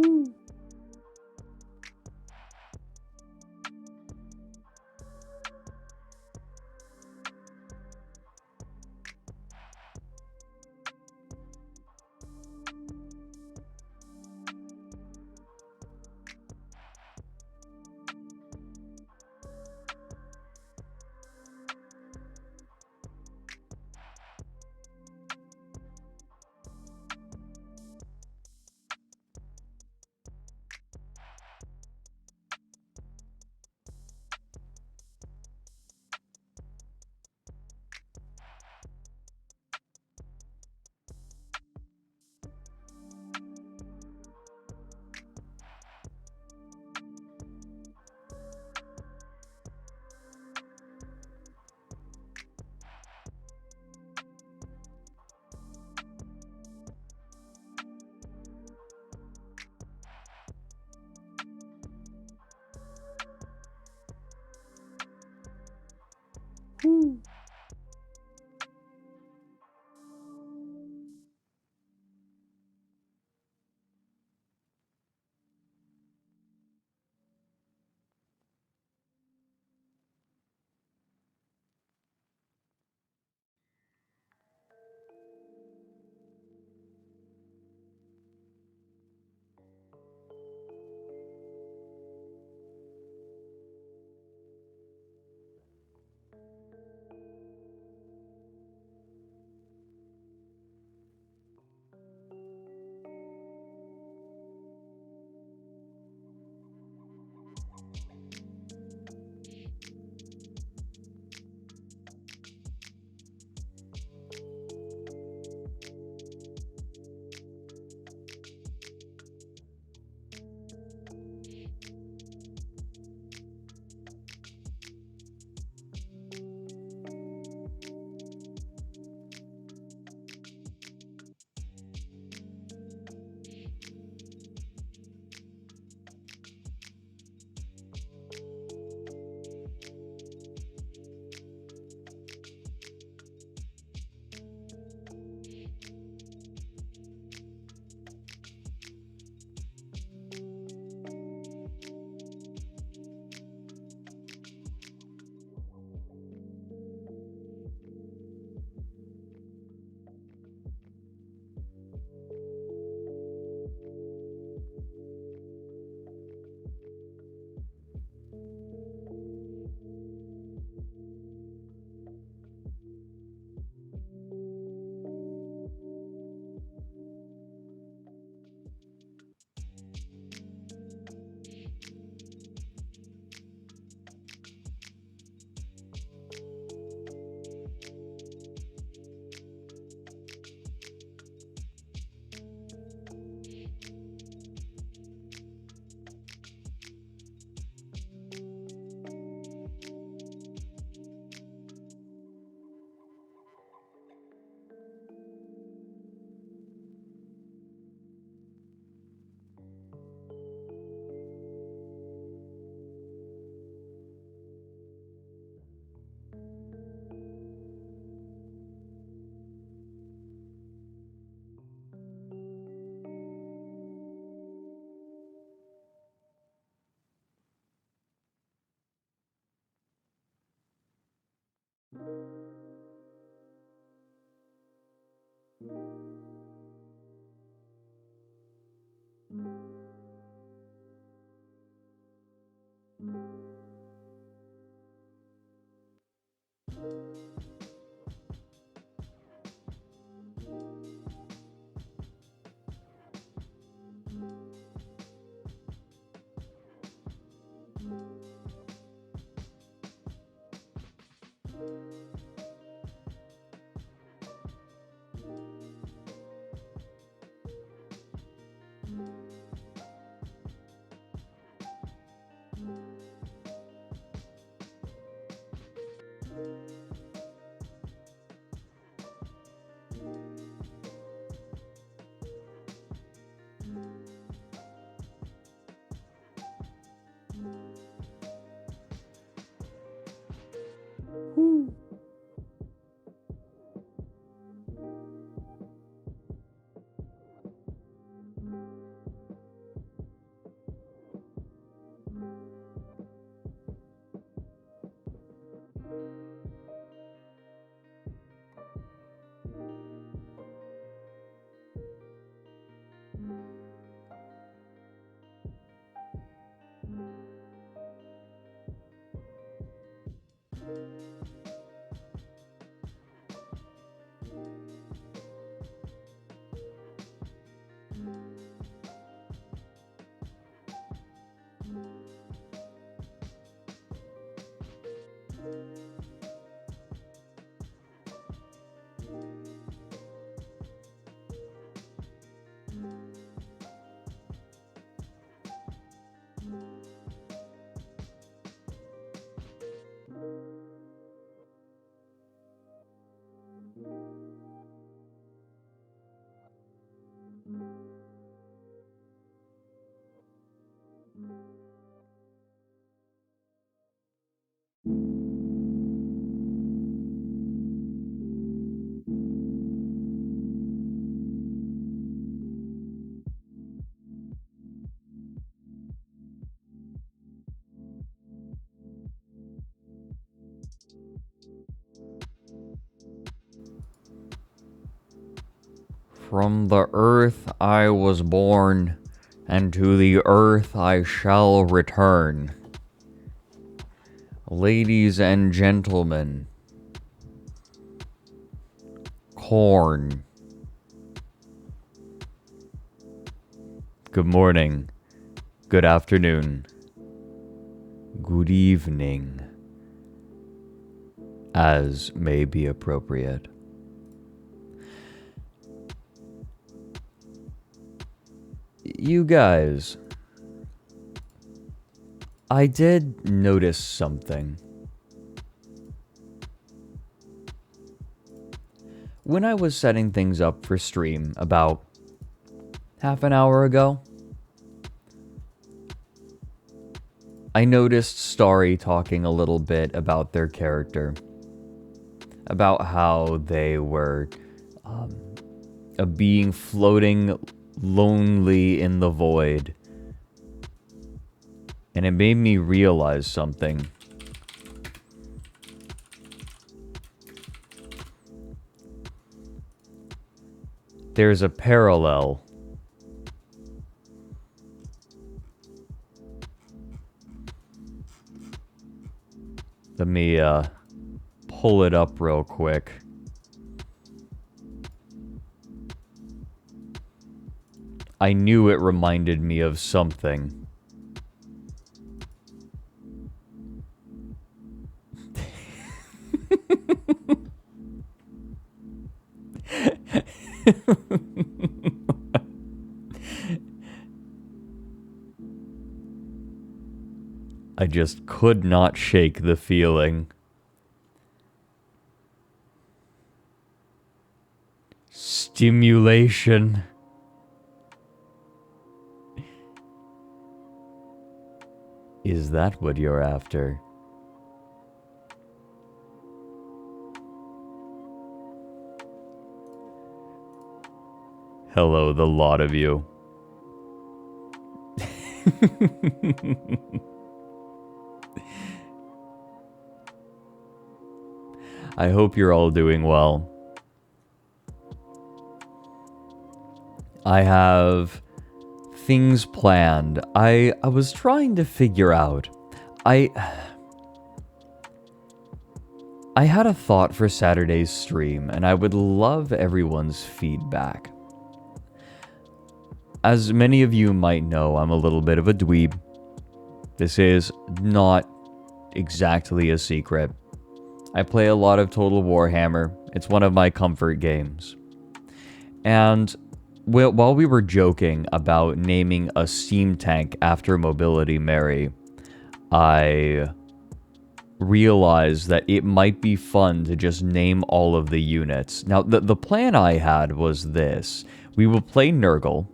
Whoo. Whoo. From the earth I was born, and to the earth I shall return. Ladies and gentlemen, corn. Good morning, good afternoon, good evening, as may be appropriate. You guys, I did notice something. When I was setting things up for stream about half an hour ago, I noticed Starry talking a little bit about their character. About how they were a being floating lonely in the void. And it made me realize something. There's a parallel. Let me pull it up real quick. I knew it reminded me of something. I just could not shake the feeling. Stimulation. Is that what you're after? Hello, the lot of you. I hope you're all doing well. I have things planned. I was trying to figure out. I had a thought for Saturday's stream, and I would love everyone's feedback. As many of you might know, I'm a little bit of a dweeb. This is not exactly a secret. I play a lot of Total Warhammer. It's one of my comfort games. And while we were joking about naming a steam tank after Mobility Mary, I realized that it might be fun to just name all of the units. Now, the plan I had was this. We would play Nurgle,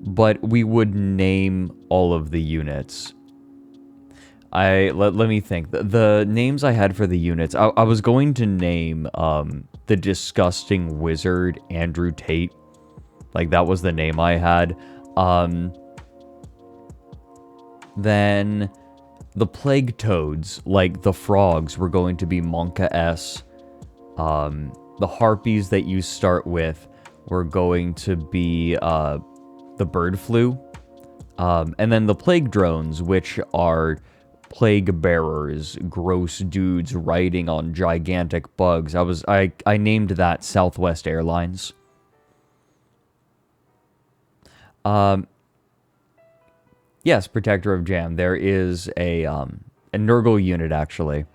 but we would name all of the units. Let me think. The names I had for the units, I was going to name the disgusting wizard Andrew Tate. Like, that was the name I had. Then the plague toads, like the frogs, were going to be Monka S. The harpies that you start with were going to be the bird flu. And then the plague drones, which are plague bearers, gross dudes riding on gigantic bugs. I named that Southwest Airlines. Yes, Protector of Jam. There is a Nurgle unit, actually.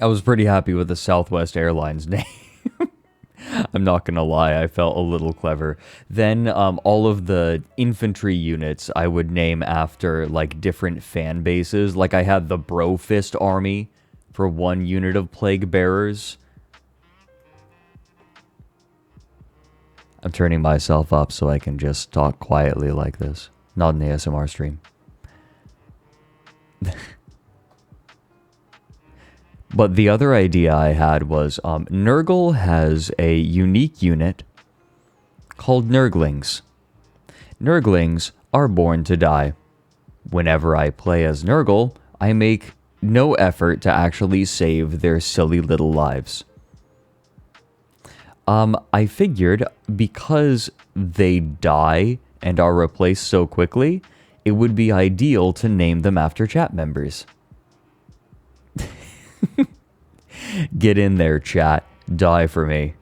I was pretty happy with the Southwest Airlines name. I'm not gonna lie, I felt a little clever. Then all of the infantry units I would name after like different fan bases. Like I had the Brofist army for one unit of Plague Bearers. I'm turning myself up so I can just talk quietly like this. Not an ASMR stream. But the other idea I had was Nurgle has a unique unit called Nurglings. Nurglings are born to die. Whenever I play as Nurgle, I make no effort to actually save their silly little lives. I figured because they die and are replaced so quickly, it would be ideal to name them after chat members. Get in there, chat. Die for me.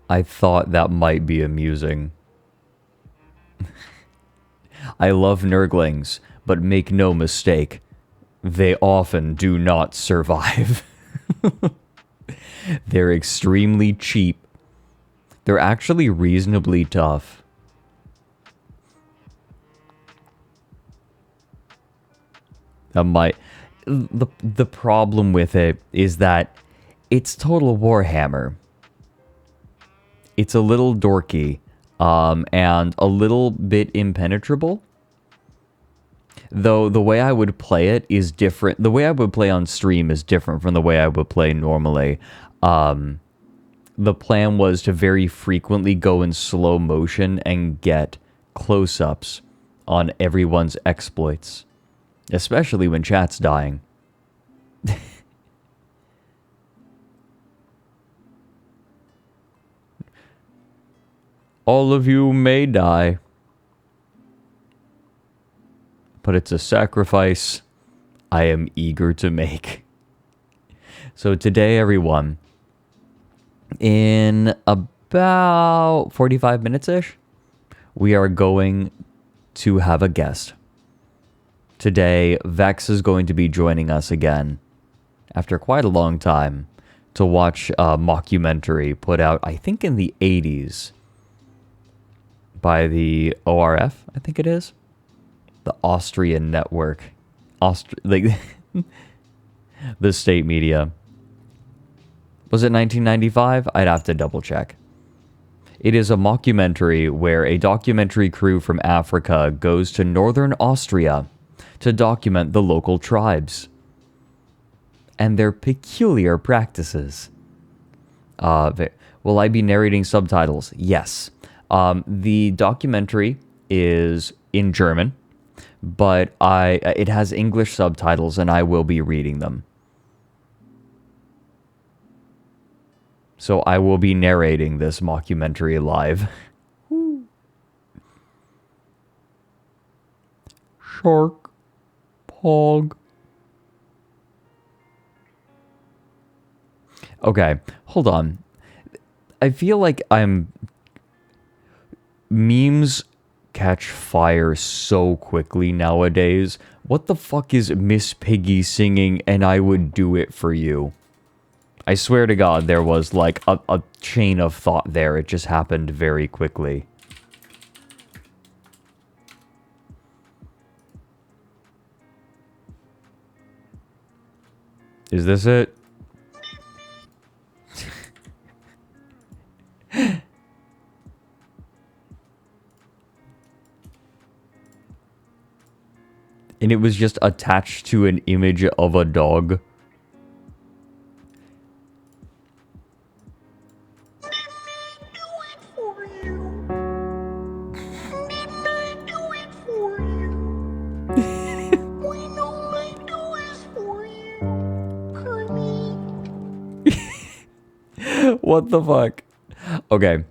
I thought that might be amusing. I love Nurglings, but make no mistake, they often do not survive. They're extremely cheap. They're actually reasonably tough. The problem with it is that it's Total Warhammer. It's a little dorky, and a little bit impenetrable. Though the way I would play it is different. The way I would play on stream is different from the way I would play normally. The plan was to very frequently go in slow motion and get close-ups on everyone's exploits. Especially when chat's dying. All of you may die. But it's a sacrifice I am eager to make. So today, everyone, in about 45 minutes-ish, we are going to have a guest. Today, Vex is going to be joining us again, after quite a long time, to watch a mockumentary put out, I think in the 80s, by the ORF, I think it is. The Austrian network. The state media. Was it 1995? I'd have to double check. It is a mockumentary where a documentary crew from Africa goes to northern Austria to document the local tribes and their peculiar practices. Will I be narrating subtitles? Yes. The documentary is in German, but it has English subtitles and I will be reading them. So I will be narrating this mockumentary live. Shark. Pog. Okay, hold on. I feel like memes catch fire so quickly nowadays. What the fuck is Miss Piggy singing and I would do it for you? I swear to God there was like a chain of thought there. It just happened very quickly. Is this it? And it was just attached to an image of a dog. What the fuck? Okay.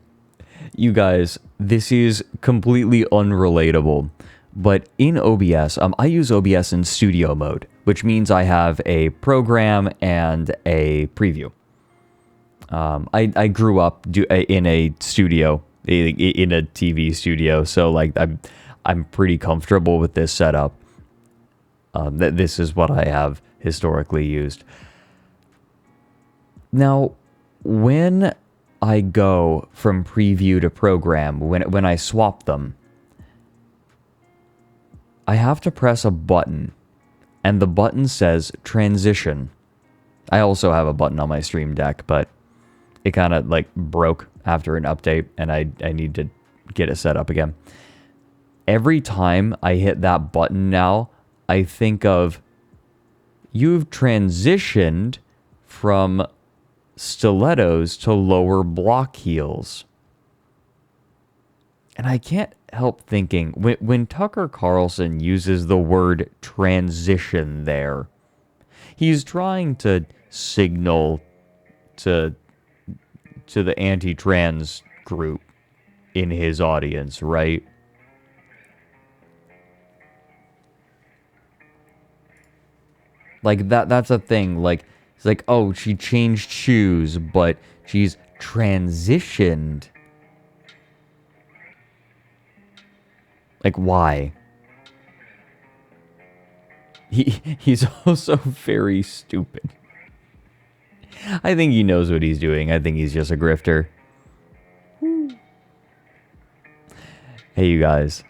You guys, this is completely unrelatable. But in OBS, I use OBS in studio mode. which means I have a program and a preview. I grew up in a studio, in a TV studio, so like I'm pretty comfortable with this setup. This is what I have historically used. Now, when I go from preview to program, when I swap them, I have to press a button, and the button says transition. I also have a button on my Stream Deck, but it kind of like broke after an update, and I need to get it set up again. Every time I hit that button now, I think of, you've transitioned from stilettos to lower block heels. And I can't help thinking, when Tucker Carlson uses the word transition there, he's trying to signal to the anti-trans group in his audience, right? Like, that's a thing. Like, it's like, oh, she changed shoes, but she's transitioned. Like, why? He's also very stupid. I think he knows what he's doing. I think he's just a grifter. Hey, you guys.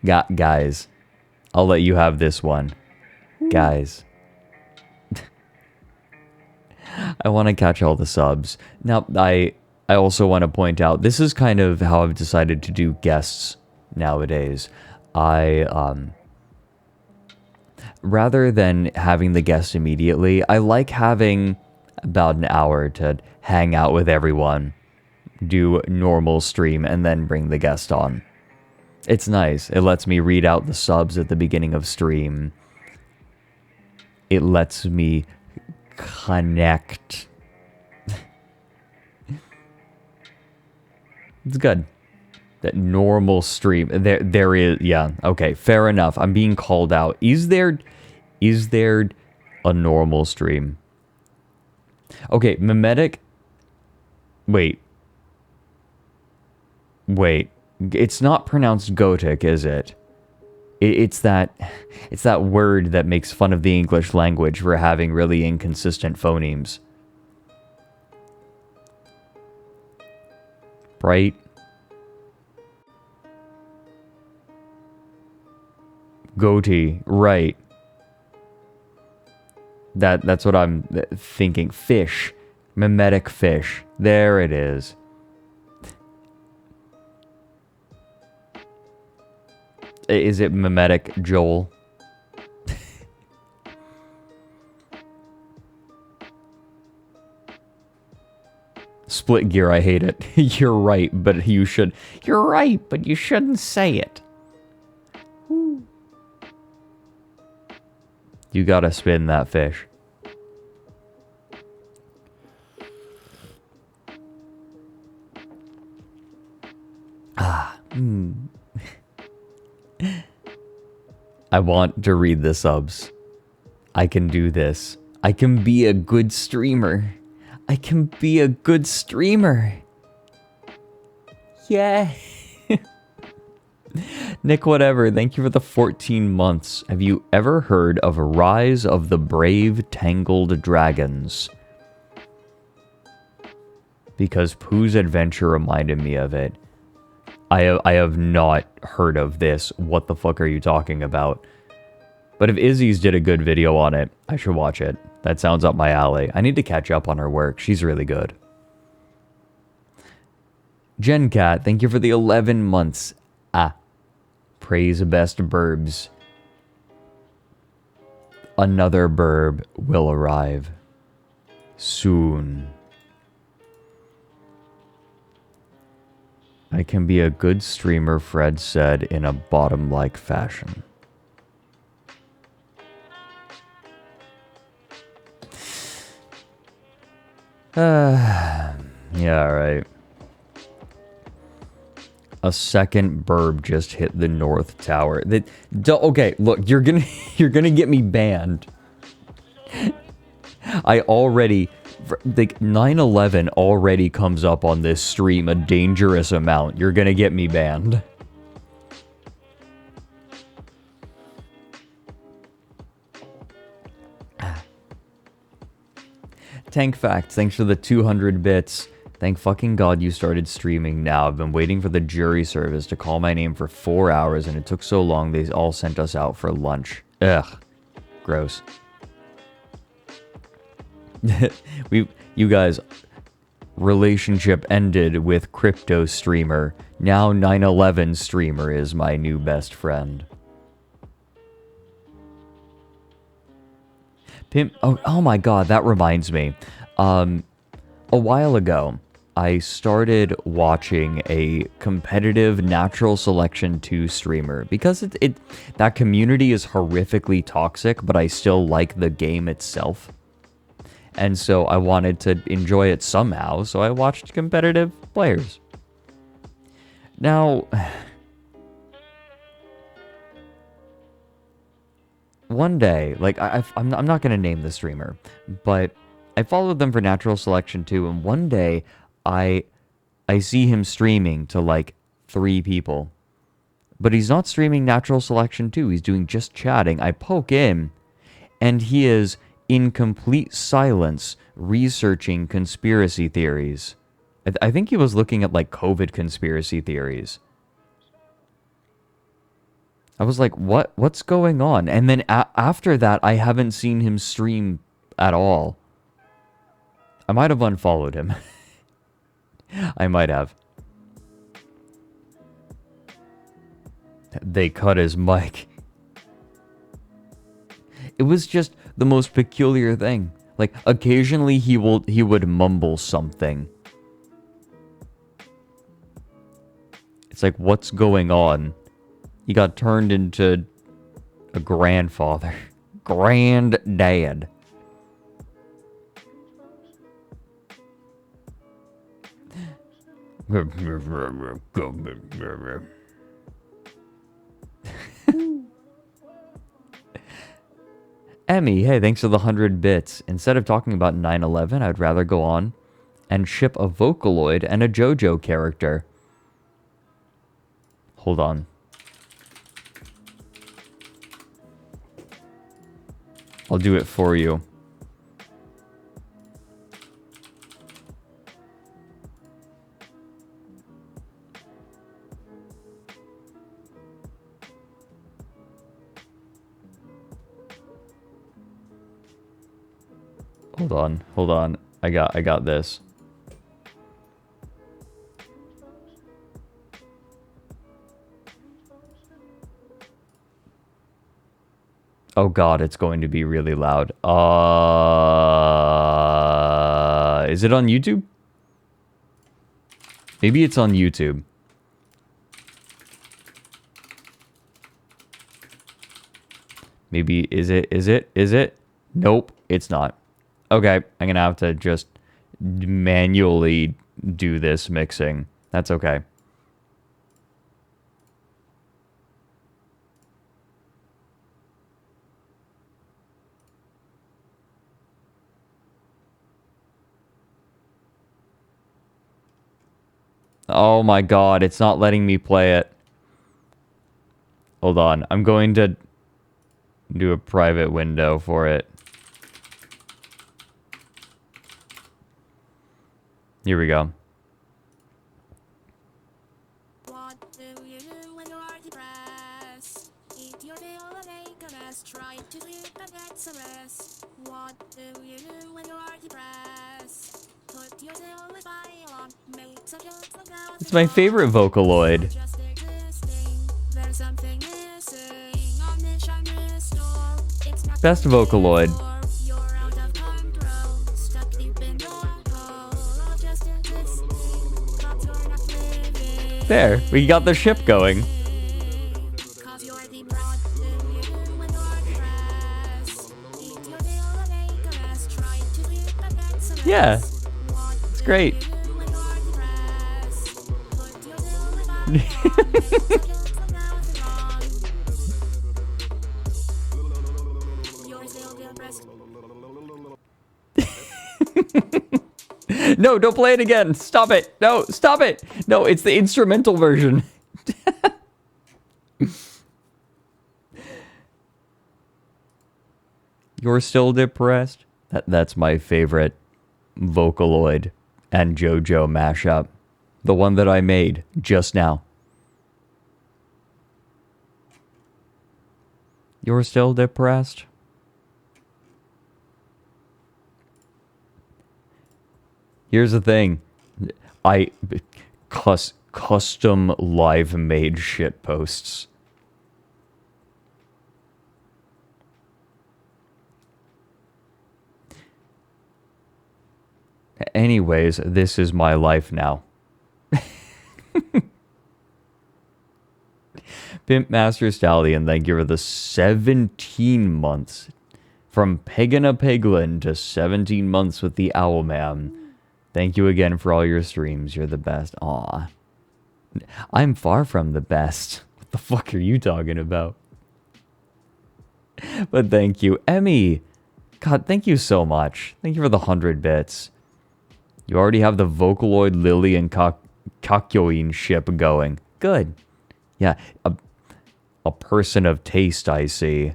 Guys. I'll let you have this one. Guys. I want to catch all the subs. Now, I also want to point out, this is kind of how I've decided to do guests nowadays. Rather than having the guest immediately, I like having about an hour to hang out with everyone, do normal stream, and then bring the guest on. It's nice. It lets me read out the subs at the beginning of stream. It lets me connect. It's good. That normal stream. There is, yeah, okay, fair enough. I'm being called out. Is there a normal stream? Okay, mimetic. Wait. It's not pronounced Gotic, is it? It's that word that makes fun of the English language for having really inconsistent phonemes. Right? Goatee, right. That's what I'm thinking. Fish. Mimetic fish. There it is. Is it mimetic Joel? Split gear, I hate it. You're right, but you should. You're right, but you shouldn't say it. You gotta spin that fish. I want to read the subs. I can do this. I can be a good streamer. I can be a good streamer. Yeah. Nick, whatever, thank you for the 14 months. Have you ever heard of Rise of the Brave Tangled Dragons? Because Pooh's Adventure reminded me of it. I have not heard of this. What the fuck are you talking about? But if Izzy's did a good video on it, I should watch it. That sounds up my alley. I need to catch up on her work. She's really good. Gencat, thank you for the 11 months. Praise best burbs. Another burb will arrive. Soon. I can be a good streamer, Fred said, in a bottom-like fashion. Yeah, alright. A second burb just hit the North Tower. Okay, look, you're gonna get me banned. I already, like, 9/11 already comes up on this stream a dangerous amount. You're gonna get me banned. Tank Facts, thanks for the 200 bits. Thank fucking God you started streaming now. I've been waiting for the jury service to call my name for 4 hours, and it took so long they all sent us out for lunch. Ugh. Gross. You guys, relationship ended with crypto streamer. Now 9/11 streamer is my new best friend. Pimp. Oh my God, that reminds me. A while ago, I started watching a competitive Natural Selection 2 streamer because that community is horrifically toxic, but I still like the game itself. And so I wanted to enjoy it somehow, so I watched competitive players. Now, one day, like, I'm not going to name the streamer, but I followed them for Natural Selection 2, and one day I see him streaming to like 3 people. But he's not streaming Natural Selection 2, he's doing just chatting. I poke in, and he is in complete silence researching conspiracy theories. I think he was looking at like COVID conspiracy theories. I was like, what's going on? And then after that, I haven't seen him stream at all. I might have unfollowed him. I might have. They cut his mic. It was just the most peculiar thing. Like, occasionally he would mumble something. It's like, what's going on? He got turned into a grandfather. Granddad. Emmy, hey, thanks for the 100 bits. Instead of talking about 9/11, I'd rather go on and ship a Vocaloid and a JoJo character. Hold on. I'll do it for you. Hold on. I got this. Oh God, it's going to be really loud. Is it on YouTube? Maybe it's on YouTube. Maybe, is it? Nope, it's not. Okay, I'm gonna have to just manually do this mixing. That's okay. Oh my God, it's not letting me play it. Hold on, I'm going to do a private window for it. Here we go. What do you do when you are depressed? Eat your fill and make a mess. Try to sleep and get some rest. What do you do when you are depressed? Put your silly file on. Make some jokes like that. It's my favorite Vocaloid. Best Vocaloid. There, we got the ship going. Yeah, it's great. No, don't play it again. Stop it. No, stop it. No, it's the instrumental version. You're still depressed? That's my favorite Vocaloid and JoJo mashup. The one that I made just now. You're still depressed? Here's the thing. I custom live made shit posts. Anyways, this is my life now. Pimp Master Stallion, thank you for the 17 months. From Pagan a Piglin to 17 months with the Owlman. Thank you again for all your streams. You're the best. Aw. I'm far from the best. What the fuck are you talking about? But thank you. Emmy. God, thank you so much. Thank you for the 100 bits. You already have the Vocaloid, Lily, and Kakyoin ship going. Good. Yeah, a person of taste, I see.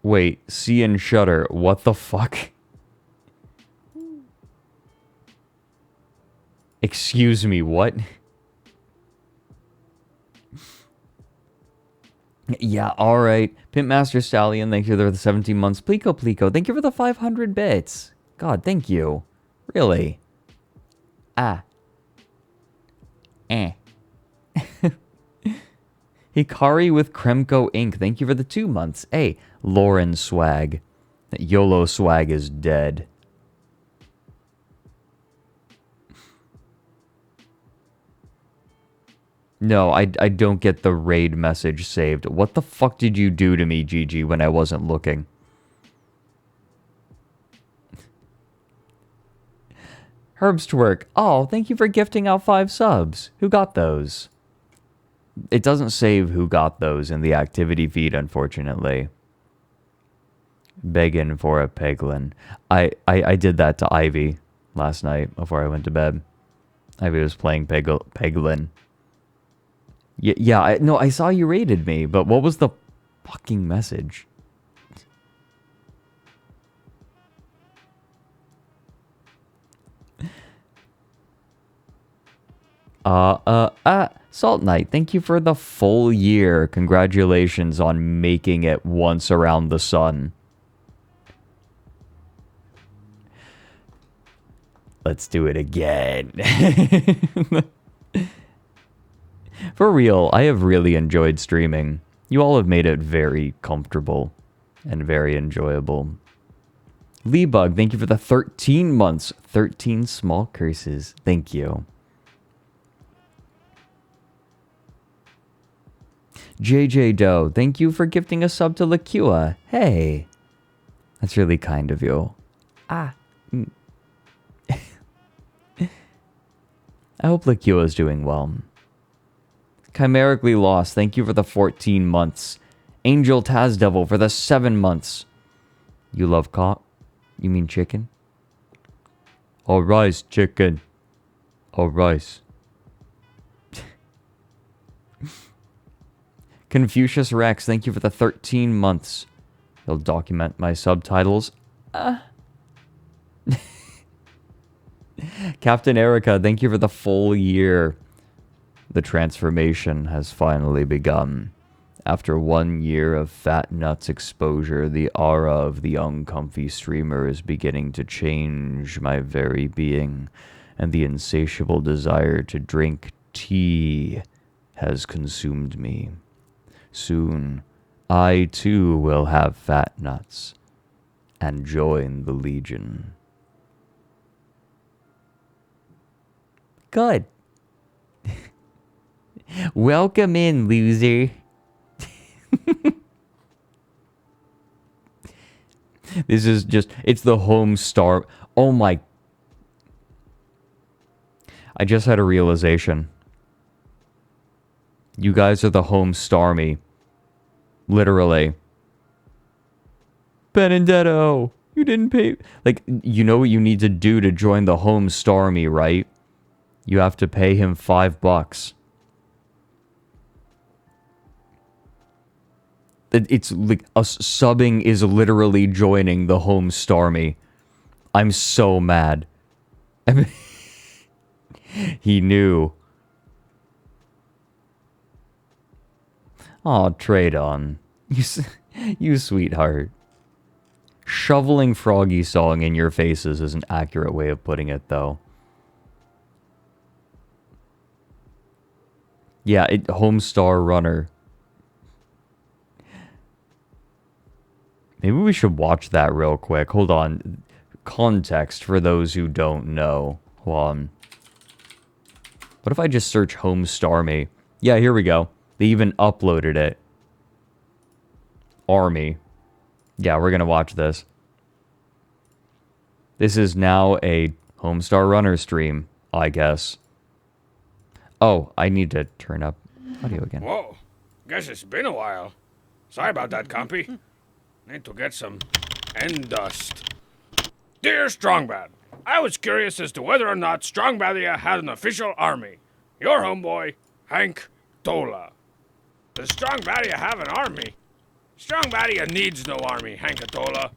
Wait, see and shudder. What the fuck? Excuse me, what? Yeah, alright. Pimp Master Stallion, thank you for the 17 months. Plico, thank you for the 500 bits. God, thank you. Really? Ah. Eh. Hikari with Kremko Inc. Thank you for the 2 months. Hey, Loren swag. That YOLO swag is dead. No, I don't get the raid message saved. What the fuck did you do to me, Gigi, when I wasn't looking? Herb's Twerk. Oh, thank you for gifting out 5 subs. Who got those? It doesn't save who got those in the activity feed, unfortunately. Begging for a Peglin. I did that to Ivy last night before I went to bed. Ivy was playing Peglin. Yeah, I saw you rated me, but what was the fucking message? Salt Knight, thank you for the full year. Congratulations on making it once around the sun. Let's do it again. For real, I have really enjoyed streaming. You all have made it very comfortable and very enjoyable. Leebug, thank you for the 13 months. 13 small curses. Thank you. JJ Doe, thank you for gifting a sub to Lakua. Hey. That's really kind of you. I hope Lakua is doing well. Chimerically Lost, thank you for the 14 months. Angel Tazdevil for the 7 months. You love cock? You mean chicken? Oh, rice, chicken. Oh, rice. Confucius Rex, thank you for the 13 months. You'll document my subtitles. Captain Erica, thank you for the full year. The transformation has finally begun. After 1 year of fat nuts exposure, the aura of the uncomfy streamer is beginning to change my very being, and the insatiable desire to drink tea has consumed me. Soon, I too will have fat nuts and join the Legion. Good. Welcome in, loser. This is just, it's the home star. Oh my. I just had a realization. You guys are the home Starmie. Literally. Benedetto, you didn't pay. Like, you know what you need to do to join the home Starmie, right? You have to pay him $5. It's like us subbing is literally joining the home Starmie. I'm so mad. I mean, he knew. Aw, Tradon. You sweetheart. Shoveling Froggy Song in your faces is an accurate way of putting it, though. Yeah, Homestar Runner. Maybe we should watch that real quick. Hold on. Context for those who don't know. Hold on. What if I just search Homestarmy? Yeah, here we go. They even uploaded it. Army. Yeah, we're gonna watch this. This is now a Homestar Runner stream, I guess. Oh, I need to turn up audio again. Whoa, guess it's been a while. Sorry about that, compy. Need to get some end dust. Dear Strongbad, I was curious as to whether or not Strongbadia had an official army. Your homeboy, Hank Tola. Does Strongbadia have an army? Strongbadia needs no army, Hankatola.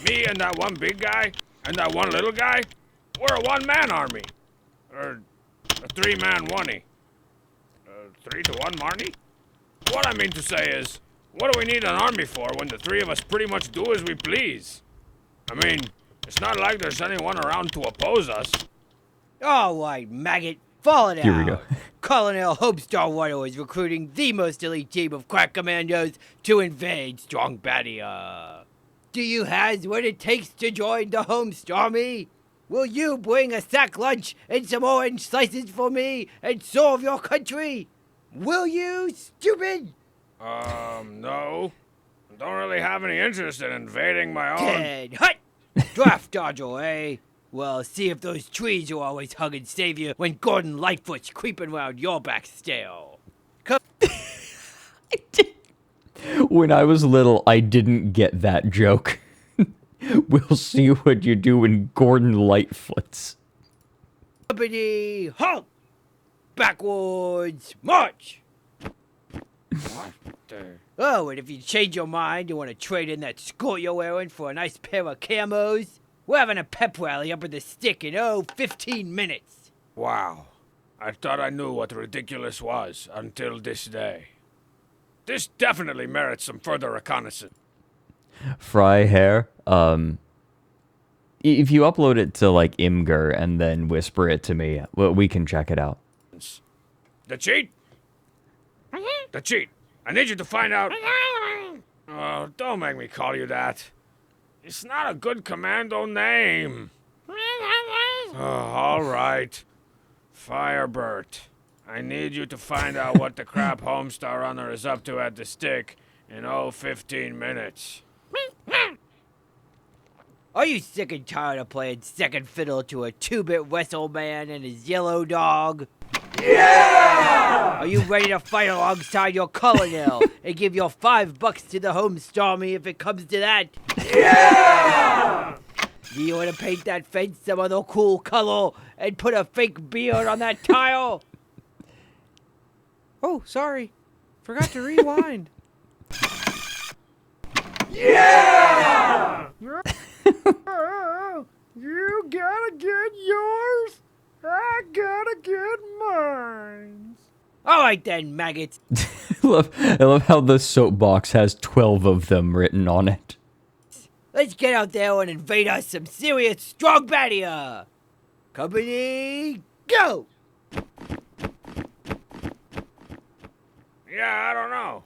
Me and that one big guy and that one little guy, we're a one-man army. Or a three-man one-y. 3-to-1 Marnie? What I mean to say is, what do we need an army for when the three of us pretty much do as we please? I mean, it's not like there's anyone around to oppose us. All right, maggot, fall it out. Here we go. Colonel Homestar Runner is recruiting the most elite team of crack commandos to invade Strongbadia. Do you have what it takes to join the Homestarmy? Will you bring a sack lunch and some orange slices for me and serve your country? Will you, stupid? No. Don't really have any interest in invading my own. Dead hut! Draft dodger, eh? Well, see if those trees you always hug and save you when Gordon Lightfoot's creeping round your back stale. When I was little, I didn't get that joke. We'll see what you do when Gordon Lightfoot's. Company, halt! Backwards, march! What the? Oh, and if you change your mind and want to trade in that skirt you're wearing for a nice pair of camos, we're having a pep rally up in the stick in, 15 minutes. Wow. I thought I knew what ridiculous was until this day. This definitely merits some further reconnaissance. Fry hair. If you upload it to like Imgur and then whisper it to me, well, we can check it out. The cheat? The cheat. I need you to find out. Oh, don't make me call you that. It's not a good commando name. Oh, all right. Firebird. I need you to find out what the crap Homestar Runner is up to at the stick in 15 minutes. Are you sick and tired of playing second fiddle to a two-bit wrestle man and his yellow dog? Yeah! Are you ready to fight alongside your colonel and give your $5 to the Homestarmy if it comes to that? Yeah! Do you want to paint that fence some other cool color and put a fake beard on that tile? Oh, sorry. Forgot to rewind. Yeah! You gotta get yours. I gotta get mine. All right then, maggots. I love how the soapbox has 12 of them written on it. Let's get out there and invade us some serious Strongbadia. Company, go! Yeah, I don't know.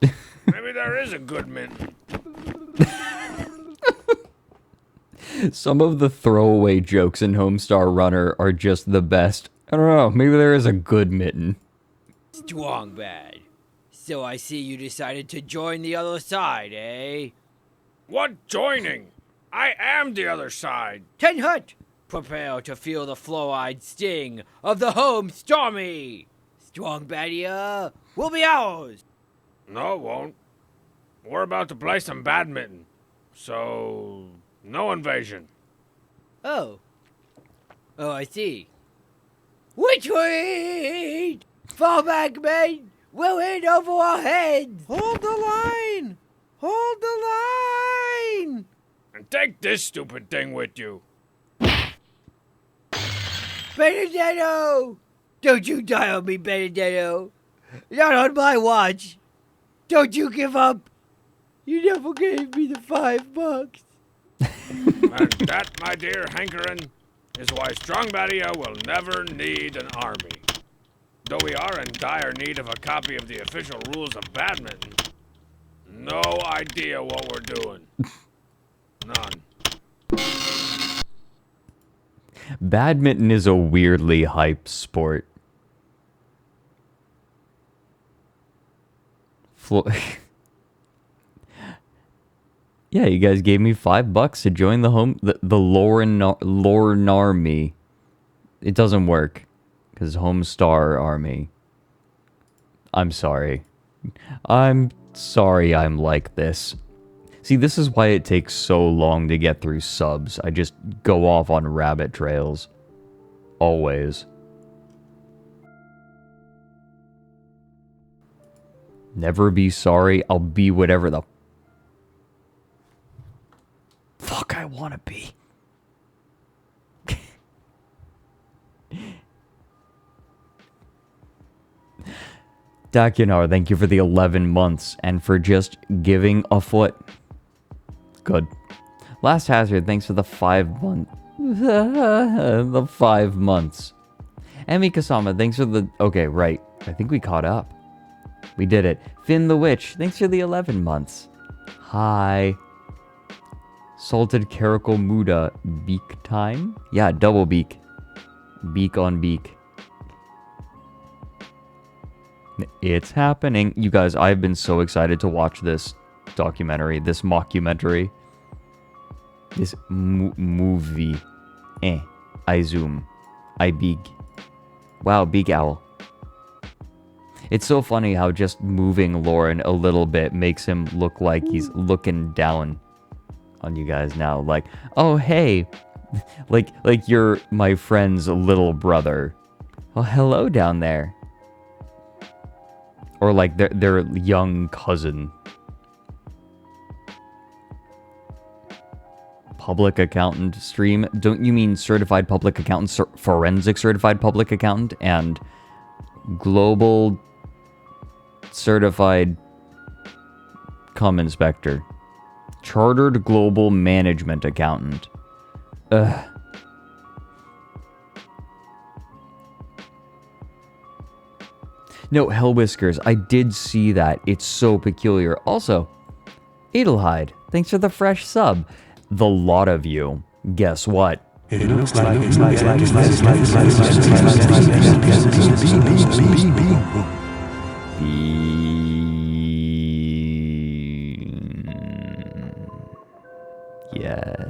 Maybe there is a good mint. Some of the throwaway jokes in Homestar Runner are just the best. I don't know, maybe there is a good mitten. Strongbad. So I see you decided to join the other side, eh? What joining? I am the other side. Ten Hut, prepare to feel the fluoride sting of the Homestarmy. Strong Badia will be ours. No, it won't. We're about to play some badminton. So, no invasion. Oh. Oh, I see. Retreat! Fall back, men! We'll hit over our heads! Hold the line! Hold the line! And take this stupid thing with you. Benedetto! Don't you die on me, Benedetto! Not on my watch! Don't you give up! You never gave me the $5. And that, my dear Hankerin, is why Strong Badia will never need an army. Though we are in dire need of a copy of the official rules of badminton, no idea what we're doing. None. Badminton is a weirdly hyped sport. Yeah, you guys gave me $5 to join the Loren army. It doesn't work because Homestar army. I'm sorry. I'm sorry I'm like this. See, this is why it takes so long to get through subs. I just go off on rabbit trails. Always. Never be sorry. I'll be whatever the fuck I want to be. Dakinar, thank you for the 11 months and for just giving a foot. Good. Last Hazard, thanks for the 5 months. The 5 months. Emi Kasama, thanks for the... Okay, right. I think we caught up. We did it. Finn the Witch, thanks for the 11 months. Hi. Salted Caracal Muda, beak time? Yeah, double beak. Beak on beak. It's happening. You guys, I've been so excited to watch this documentary, this mockumentary. This movie. I zoom. I big. Wow, big owl. It's so funny how just moving Loren a little bit makes him look like he's looking down on you guys now. Like, oh, hey. like you're my friend's little brother. Well, hello down there. Or like their young cousin. Public accountant stream. Don't you mean certified public accountant, forensic certified public accountant, and global certified inspector? Chartered global management accountant. Ugh. No, Hellwhiskers, I did see that. It's so peculiar. Also, Edelhide, thanks for the fresh sub. The lot of you. Guess what? It looks like Yes.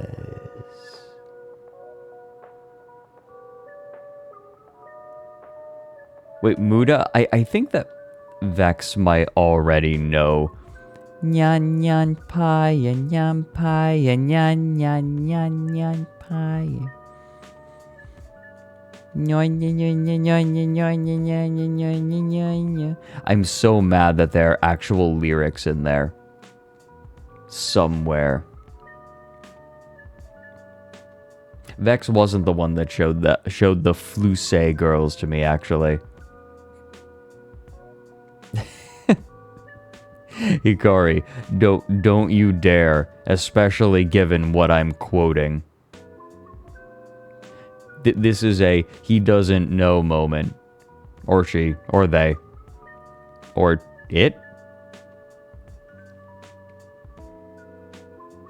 Wait, Muda? I think that Vex might already know. Nyan nyan pie, nyan pie, nyan nyan nyan nyan pie. I'm so mad that there are actual lyrics in there. Somewhere. Vex wasn't the one that showed the Flusay girls to me, actually. Hikari, don't you dare, especially given what I'm quoting. This is a he doesn't know moment. Or she, or they. Or it?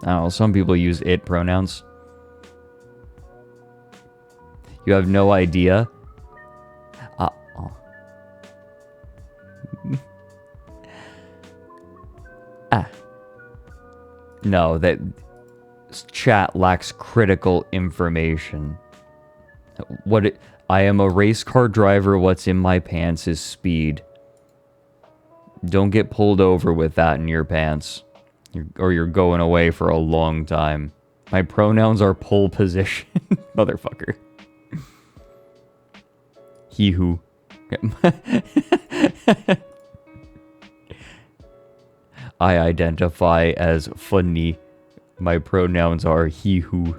I don't know, some people use it pronouns. You have no idea? No, that chat lacks critical information. I am a race car driver. What's in my pants is speed. Don't get pulled over with that in your pants. Or you're going away for a long time. My pronouns are pole position. Motherfucker. He who. I identify as funny. My pronouns are he who.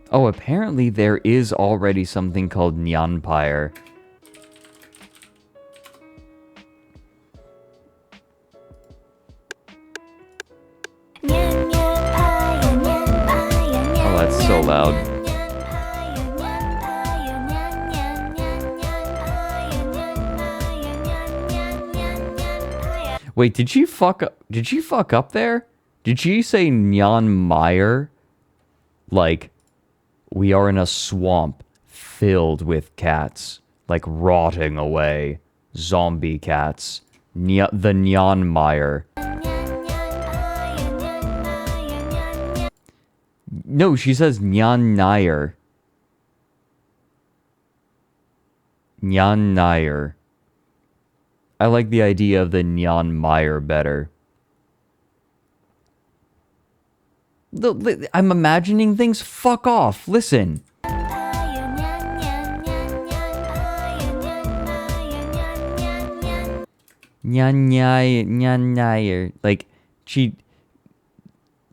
Oh, apparently there is already something called Nyanpire. Oh, that's so loud. Wait, did she fuck up? Did she fuck up there? Did she say Nyan Meyer? Like, we are in a swamp filled with cats, like rotting away. Zombie cats. The Nyan Meyer. No, she says Nyan Nair. Nyan Nair. I like the idea of the Nyan Meyer better. I'm imagining things. Fuck off. Listen. Nyan Nair. Like, she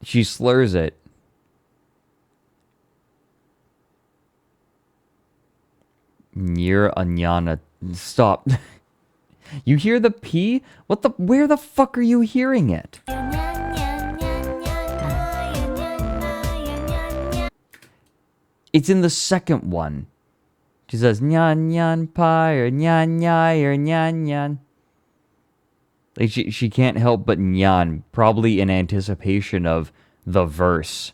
slurs it. Near Anyana. Stop. You hear the P? What the? Where the fuck are you hearing it? It's in the second one. She says, Nyan Nyan Pyre, Nyan Nyan, Nyan Nyan. Like, she can't help but Nyan, probably in anticipation of the verse.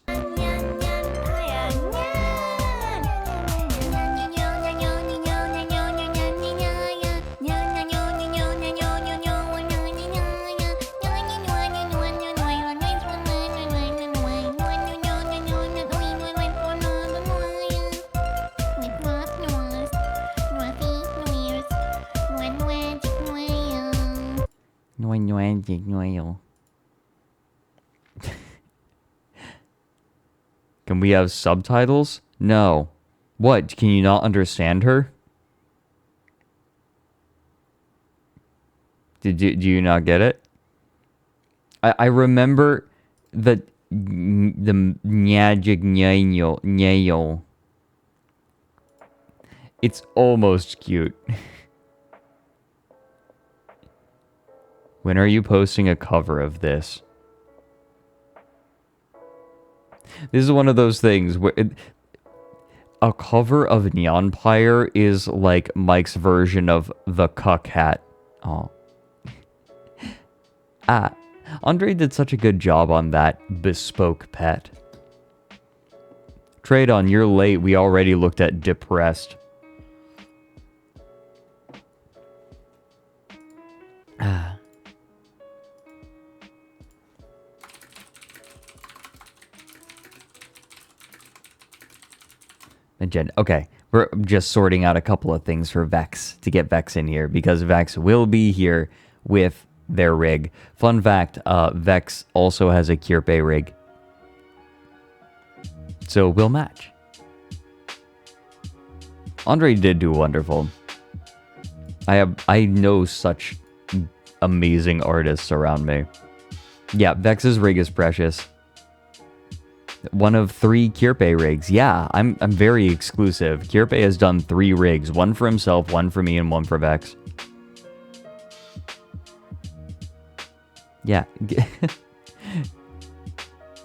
Can we have subtitles? No. What? Can you not understand her? Do you not get it? I remember the nyajig nyayo. It's almost cute. When are you posting a cover of this? This is one of those things where a cover of Nyanpire is like Mike's version of the Cuck Hat. Oh. Andre did such a good job on that bespoke pet. Trade on, you're late. We already looked at depressed. Okay, we're just sorting out a couple of things for Vex to get Vex in here because Vex will be here with their rig. Fun fact, Vex also has a Kirpe rig. So we'll match. Andre did do wonderful. I know such amazing artists around me. Yeah, Vex's rig is precious. One of 3 Kirpe rigs. Yeah, I'm very exclusive. Kirpe has done 3 rigs. One for himself, one for me, and one for Vex. Yeah.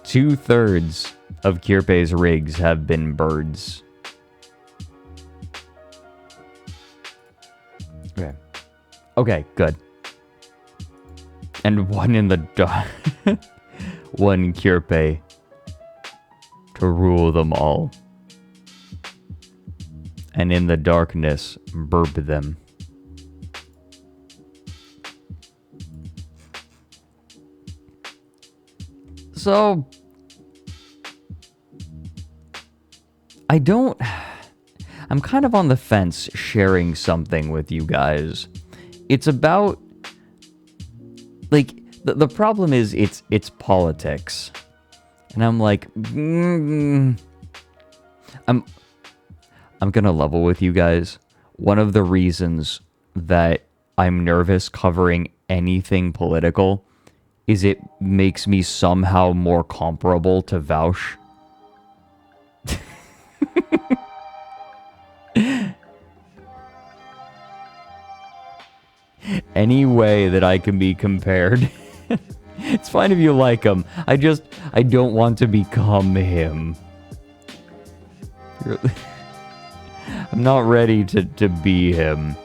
2/3 of Kirpe's rigs have been birds. Okay. Okay, good. And one in the dark. One Kirpe to rule them all. And in the darkness, burp them. So, I'm kind of on the fence sharing something with you guys. It's about, like, the problem is it's politics. And I'm like, I'm gonna level with you guys. One of the reasons that I'm nervous covering anything political is it makes me somehow more comparable to Vaush. Any way that I can be compared. It's fine if you like him. I don't want to become him. I'm not ready to be him.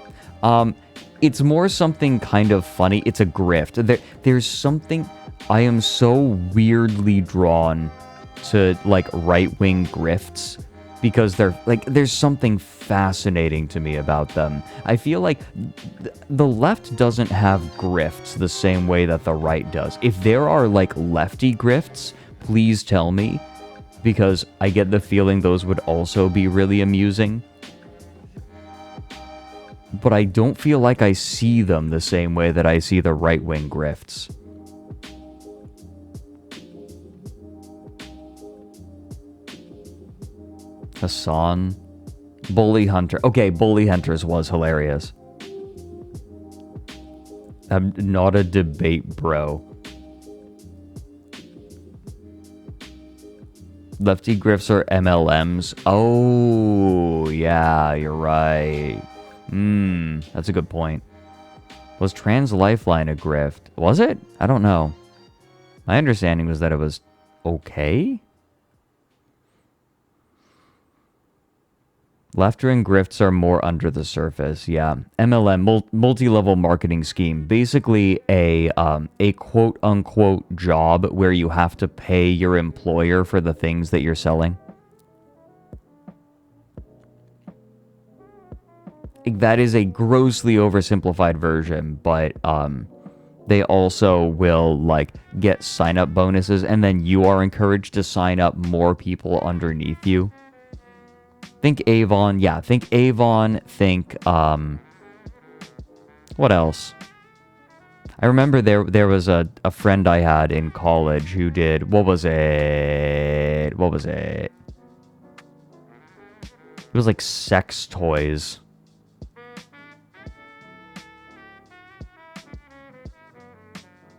It's more something kind of funny. It's a grift. There's something... I am so weirdly drawn to, like, right-wing grifts. Because they're, like, there's something fascinating to me about them. I feel like the left doesn't have grifts the same way that the right does. If there are, like, lefty grifts, please tell me. Because I get the feeling those would also be really amusing. But I don't feel like I see them the same way that I see the right-wing grifts. Hassan. Bully Hunter. Okay, Bully Hunters was hilarious. I'm not a debate bro. Lefty grifts are MLMs. Oh, yeah, you're right. That's a good point. Was Trans Lifeline a grift? Was it? I don't know. My understanding was that it was okay. Left-wing grifts are more under the surface, yeah. MLM, multi-level marketing scheme. Basically a quote-unquote job where you have to pay your employer for the things that you're selling. That is a grossly oversimplified version, but they also will, like, get sign-up bonuses, and then you are encouraged to sign up more people underneath you. Think Avon, yeah, think Avon, think, what else? I remember there was a friend I had in college who did, what was it? It was like sex toys.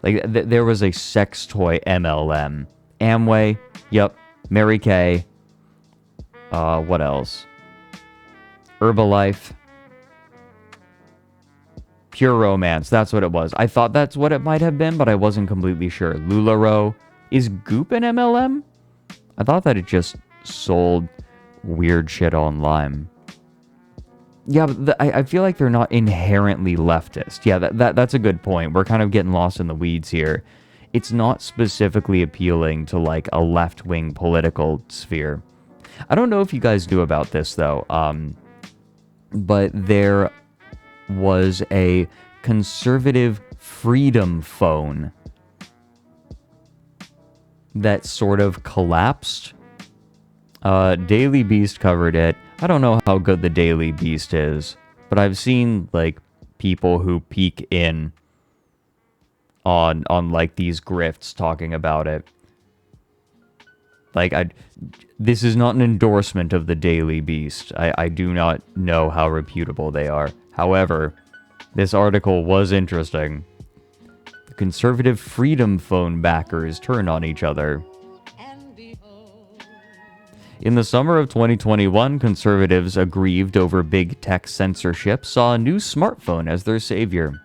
Like, there was a sex toy MLM. Amway, yep, Mary Kay. What else? Herbalife. Pure Romance, that's what it was. I thought that's what it might have been, but I wasn't completely sure. LuLaRoe. Is Goop an MLM? I thought that it just sold weird shit online. Yeah, but I feel like they're not inherently leftist. Yeah, that's a good point. We're kind of getting lost in the weeds here. It's not specifically appealing to, like, a left-wing political sphere. I don't know if you guys knew about this, though, but there was a conservative freedom phone that sort of collapsed. Daily Beast covered it. I don't know how good the Daily Beast is, but I've seen, like, people who peek in on like, these grifts talking about it. Like, this is not an endorsement of the Daily Beast. I do not know how reputable they are. However, this article was interesting. The conservative freedom phone backers turn on each other. In the summer of 2021, conservatives aggrieved over big tech censorship saw a new smartphone as their savior.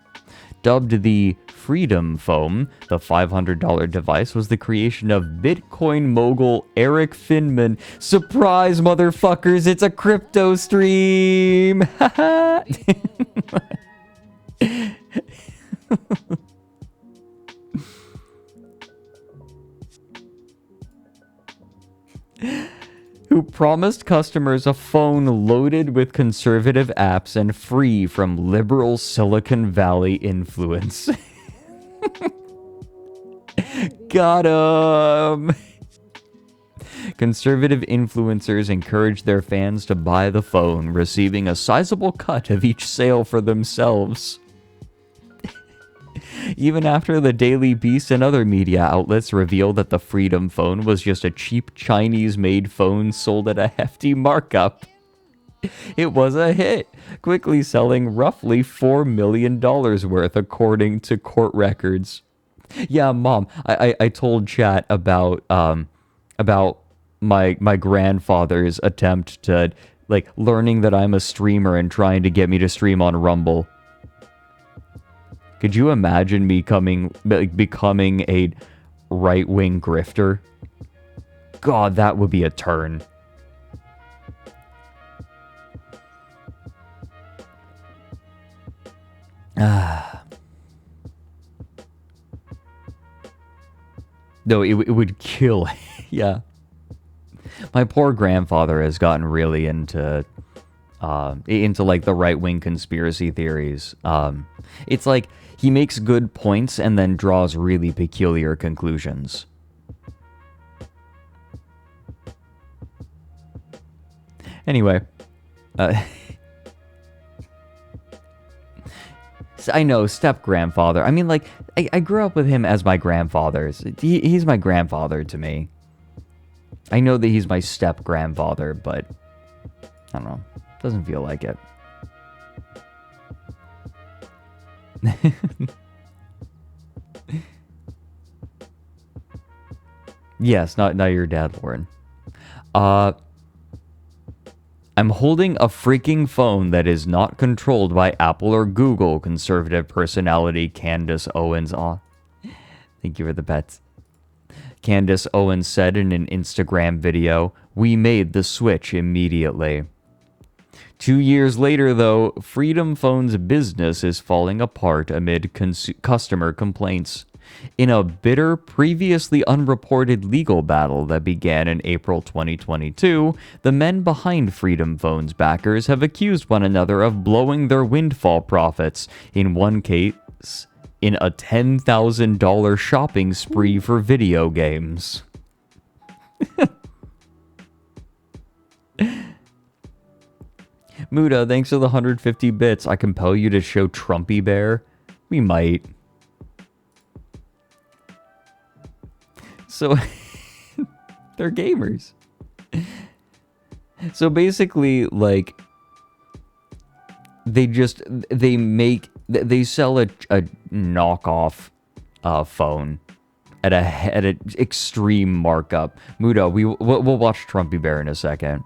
Dubbed the Freedom Phone, the $500 device was the creation of Bitcoin mogul Eric Finman. Surprise, motherfuckers, it's a crypto stream! Haha! Who promised customers a phone loaded with conservative apps and free from liberal Silicon Valley influence. Got him! Conservative influencers encourage their fans to buy the phone, receiving a sizable cut of each sale for themselves. Even after the Daily Beast and other media outlets revealed that the Freedom phone was just a cheap Chinese-made phone sold at a hefty markup, it was a hit, quickly selling roughly $4 million worth according to court records. Yeah, Mom, I told chat about my grandfather's attempt to, like, learning that I'm a streamer and trying to get me to stream on Rumble. Could you imagine me becoming a right-wing grifter? God, that would be a turn. No, it would kill. Yeah. My poor grandfather has gotten really into like the right-wing conspiracy theories. It's like he makes good points and then draws really peculiar conclusions. Anyway, I know, step-grandfather. I mean, like, I grew up with him as my grandfather. He's my grandfather to me. I know that he's my step-grandfather, but I don't know. Doesn't feel like it. Yes, not your dad, Loren. I'm holding a freaking phone that is not controlled by Apple or Google, conservative personality Candace Owens. Aw. Thank you for the pets. Candace Owens said in an Instagram video, "We made the switch immediately." 2 years later, though, Freedom Phone's business is falling apart amid customer complaints. In a bitter, previously unreported legal battle that began in April 2022, the men behind Freedom Phone's backers have accused one another of blowing their windfall profits, in one case, in a $10,000 shopping spree for video games. Muda, thanks for the 150 bits. I compel you to show Trumpy Bear? We might. So, they're gamers. So basically, like, they sell a knockoff phone at an extreme markup. Muda, we'll watch Trumpy Bear in a second.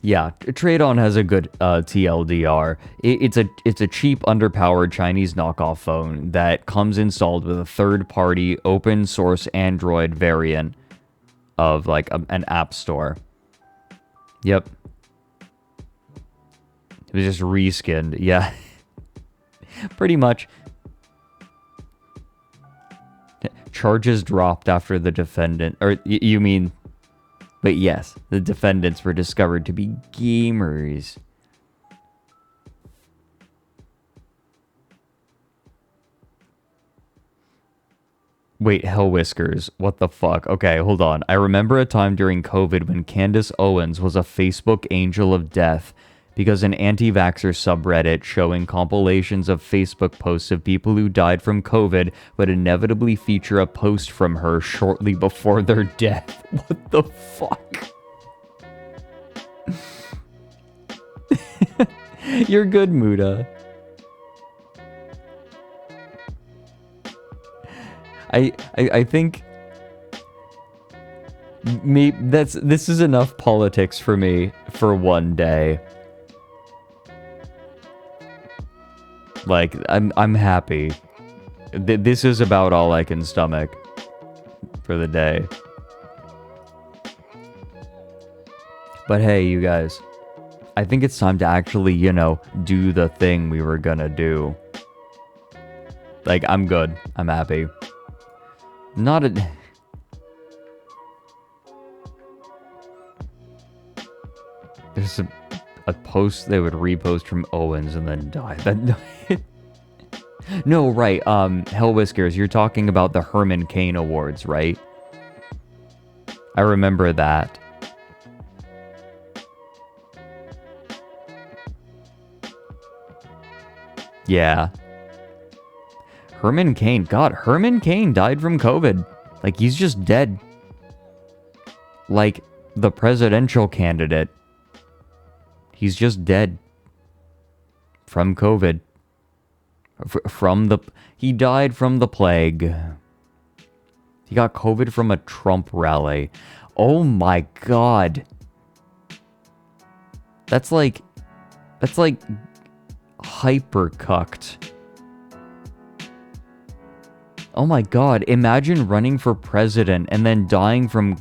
Yeah, Trade-On has a good TLDR. It's a cheap, underpowered Chinese knockoff phone that comes installed with a third-party, open-source Android variant of, like, an app store. Yep. It was just reskinned, yeah. Pretty much. Charges dropped after the defendant... Or, you mean... But yes, the defendants were discovered to be gamers. Wait, Hell Whiskers, what the fuck? Okay, hold on. I remember a time during COVID when Candace Owens was a Facebook angel of death because an anti-vaxxer subreddit showing compilations of Facebook posts of people who died from COVID would inevitably feature a post from her shortly before their death. What the fuck? You're good, Muda. I think this is enough politics for me for one day. Like, I'm happy. This is about all I can stomach for the day. But hey, you guys, I think it's time to actually, you know, do the thing we were gonna do. Like, I'm good. I'm happy. Not a... There's a post they would repost from Owens and then die. No, right. Hell Whiskers, you're talking about the Herman Cain Awards, right? I remember that. Yeah. Herman Cain. God, Herman Cain died from COVID. Like, he's just dead. Like, the presidential candidate. He's just dead. From COVID. He died from the plague. He got COVID from a Trump rally. Oh my god. That's like hyper cucked. Oh my god, imagine running for president and then dying from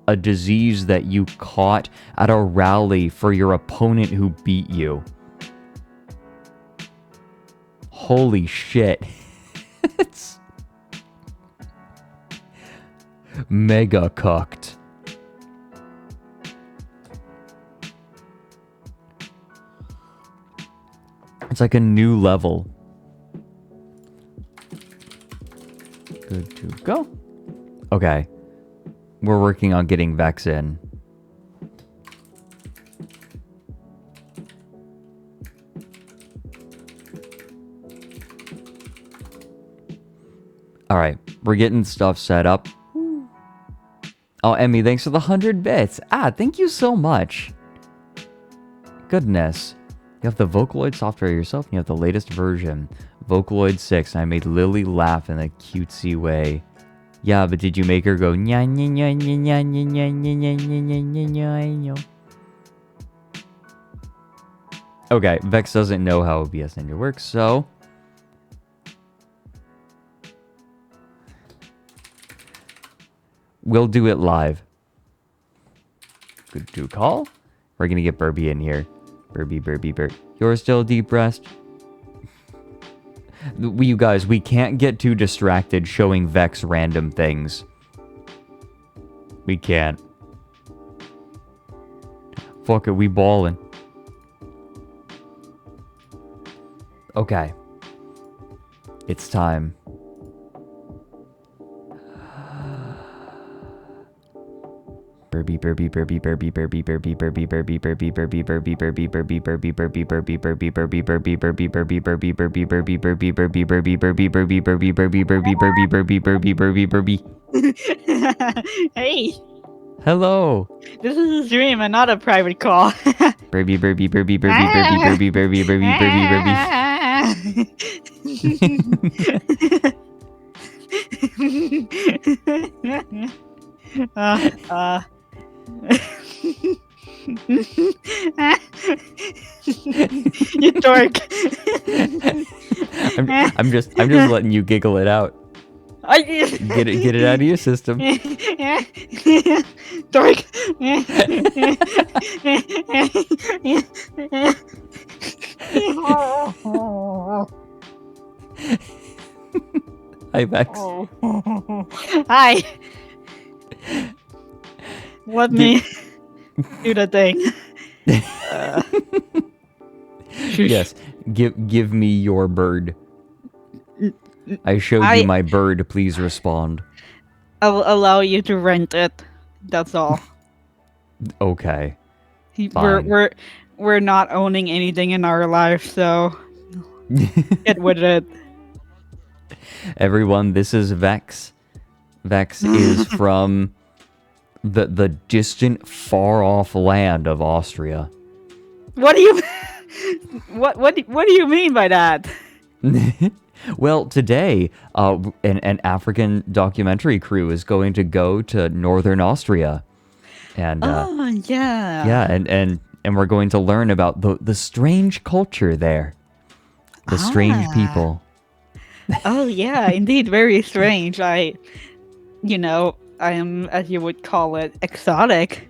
a disease that you caught at a rally for your opponent who beat you. Holy shit. It's mega cucked. It's like a new level. Good to go. Okay. We're working on getting Vex in. Alright, we're getting stuff set up. Oh, Emmy, thanks for the 100 bits. Thank you so much. Goodness. You have the Vocaloid software yourself, and you have the latest version. Vocaloid 6, and I made Lily laugh in a cutesy way. Yeah, but did you make her go nya nya nya nya nya nya nya nya nya nya nya nya nya? Okay, Vex doesn't know how OBS Ninja works, so we'll do it live. Good to call. We're gonna get Burby in here. Burby. You're still deep rest. You guys, we can't get too distracted showing Vex random things. We can't. Fuck it, we ballin'. Okay. It's time. Burby. Hey. Hello. This is a stream and not a private call. Burby. You dork. I'm just letting you giggle it out. Get it out of your system. Dork. Hi, Vex. Hi. Let me do the thing. Yes, give me your bird. I showed you my bird. Please respond. I'll allow you to rent it. That's all. Okay. Fine. We're not owning anything in our life, so get with it. Everyone, this is Vex. Vex is from the distant, far-off land of Austria. What do you what do you mean by that? Well, today, an African documentary crew is going to go to northern Austria, and yeah, and we're going to learn about the strange culture there, the strange people. Oh yeah, indeed, very strange. I am, as you would call it, exotic.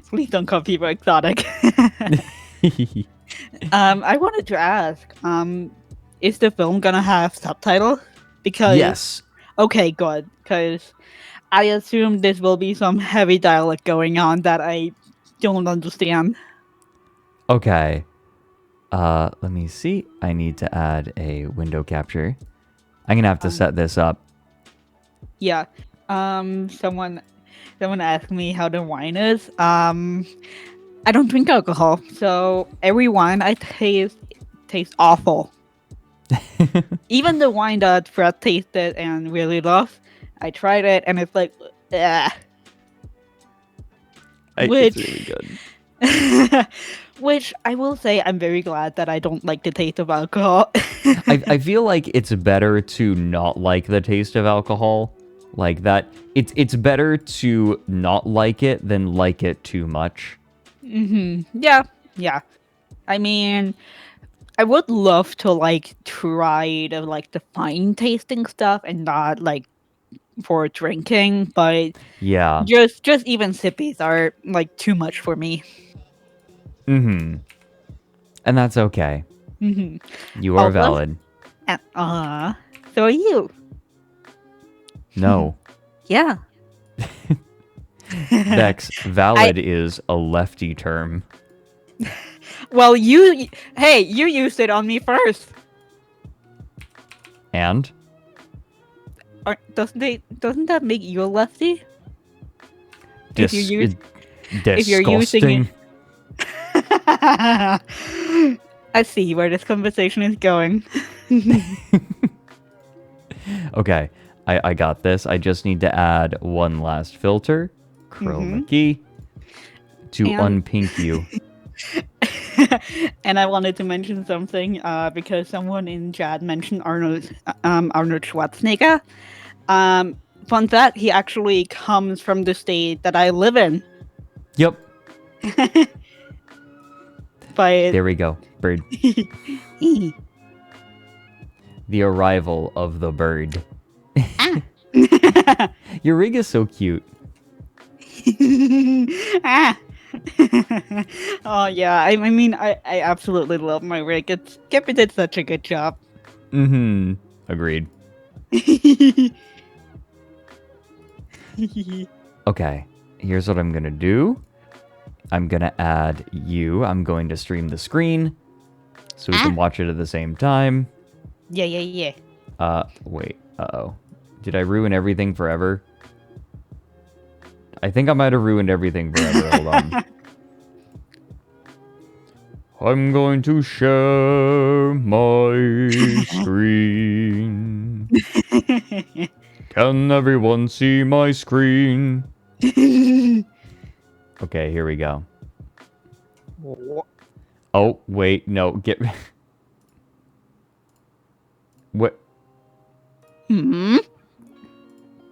Please don't call people exotic. I wanted to ask, is the film gonna have subtitles? Because yes. Okay, good. Because I assume this will be some heavy dialect going on that I don't understand. Okay. Let me see. I need to add a window capture. I'm gonna have to set this up. Yeah. Someone asked me how the wine is. I don't drink alcohol, so every wine I taste tastes awful. Even the wine that Fred tasted and really loved, I tried it and it's like, ugh. It's really good. Which I will say I'm very glad that I don't like the taste of alcohol. I feel like it's better to not like the taste of alcohol. Like that. It's better to not like it than like it too much. Yeah. I mean, I would love to like try the fine tasting stuff and not like for drinking, but Yeah. just even sippies are like too much for me. Mm-hmm. And that's okay. You are Although- valid. So are you. No. Yeah. Vex, valid is a lefty term. Well, you used it on me first. And? Doesn't that make you a lefty? If you use- Disgusting. if you're using I see where this conversation is going. Okay, I got this. I just need to add one last filter. Chroma key. To And- unpink you. And I wanted to mention something because someone in chat mentioned Arnold Schwarzenegger. Fun fact, he actually comes from the state that I live in. Yep. But There we go. Bird. The arrival of the bird. Your rig is so cute. Ah. Oh yeah, I mean I absolutely love my rig. Kepi did such a good job. Mm-hmm. Agreed. Okay, here's what I'm gonna do. I'm gonna add you. I'm going to stream the screen so we can watch it at the same time. Yeah. Wait. Uh-oh. Did I ruin everything forever? I think I might have ruined everything forever. Hold on. I'm going to share my screen. Can everyone see my screen? Okay, here we go. Oh, wait, no, get... What?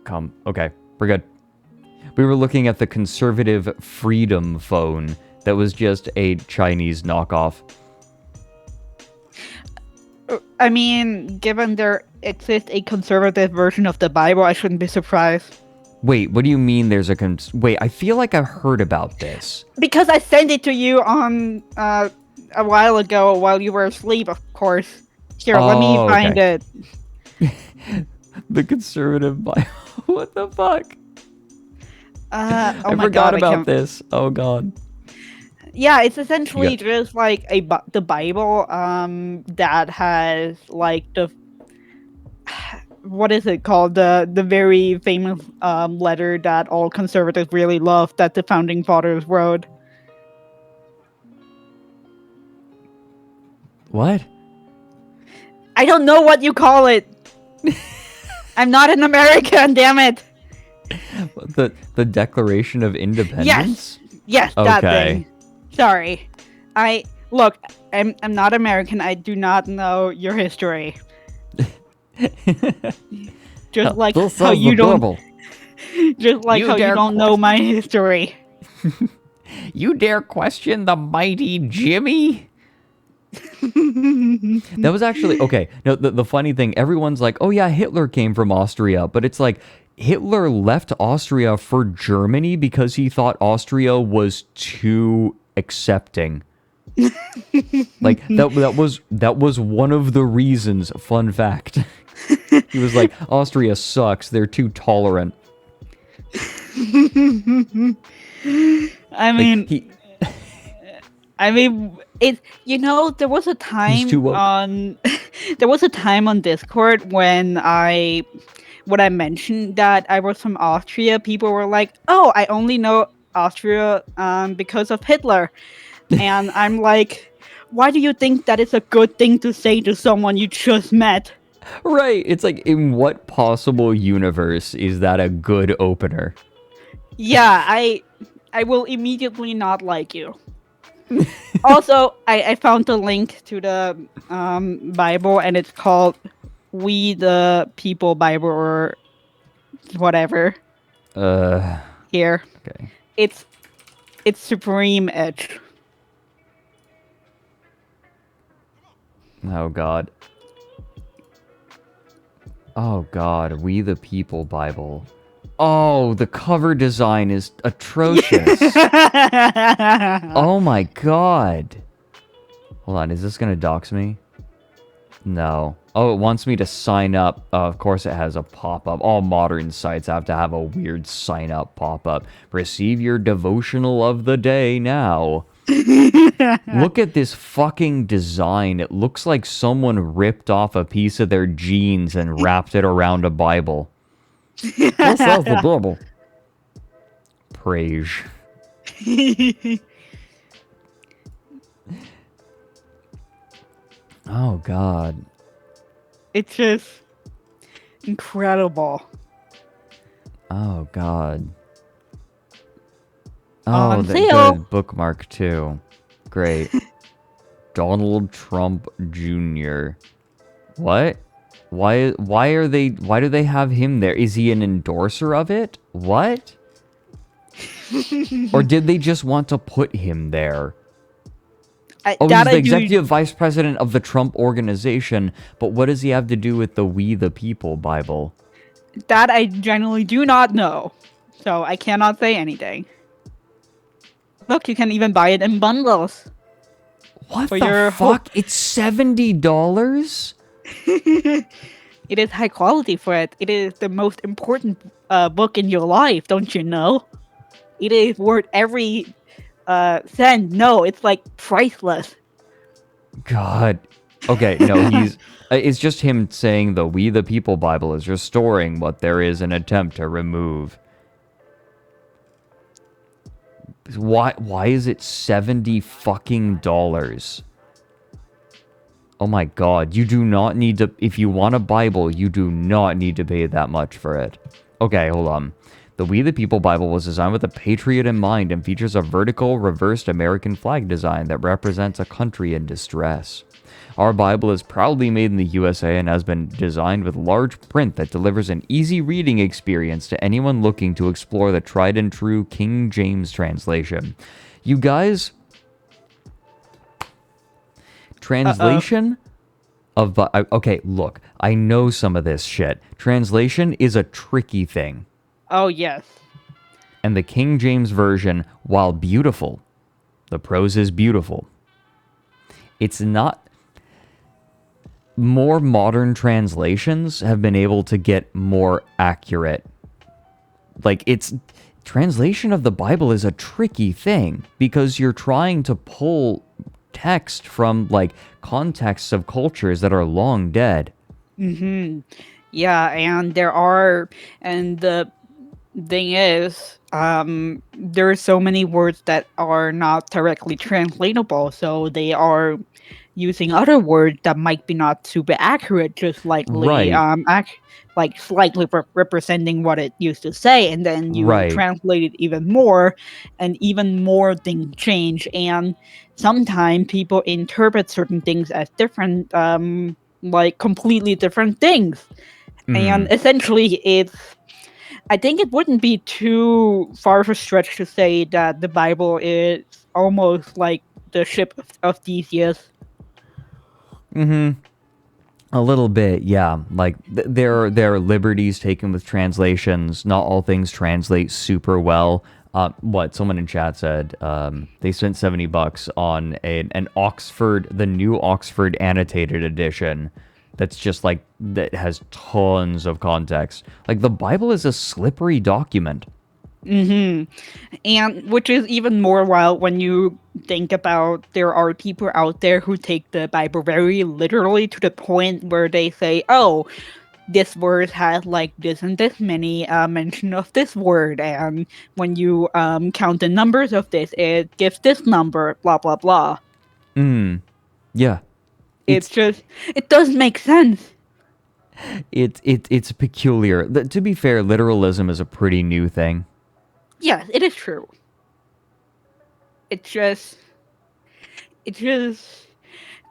Come, okay, we're good. We were looking at the conservative Freedom phone that was just a Chinese knockoff. I mean, given there exists a conservative version of the Bible, I shouldn't be surprised. Wait, what do you mean there's a Wait, I feel like I heard about this. Because I sent it to you on a while ago while you were asleep, of course. Here, let me find okay. it. The conservative Bible. What the fuck? I I forgot about this. Oh god. Yeah, it's essentially Yeah. just like the Bible that has like the what is it called, the very famous letter that all conservatives really love that the founding fathers wrote. What? I don't know what you call it. I'm not an American, damn it. The Declaration of Independence? Yes, that Okay. thing. Sorry. I'm not American. I do not know your history. Just like This how is you the don't Bible. just like You how you dare don't know my history. You dare question the mighty Jimmy? That was actually okay. No, the funny thing, everyone's like, "Oh yeah, Hitler came from Austria," but it's like Hitler left Austria for Germany because he thought Austria was too accepting. Like that was one of the reasons. Fun fact. He was like, Austria sucks. They're too tolerant. I mean, I mean, there was a time too woke. on there was a time on Discord when I mentioned that I was from Austria. People were like, "Oh, I only know Austria because of Hitler," and I'm like, "Why do you think that is a good thing to say to someone you just met?" Right. It's like, in what possible universe is that a good opener? Yeah, I will immediately not like you. Also, I found the link to the Bible, and it's called "We the People Bible" or whatever. Here, Okay. it's supreme edge. Oh, God. Oh, God. We the People Bible. Oh, the cover design is atrocious. Oh, my God. Hold on. Is this going to dox me? No. Oh, it wants me to sign up. Of course it has a pop-up. All modern sites have to have a weird sign-up pop-up. Receive your devotional of the day now. Look at this fucking design. It looks like someone ripped off a piece of their jeans and wrapped it around a Bible. This is the Bible. Praise. Oh, God. It's just incredible. Oh, God. On Oh, sale. good bookmark, too. Great. Donald Trump Jr. What? Why do they have him there? Is he an endorser of it? What? Or did they just want to put him there? Oh, he's the executive vice president of the Trump organization, but what does he have to do with the We the People Bible? That I generally do not know, so I cannot say anything. Look, you can even buy it in bundles. What for the your fuck? It's $70? It is high quality for it. It is the most important book in your life, don't you know? It is worth every cent. No, it's like priceless. God. Okay, no, he's... It's just him saying the We the People Bible is restoring what there is an attempt to remove. Why is it $70 fucking dollars? Oh my God, you do not need to... If you want a Bible, you do not need to pay that much for it. Okay, hold on. The We the People Bible was designed with a patriot in mind and features a vertical, reversed American flag design that represents a country in distress. Our Bible is proudly made in the USA and has been designed with large print that delivers an easy reading experience to anyone looking to explore the tried and true King James translation. You guys... Translation of... Okay, look, I know some of this shit. Translation is a tricky thing. Oh, yes. And the King James Version, while beautiful, the prose is beautiful. It's not... More modern translations have been able to get more accurate. Like, it's... Translation of the Bible is a tricky thing because you're trying to pull text from, like, contexts of cultures that are long dead. Mm-hmm. Yeah, and the thing is, there are so many words that are not directly translatable, so they are using other words that might be not super accurate, just slightly, Right. like slightly representing what it used to say, and then you Right. translate it even more, and even more things change, and sometimes people interpret certain things as different, like completely different things, and essentially I think it wouldn't be too far of a stretch to say that the Bible is almost like the ship of Theseus. A little bit, yeah. Like, there are liberties taken with translations. Not all things translate super well. Someone in chat said, they spent $70 on an Oxford, the new Oxford annotated edition. That's just like, that has tons of context. Like, the Bible is a slippery document. And which is even more wild when you think about there are people out there who take the Bible very literally to the point where they say, oh, this word has like this and this many mention of this word, and when you count the numbers of this, it gives this number, blah blah blah. Yeah. It's just, it does make sense. It's peculiar. To be fair, literalism is a pretty new thing. Yes, it is true. It's just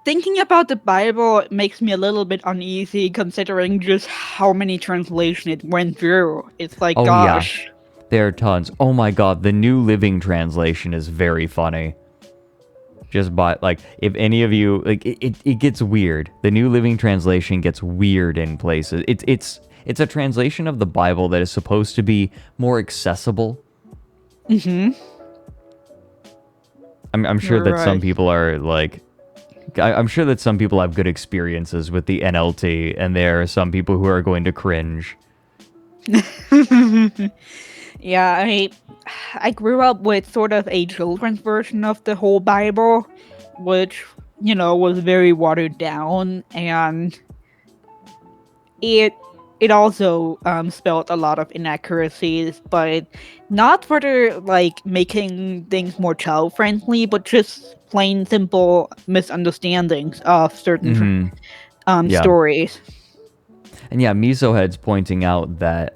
thinking about the Bible makes me a little bit uneasy, considering just how many translations it went through. It's like, Oh yeah, gosh. there are tons. Oh my god, the New Living Translation is very funny. Just by, like, if any of you, like, it gets weird. The New Living Translation gets weird in places. It's a translation of the Bible that is supposed to be more accessible. I'm sure that some Right. people are like, I'm sure that some people have good experiences with the NLT, and there are some people who are going to cringe. Yeah, I grew up with sort of a children's version of the whole Bible, which, was very watered down, and it also spelled a lot of inaccuracies, but not for the, like, making things more child friendly, but just plain simple misunderstandings of certain Yeah. stories. And yeah, Misohead's pointing out that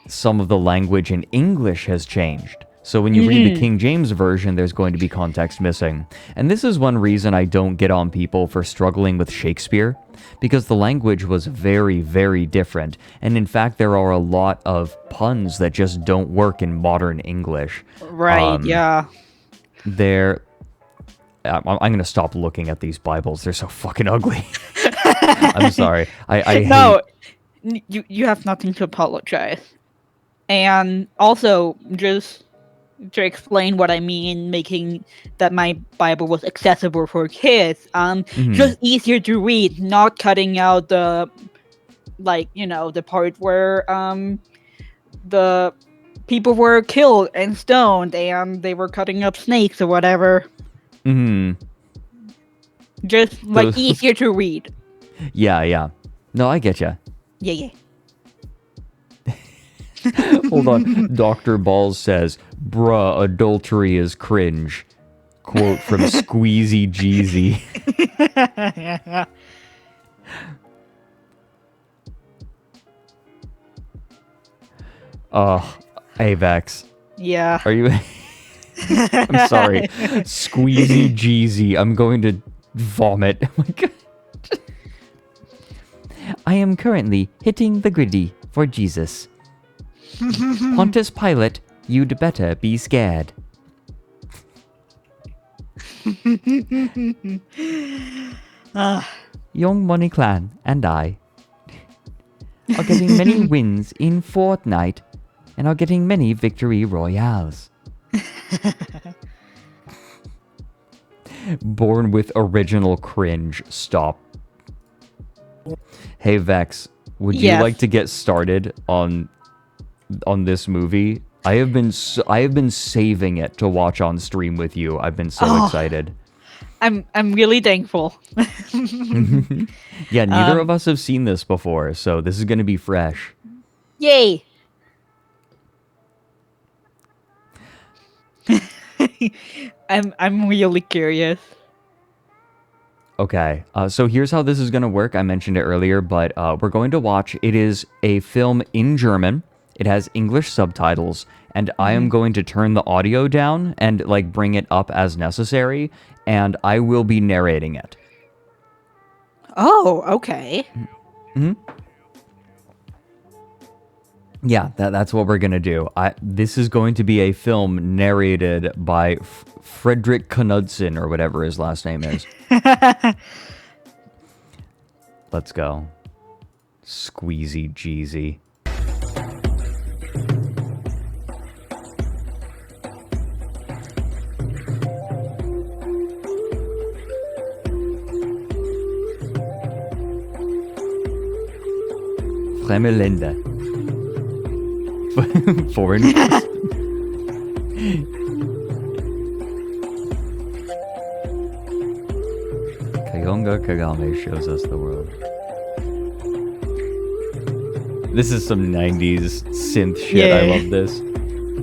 some of the language in English has changed. So when you read the King James version, there's going to be context missing. And this is one reason I don't get on people for struggling with Shakespeare, because the language was very, very different. And in fact, there are a lot of puns that just don't work in modern English. Right, yeah. I'm going to stop looking at these Bibles. They're so fucking ugly. I'm sorry. I No, you have nothing to apologize. And also, just to explain what I mean, making that my Bible was accessible for kids, just easier to read, not cutting out the, like, the part where the people were killed and stoned and they were cutting up snakes or whatever. Just like Those- easier to read. Yeah. No, I get ya. Yeah. Hold on. Dr. Balls says, bruh, adultery is cringe. Quote from Squeezy Jeezy. Avex. Yeah. Are you... I'm sorry. Squeezy Jeezy. I'm going to vomit. Oh my god. I am currently hitting the griddy for Jesus. Pontius Pilate, you'd better be scared. Young Money Clan and I are getting many wins in Fortnite and are getting many victory royales. Born with original cringe. Stop. Hey Vex, would you Yes. like to get started on this movie? I have been saving it to watch on stream with you. I've been so excited. I'm really thankful. Yeah, neither of us have seen this before, so this is going to be fresh. Yay. I'm really curious. Okay, so here's how this is going to work. I mentioned it earlier, but we're going to watch. It is a film in German. It has English subtitles, and I am going to turn the audio down and like bring it up as necessary, and I will be narrating it. Oh, okay. Yeah, that's what we're gonna do. This is going to be a film narrated by Frederick Knudsen, or whatever his last name is. Let's go. Squeezy Jeezy. Fremde Länder. Foreign. Kayonga Kagame shows us the world. This is some 90s synth shit. I love this.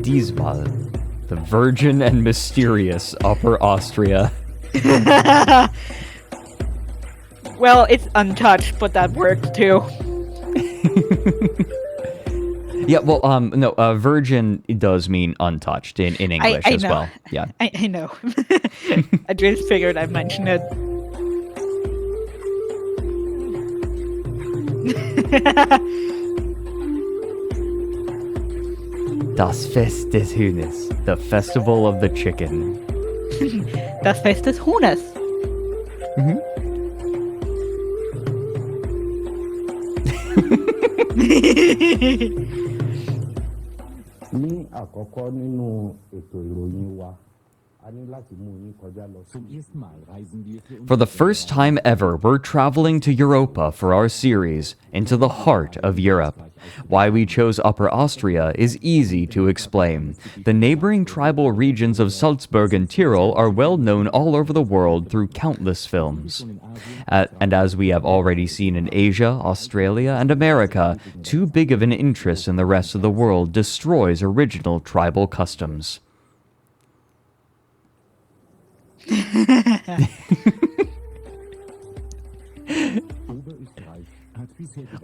Diesmal, the virgin and mysterious Upper Austria. Well, it's untouched, but that works too. Yeah, well, no, virgin does mean untouched in English I as know. well. Yeah. I know. I just figured I'd mention it. Das Fest des Huhnes, the festival of the chicken. Das Fest des Huhnes. Ní àkọ́kọ́ nínú ètò ìròyìn wa, a ní láti mú yín kọjá lọ sí. For the first time ever, we're traveling to Europa for our series, Into the Heart of Europe. Why we chose Upper Austria is easy to explain. The neighboring tribal regions of Salzburg and Tyrol are well known all over the world through countless films. And as we have already seen in Asia, Australia, and America, too big of an interest in the rest of the world destroys original tribal customs.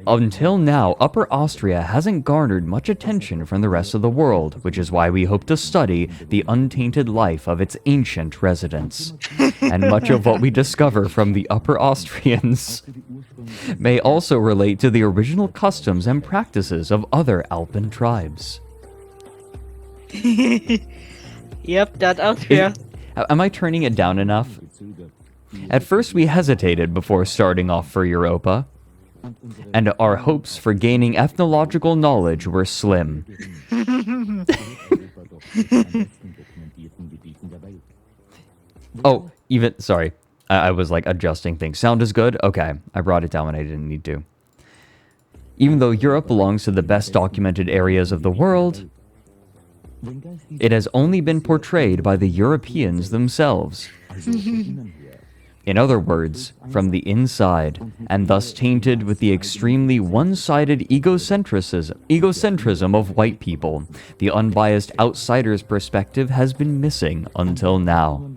Until now, Upper Austria hasn't garnered much attention from the rest of the world, which is why we hope to study the untainted life of its ancient residents. And much of what we discover from the Upper Austrians may also relate to the original customs and practices of other Alpine tribes. Yep, that's Austria. Am I turning it down enough? At first we hesitated before starting off for Europa, and our hopes for gaining ethnological knowledge were slim. Oh, sorry. I was like adjusting things. Sound is good? Okay, I brought it down when I didn't need to. Even though Europe belongs to the best documented areas of the world, it has only been portrayed by the Europeans themselves. In other words, from the inside, and thus tainted with the extremely one-sided egocentrism of white people. The unbiased outsider's perspective has been missing until now.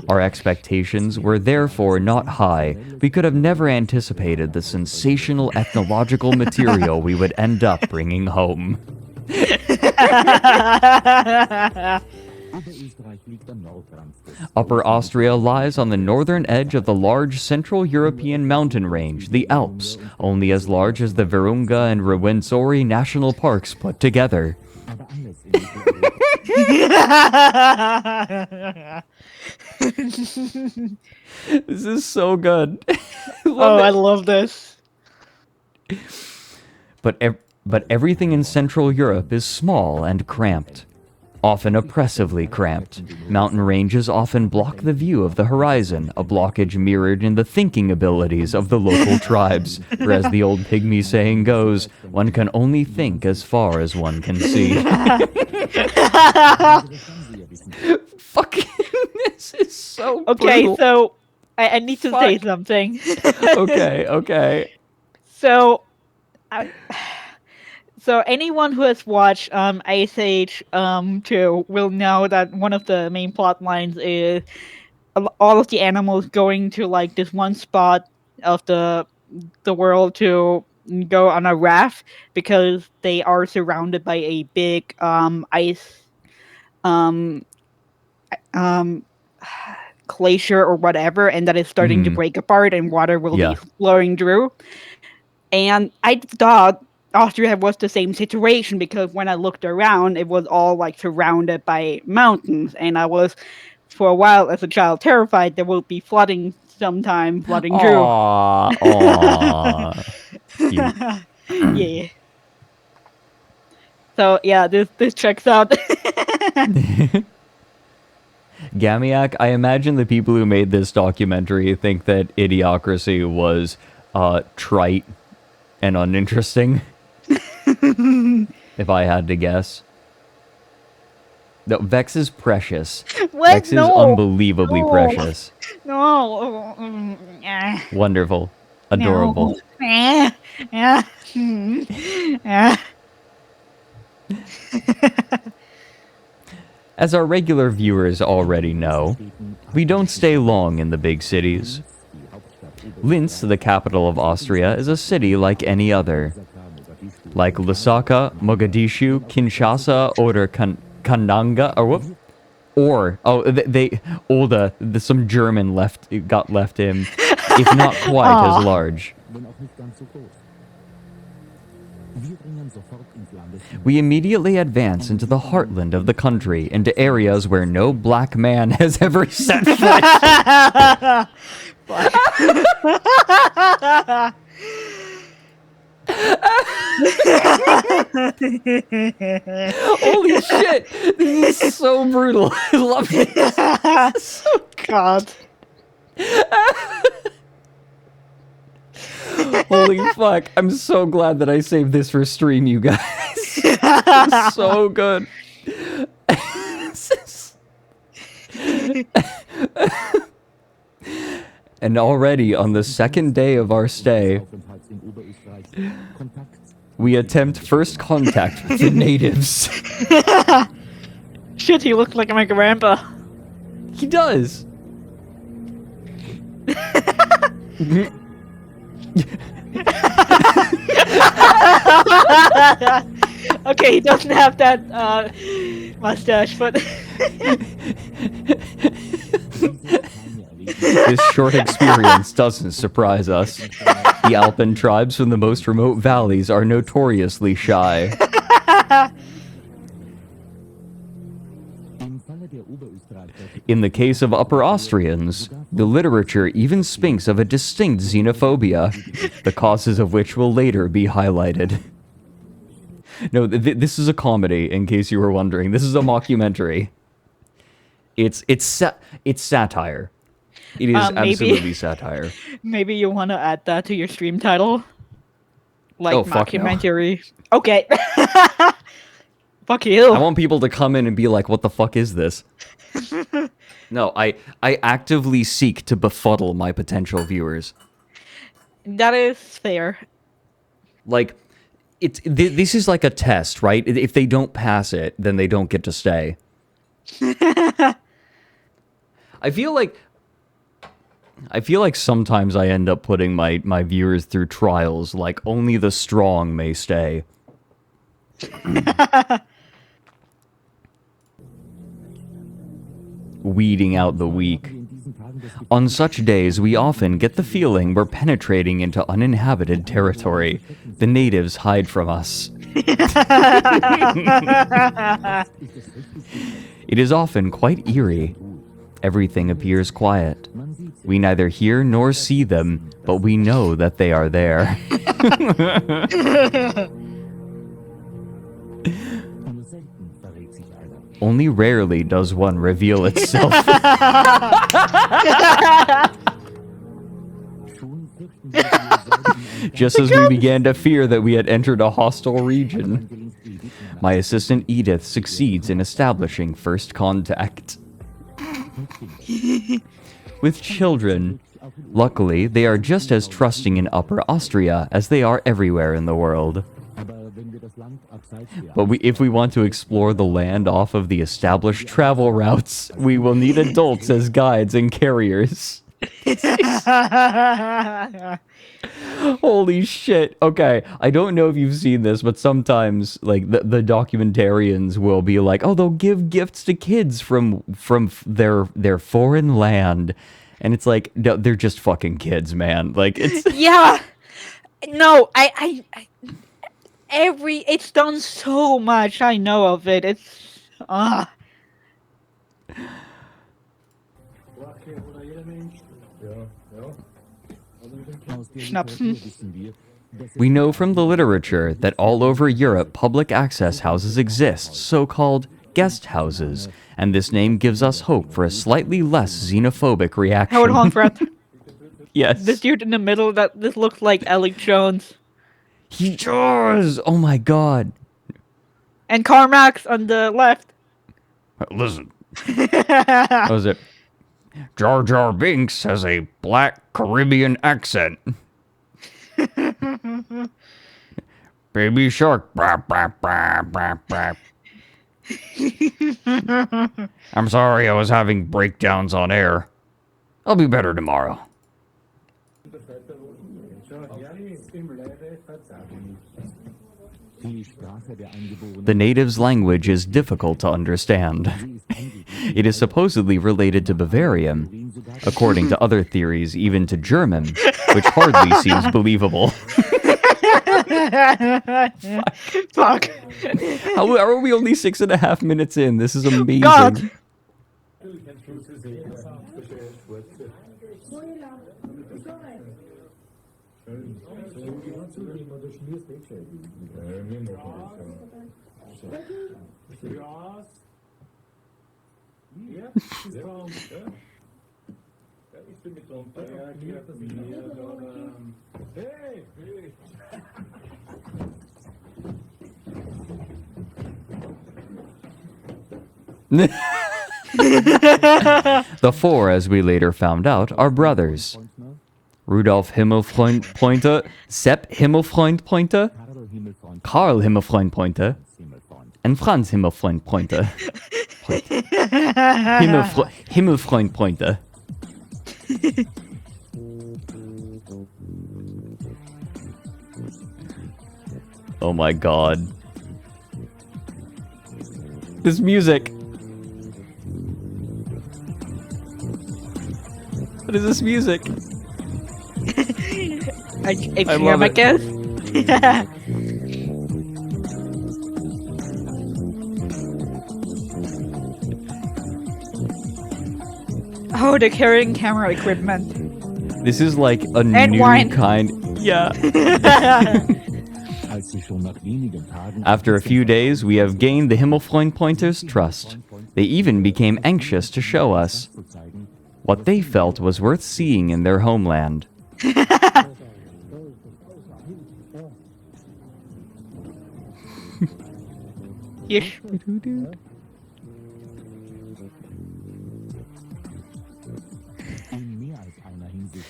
Our expectations were therefore not high. We could have never anticipated the sensational ethnological material we would end up bringing home. Upper Austria lies on the northern edge of the large Central European mountain range, the Alps, only as large as the Virunga and Rwenzori national parks put together. This is so good. I love this. But everything in Central Europe is small and cramped. Often oppressively cramped. Mountain ranges often block the view of the horizon, a blockage mirrored in the thinking abilities of the local tribes. For as the old pygmy saying goes, one can only think as far as one can see. Fucking, this is so Okay, brutal. so I need to say something. Okay. So, so anyone who has watched Ice Age 2 will know that one of the main plot lines is all of the animals going to like this one spot of the world to go on a raft because they are surrounded by a big ice glacier or whatever, and that is starting to break apart and water will be flowing through. And I thought Austria was the same situation because when I looked around, it was all like surrounded by mountains, and I was, for a while as a child, terrified there will be flooding sometime, flooding through. Aww. Cute. Yeah. So yeah, this checks out. Gamiac, I imagine the people who made this documentary think that Idiocracy was trite and uninteresting. if I had to guess. No, Vex is precious. What? Vex is No. unbelievably No. precious. No. Wonderful. Adorable. No. Ah. As our regular viewers already know, we don't stay long in the big cities. Linz, the capital of Austria, is a city like any other. Like Lusaka, Mogadishu, Kinshasa, or Kananga, some German got left in, if not quite as large. We immediately advance into the heartland of the country, into areas where no black man has ever set foot. Holy shit! This is so brutal. I love it. So God. Holy fuck. I'm so glad that I saved this for stream, you guys. It's so good. And already on the second day of our stay, we attempt first contact with the natives. Shit, he looks like my grandpa. He does. Okay, he doesn't have that mustache, but This short experience doesn't surprise us. The Alpine tribes from the most remote valleys are notoriously shy. In the case of Upper Austrians, the literature even speaks of a distinct xenophobia, the causes of which will later be highlighted. No, this is a comedy, in case you were wondering. This is a mockumentary. It's satire. It is absolutely satire. maybe you want to add that to your stream title, like Oh, fuck no. mockumentary. Okay. Fuck you. I want people to come in and be like, what the fuck is this? No, I actively seek to befuddle my potential viewers. That is fair. Like, this is like a test, right? If they don't pass it, then they don't get to stay. I feel like sometimes I end up putting my viewers through trials, like only the strong may stay. Weeding out the weak. On such days, we often get the feeling we're penetrating into uninhabited territory. The natives hide from us. It is often quite eerie. Everything appears quiet. We neither hear nor see them, but we know that they are there. Only rarely does one reveal itself. Just as we began to fear that we had entered a hostile region, my assistant Edith succeeds in establishing first contact. With children, luckily, they are just as trusting in Upper Austria as they are everywhere in the world. But if we want to explore the land off of the established travel routes, we will need adults as guides and carriers. Holy shit. Okay, I don't know if you've seen this, but sometimes like the documentarians will be like, oh, they'll give gifts to kids from their foreign land. And it's like, no, they're just fucking kids, man. Like, it's Yeah. No, it's done so much. I know of it. It's Schnapsen. We know from the literature that all over Europe public access houses exist, so-called guest houses, and this name gives us hope for a slightly less xenophobic reaction. Hold on, Fred. Yes. This dude in the middle, this looks like Alex Jones. He does! Oh my god. And Carmack's on the left. Listen. What was it? Jar Jar Binks has a black Caribbean accent. Baby shark. Bah, bah, bah, bah, bah. I'm sorry I was having breakdowns on air. I'll be better tomorrow. The natives' language is difficult to understand. It is supposedly related to Bavarian, according to other theories, even to German, which hardly seems believable. Fuck. How are we only 6.5 minutes in? This is amazing. God. The four, as we later found out, are brothers. Rudolf Himmelfreund Pointer, Sepp Himmelfreund Pointer, Karl Himmelfreund Pointer, and Franz Himmelfreund Pointer. Himmelfreund Pointer. Oh my god. This music. What is this music? It's I love I it. guess. Oh, they're carrying camera equipment. This is like a And new wine. kind. Yeah. After a few days, we have gained the Himmelfreund Pointers' trust. They even became anxious to show us what they felt was worth seeing in their homeland. Yes.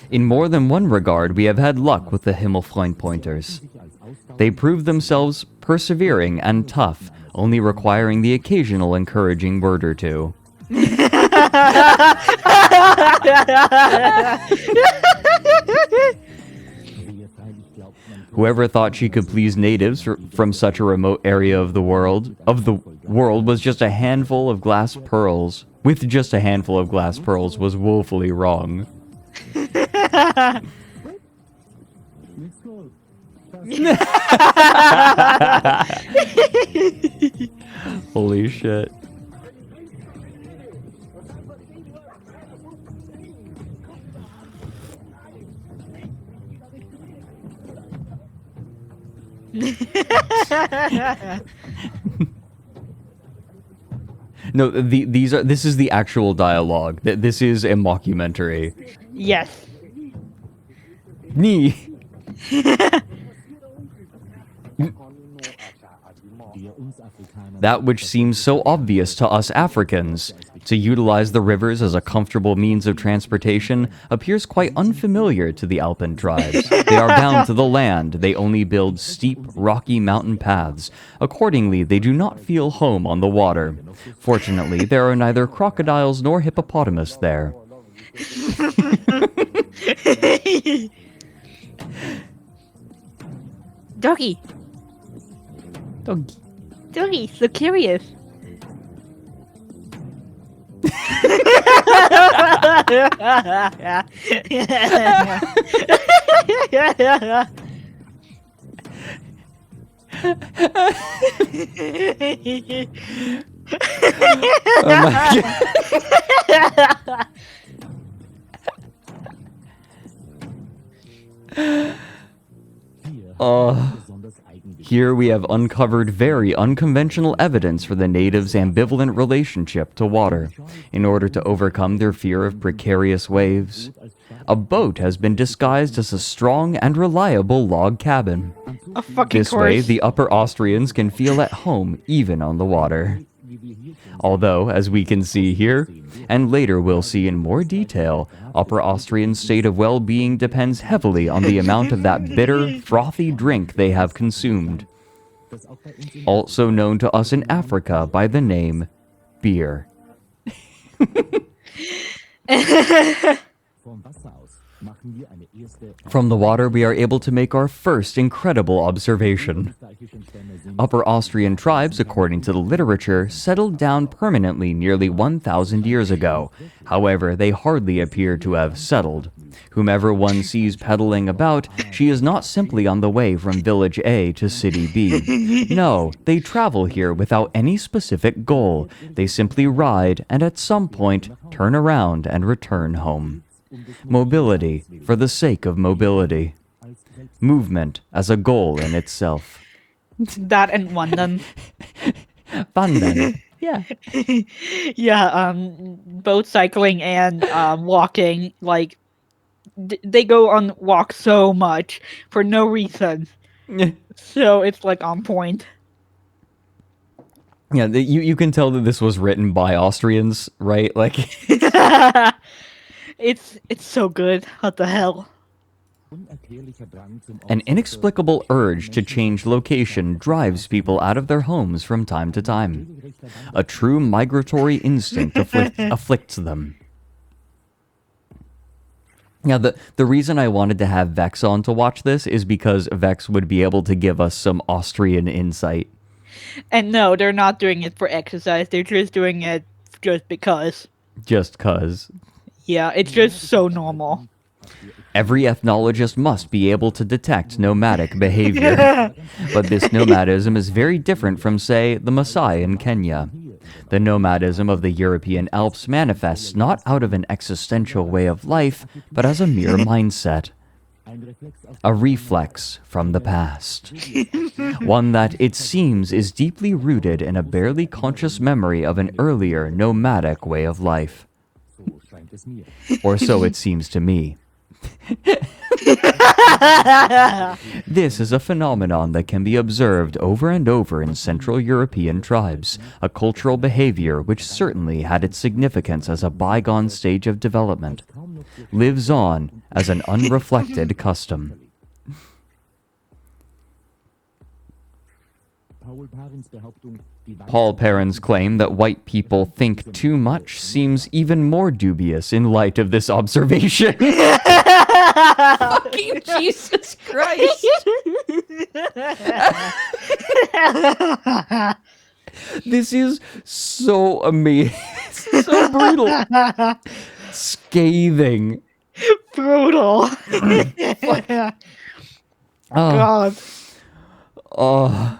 In more than one regard, we have had luck with the Himmelfreund Pointers. They prove themselves persevering and tough, only requiring the occasional encouraging word or two. Whoever thought she could please natives from such a remote area of the world was just a handful of glass pearls. With just a handful of glass pearls was woefully wrong. Holy shit. No, this is the actual dialogue. This is a mockumentary. Yes. Ni. That which seems so obvious to us Africans, to utilize the rivers as a comfortable means of transportation, appears quite unfamiliar to the Alpine tribes. They are bound to the land. They only build steep, rocky mountain paths. Accordingly, they do not feel home on the water. Fortunately, there are neither crocodiles nor hippopotamus there. Doggy. Doggy, so curious. Oh my God. Here we have uncovered very unconventional evidence for the natives' ambivalent relationship to water in order to overcome their fear of precarious waves. A boat has been disguised as a strong and reliable log cabin. A fucking This way, course. the Upper Austrians can feel at home even on the water. Although, as we can see here, and later we'll see in more detail, Upper Austrians' state of well-being depends heavily on the amount of that bitter, frothy drink they have consumed, also known to us in Africa by the name beer. From the water, we are able to make our first incredible observation. Upper Austrian tribes, according to the literature, settled down permanently nearly 1,000 years ago. However, they hardly appear to have settled. Whomever one sees pedaling about, she is not simply on the way from village A to city B. No, they travel here without any specific goal. They simply ride and at some point turn around and return home. Mobility for the sake of mobility. Movement as a goal in itself. That and London. London. Yeah. Yeah, both cycling and walking, like, they go on walks so much for no reason. So it's, like, on point. Yeah, you can tell that this was written by Austrians, right? Like, It's so good. What the hell? an inexplicable urge to change location drives people out of their homes from time to time. A true migratory instinct afflicts them. Now, the reason I wanted to have Vex on to watch this is because Vex would be able to give us some Austrian insight. And no, they're not doing it for exercise. They're just doing it just because. Just 'cause. Yeah, it's just so normal. Every ethnologist must be able to detect nomadic behavior. But this nomadism is very different from, say, the Maasai in Kenya. The nomadism of the European Alps manifests not out of an existential way of life, but as a mere mindset. A reflex from the past. One that, it seems, is deeply rooted in a barely conscious memory of an earlier nomadic way of life. Or so it seems to me. This is a phenomenon that can be observed over and over in Central European tribes, a cultural behavior which certainly had its significance as a bygone stage of development, lives on as an unreflected custom. Paul Perrin's claim that white people think too much seems even more dubious in light of this observation. Fucking Jesus Christ! This is so amazing. So brutal. Scathing. Brutal. God. Oh.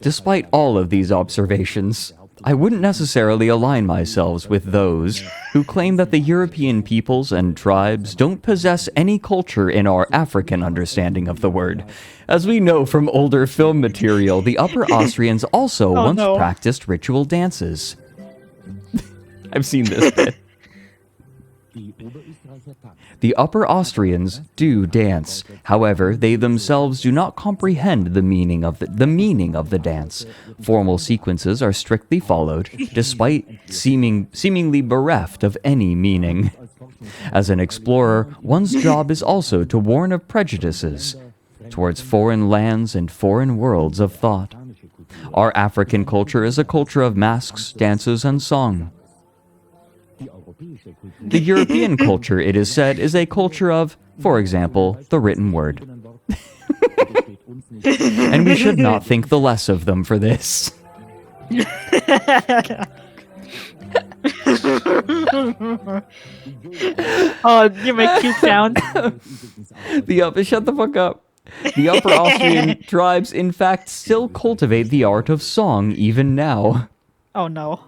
Despite all of these observations, I wouldn't necessarily align myself with those who claim that the European peoples and tribes don't possess any culture in our African understanding of the word. As we know from older film material, the Upper Austrians also once practiced ritual dances. I've seen this bit. The Upper Austrians do dance. However, they themselves do not comprehend the meaning of the dance. Formal sequences are strictly followed, despite seemingly bereft of any meaning. As an explorer, one's job is also to warn of prejudices towards foreign lands and foreign worlds of thought. Our African culture is a culture of masks, dances, and song. The European culture, it is said, is a culture of, for example, the written word. And we should not think the less of them for this. Oh, you make cute sounds. Shut the fuck up. The Upper Austrian tribes, in fact, still cultivate the art of song even now. Oh no.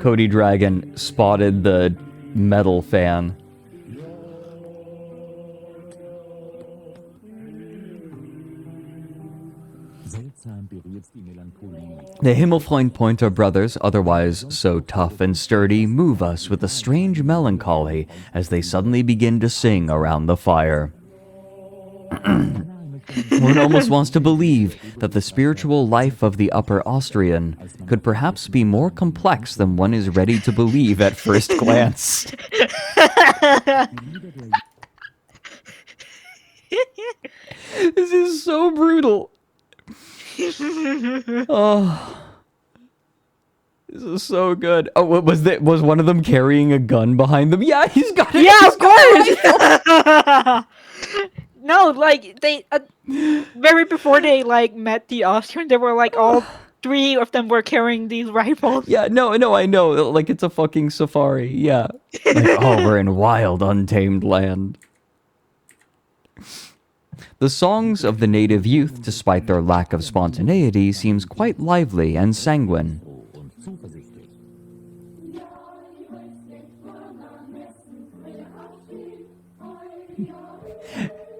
Cody Dragon spotted the metal fan. The Himmelfreund Pointer brothers, otherwise so tough and sturdy, move us with a strange melancholy as they suddenly begin to sing around the fire. One almost wants to believe that the spiritual life of the Upper Austrian could perhaps be more complex than one is ready to believe at first glance. This is so brutal. Oh, this is so good. Oh, what was that? Was one of them carrying a gun behind them? Yeah, he's got it. Yeah, of course. No, like they very before they like met the Austrian, they were like all three of them were carrying these rifles. Yeah, no, I know. Like it's a fucking safari. Yeah. Like, oh, we're in wild, untamed land. The songs of the native youth, despite their lack of spontaneity, seems quite lively and sanguine.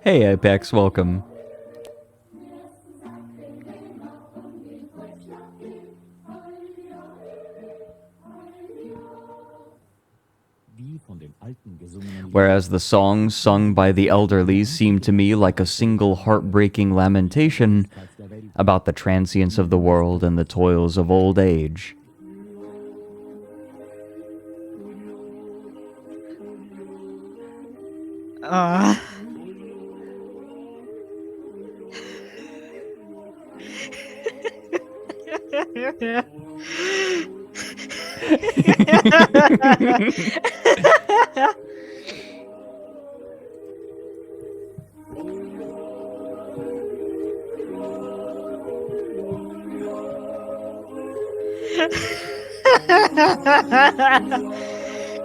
Hey Apex, welcome. Whereas the songs sung by the elderly seem to me like a single heartbreaking lamentation about the transience of the world and the toils of old age.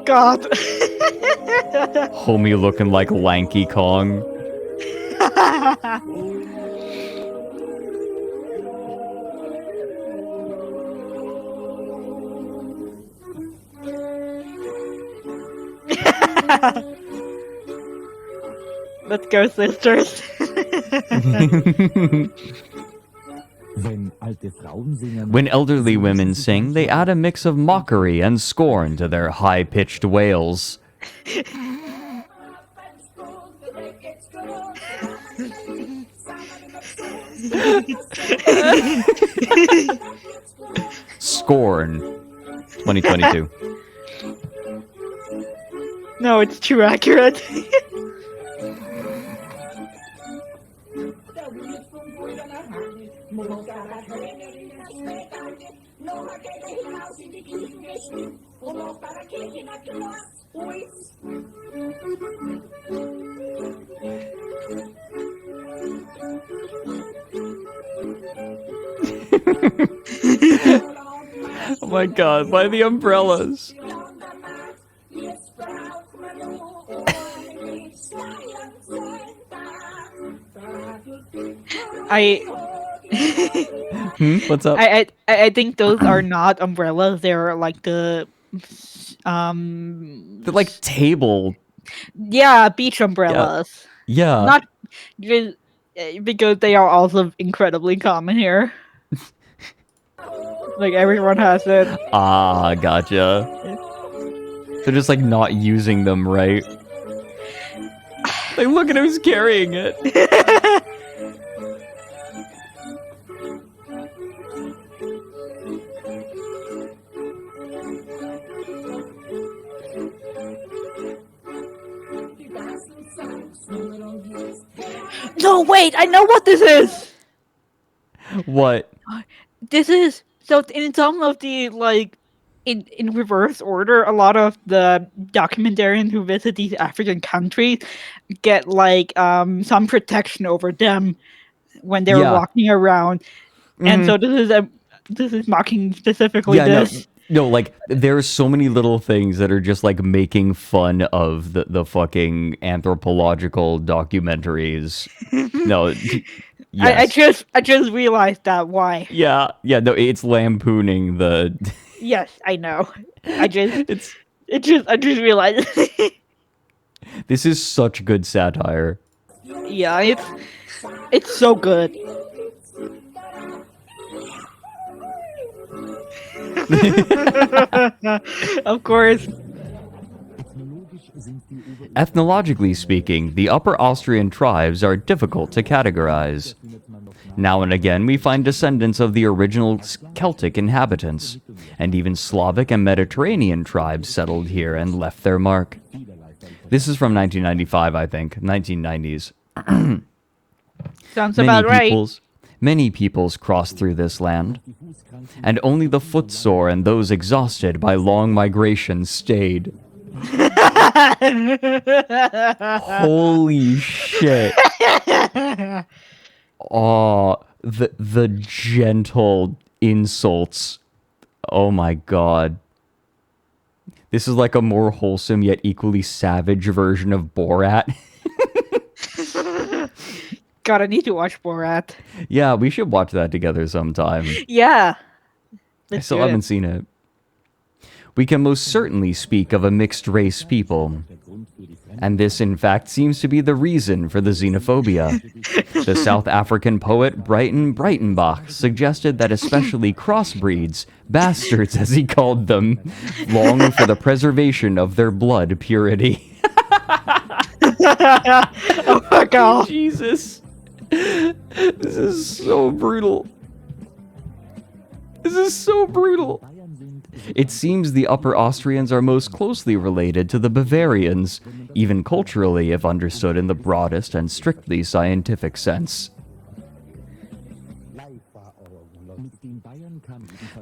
God. Homie looking like Lanky Kong. Let's go, sisters. When elderly women sing, they add a mix of mockery and scorn to their high-pitched wails. Scorn. 2022. No, it's too accurate. Oh my god, by the umbrellas. What's up? I think those are not umbrellas. They're like They're like table. yeah, beach umbrellas. Yeah. Not because they are also incredibly common here. Like everyone has it. Ah, gotcha. They're just like not using them right. Like look at who's carrying it. No, wait! I know what this is. What? This is so in some of the like in reverse order. A lot of the documentarians who visit these African countries get like some protection over them when they're walking around, and so this is mocking specifically this. No, like there's so many little things that are just like making fun of the fucking anthropological documentaries. No, yes. I just realized that why. Yeah, no, it's lampooning the Yes, I know. I just It's I just realized. this is such good satire. Yeah, it's so good. Of course. Ethnologically speaking, the Upper Austrian tribes are difficult to categorize. Now and again, we find descendants of the original Celtic inhabitants, and even Slavic and Mediterranean tribes settled here and left their mark. This is from 1995, I think, 1990s. Sounds about right. Many peoples crossed through this land, and only the footsore and those exhausted by long migrations stayed. Holy shit. Oh, the gentle insults. Oh my god. This is like a more wholesome yet equally savage version of Borat. God, I need to watch Borat. Yeah, we should watch that together sometime. Yeah. I still haven't seen it. We can most certainly speak of a mixed race people. And this, in fact, seems to be the reason for the xenophobia. The South African poet Brighton Breitenbach suggested that especially crossbreeds, bastards as he called them, long for the preservation of their blood purity. Oh my god. Jesus. This is so brutal. This is so brutal. It seems the Upper Austrians are most closely related to the Bavarians, even culturally if understood in the broadest and strictly scientific sense.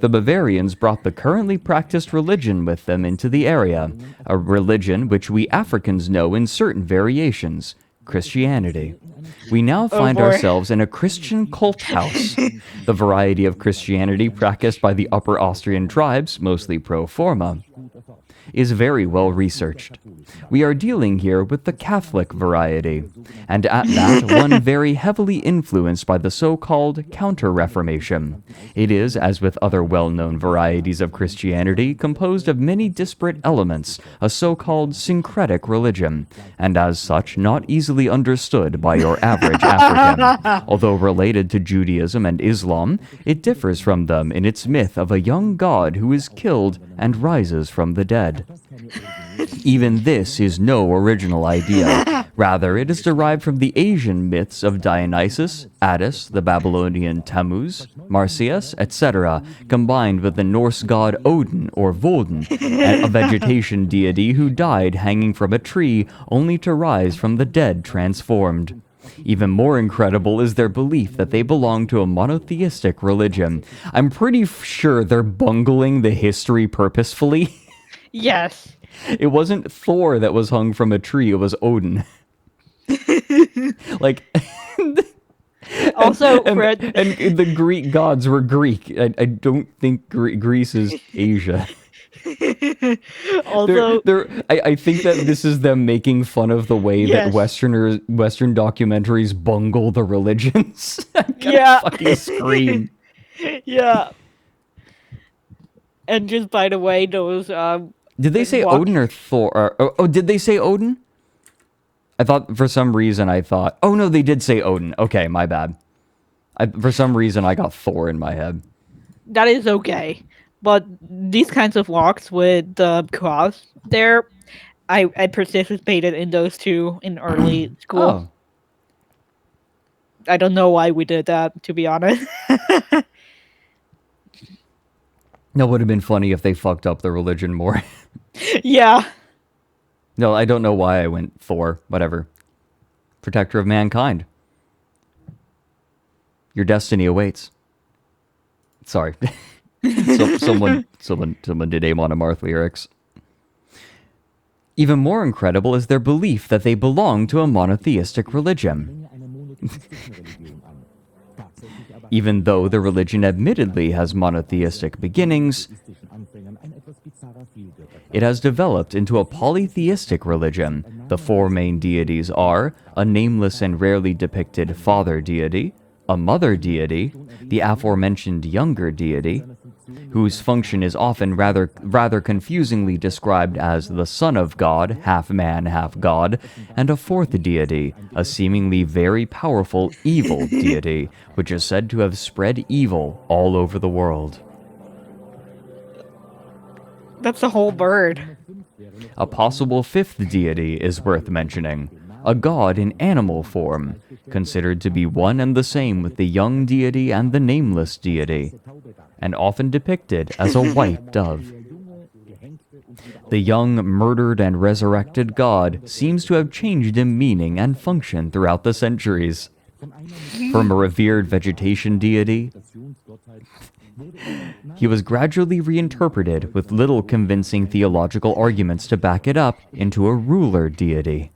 The Bavarians brought the currently practiced religion with them into the area, a religion which we Africans know in certain variations, Christianity. We now find ourselves in a Christian cult house. The variety of Christianity practiced by the Upper Austrian tribes, mostly pro forma, is very well researched. We are dealing here with the Catholic variety, and at that, one very heavily influenced by the so-called Counter-Reformation. It is, as with other well-known varieties of Christianity, composed of many disparate elements, a so-called syncretic religion, and as such not easily understood by your average African. Although related to Judaism and Islam, it differs from them in its myth of a young god who is killed and rises from the dead. Even this is no original idea. Rather, it is derived from the Asian myths of Dionysus, Attis, the Babylonian Tammuz, Marsyas, etc., combined with the Norse god Odin or Woden, a vegetation deity who died hanging from a tree only to rise from the dead transformed. Even more incredible is their belief that they belong to a monotheistic religion. I'm pretty sure they're bungling the history purposefully. Yes. It wasn't Thor that was hung from a tree, it was Odin. Like, Also, and, Fred. and the Greek gods were Greek. I don't think Greece is Asia. Also, I think that this is them making fun of the way that Yes. Western documentaries bungle the religions. I'm gonna Yeah. fucking scream. yeah. And just by the way, those Did they say walk- Odin or Thor? Oh, did they say Odin? I thought for some reason oh no, they did say Odin. Okay, my bad. For some reason I got Thor in my head. that is okay. But these kinds of walks with the cross there, I participated in those too in early school. Oh, I don't know why we did that, to be honest. that would have been funny if they fucked up the religion more. Yeah. No, I don't know why I went Thor. Whatever. Protector of mankind. Your destiny awaits. Sorry. Someone did Amon Amarth lyrics. Even more incredible is their belief that they belong to a monotheistic religion. Even though the religion admittedly has monotheistic beginnings, it has developed into a polytheistic religion. The four main deities are a nameless and rarely depicted father deity, a mother deity, the aforementioned younger deity, whose function is often rather confusingly described as the Son of God, half man, half God, and a fourth deity, a seemingly very powerful evil deity, which is said to have spread evil all over the world. That's a whole bird. A possible fifth deity is worth mentioning, a god in animal form, considered to be one and the same with the young deity and the nameless deity, and often depicted as a white dove. The young, murdered, and resurrected god seems to have changed in meaning and function throughout the centuries. From a revered vegetation deity, he was gradually reinterpreted with little convincing theological arguments to back it up into a ruler deity.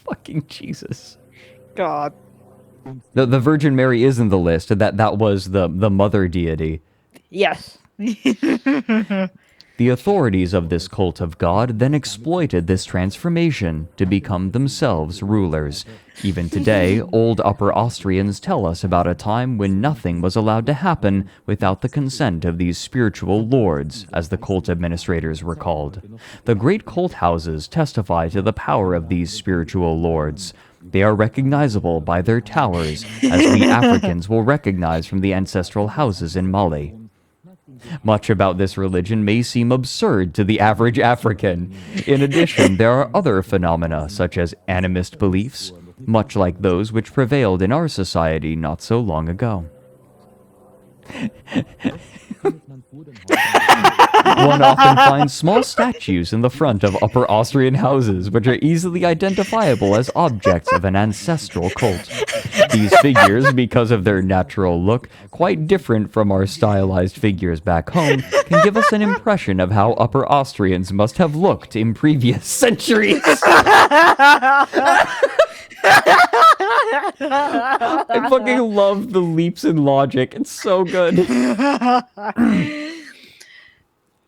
Fucking Jesus. God. The Virgin Mary is in the list. That was the mother deity. Yes. The authorities of this cult of God then exploited this transformation to become themselves rulers. Even today, old Upper Austrians tell us about a time when nothing was allowed to happen without the consent of these spiritual lords, as the cult administrators were called. The great cult houses testify to the power of these spiritual lords. They are recognizable by their towers, as we Africans will recognize from the ancestral houses in Mali. Much about this religion may seem absurd to the average African. In addition, there are other phenomena, such as animist beliefs, much like those which prevailed in our society not so long ago. One often finds small statues in the front of Upper Austrian houses, which are easily identifiable as objects of an ancestral cult. These figures, because of their natural look, quite different from our stylized figures back home, can give us an impression of how Upper Austrians must have looked in previous centuries. I fucking love the leaps in logic. It's so good.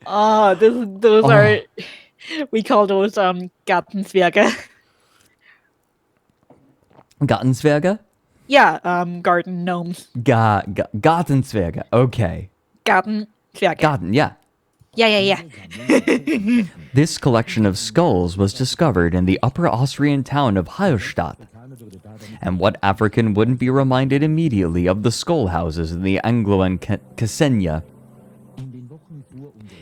Those are, we call those Gartenzwerge. Gartenzwerge? Yeah, garden gnomes. Gartenzwerge. Okay. Gartenzwerge. Garten, yeah. Yeah. This collection of skulls was discovered in the Upper Austrian town of Heilstadt. And what African wouldn't be reminded immediately of the skull houses in the Anglo and Ksenia?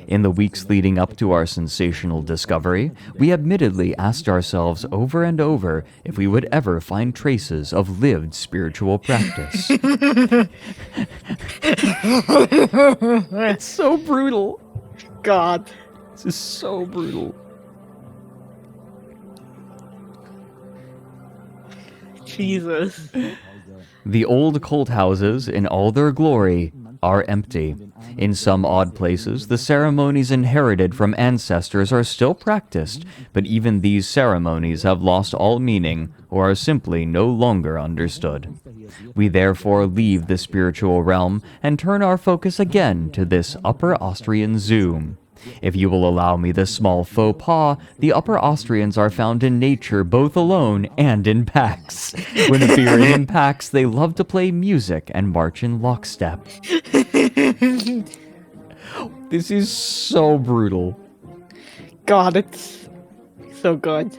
In the weeks leading up to our sensational discovery, we admittedly asked ourselves over and over if we would ever find traces of lived spiritual practice. It's so brutal. God. This is so brutal. Jesus. The old cult houses, in all their glory, are empty. In some odd places, the ceremonies inherited from ancestors are still practiced, but even these ceremonies have lost all meaning or are simply no longer understood. We therefore leave the spiritual realm and turn our focus again to this Upper Austrian zoo. If you will allow me this small faux pas, the Upper Austrians are found in nature both alone and in packs. When appearing in packs, they love to play music and march in lockstep. This is so brutal. God, it's so good.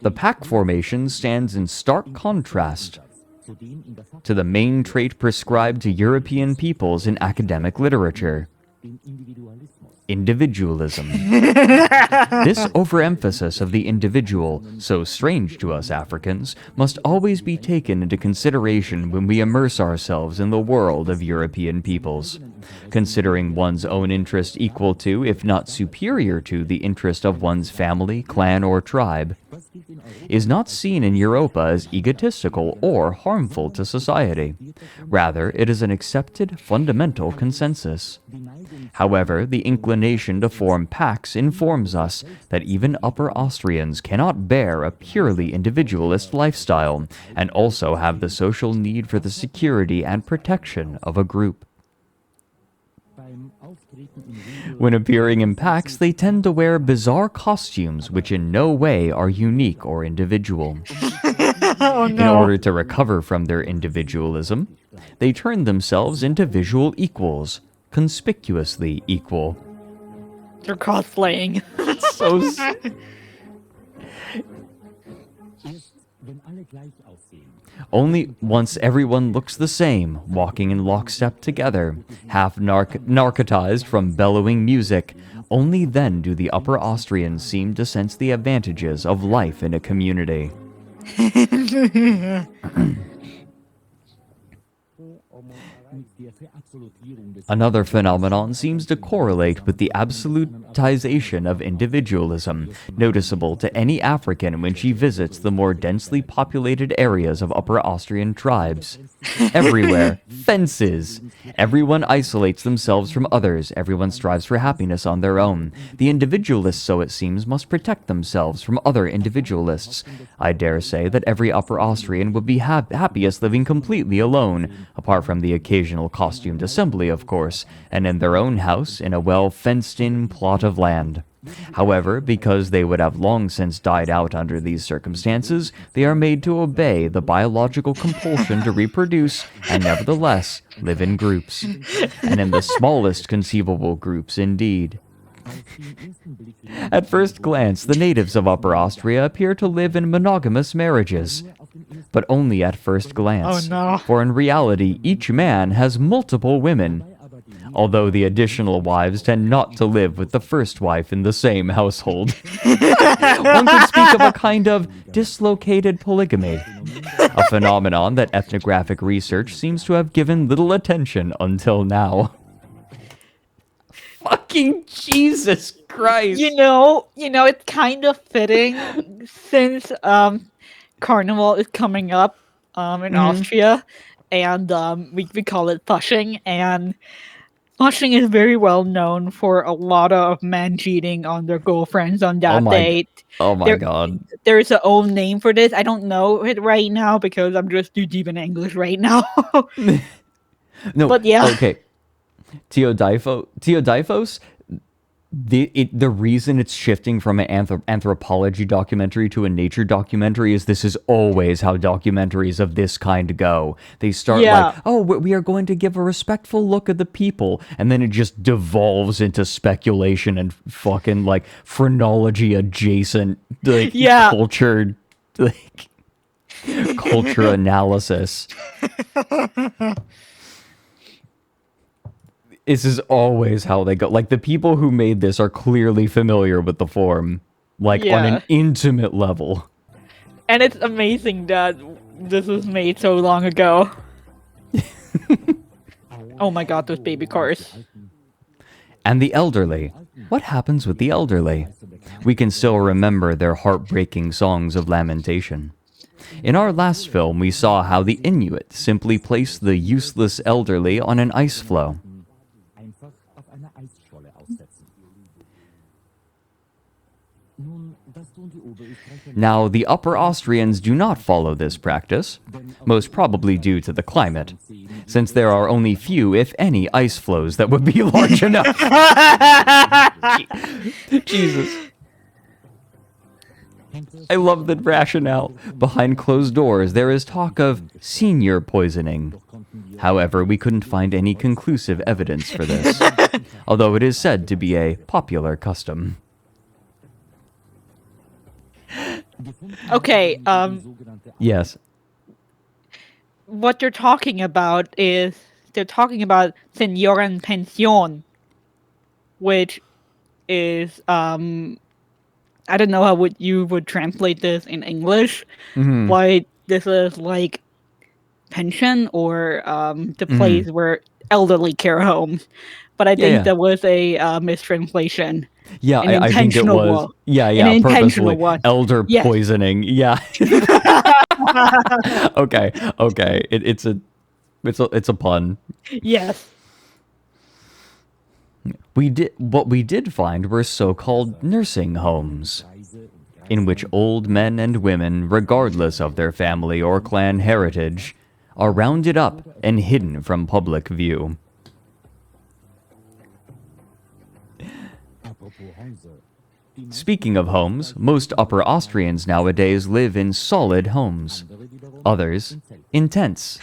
The pack formation stands in stark contrast to the main trait prescribed to European peoples in academic literature: individualism. This overemphasis of the individual, so strange to us Africans, must always be taken into consideration when we immerse ourselves in the world of European peoples. Considering one's own interest equal to, if not superior to, the interest of one's family, clan, or tribe, is not seen in Europa as egotistical or harmful to society. Rather, it is an accepted fundamental consensus. However, the inclination to form packs informs us that even Upper Austrians cannot bear a purely individualist lifestyle, and also have the social need for the security and protection of a group. When appearing in packs, they tend to wear bizarre costumes which in no way are unique or individual. Oh In no. order to recover from their individualism, they turn themselves into visual equals, conspicuously equal. They're cosplaying. So only once everyone looks the same, walking in lockstep together, half narcotized from bellowing music, only then do the Upper Austrians seem to sense the advantages of life in a community. Another phenomenon seems to correlate with the absolutization of individualism, noticeable to any African when she visits the more densely populated areas of Upper Austrian tribes. Everywhere, fences. Everyone isolates themselves from others. Everyone strives for happiness on their own. The individualists, so it seems, must protect themselves from other individualists. I dare say that every Upper Austrian would be happiest living completely alone, apart from the occasional costumed assembly, of course, and in their own house in a well-fenced-in plot of land. However, because they would have long since died out under these circumstances, they are made to obey the biological compulsion to reproduce, and nevertheless live in groups. And in the smallest conceivable groups indeed. At first glance, the natives of Upper Austria appear to live in monogamous marriages. But only at first glance. Oh, no. For in reality, each man has multiple women, although the additional wives tend not to live with the first wife in the same household. One could speak of a kind of dislocated polygamy, a phenomenon that ethnographic research seems to have given little attention until now. Fucking Jesus Christ! You know, it's kind of fitting since Carnival is coming up in Austria, and we call it Fasching, and Fasching is very well known for a lot of men cheating on their girlfriends on that date. Oh my god. There's a own name for this. I don't know it right now because I'm just too deep in English right now. No, but yeah. Okay. Teodyphos, the reason it's shifting from an anthropology documentary to a nature documentary is this is always how documentaries of this kind go. They start like, oh, we are going to give a respectful look at the people, and then it just devolves into speculation and fucking like phrenology adjacent like culture, like culture analysis. This is always how they go. Like, the people who made this are clearly familiar with the form, like, on an intimate level. And it's amazing that this was made so long ago. Oh my god, those baby cars. And the elderly. What happens with the elderly? We can still remember their heartbreaking songs of lamentation. In our last film, we saw how the Inuit simply placed the useless elderly on an ice floe. Now, the Upper Austrians do not follow this practice, most probably due to the climate, since there are only few, if any, ice floes that would be large enough. Jesus. I love the rationale. Behind closed doors, there is talk of senior poisoning. However, we couldn't find any conclusive evidence for this, although it is said to be a popular custom. Okay, Yes. what they're talking about is they're talking about Senioren Pension, which is I don't know how you would translate this in English, but this is like pension or the place where elderly care homes. But I think that was a mistranslation. Yeah, An I think it intentional was. one. Yeah, An intentional purposefully. one. Elder Yes. poisoning. Yeah. Okay. It's a pun. Yes. What we did find were so-called nursing homes, in which old men and women, regardless of their family or clan heritage, are rounded up and hidden from public view. Speaking of homes, most Upper Austrians nowadays live in solid homes. Others, in tents.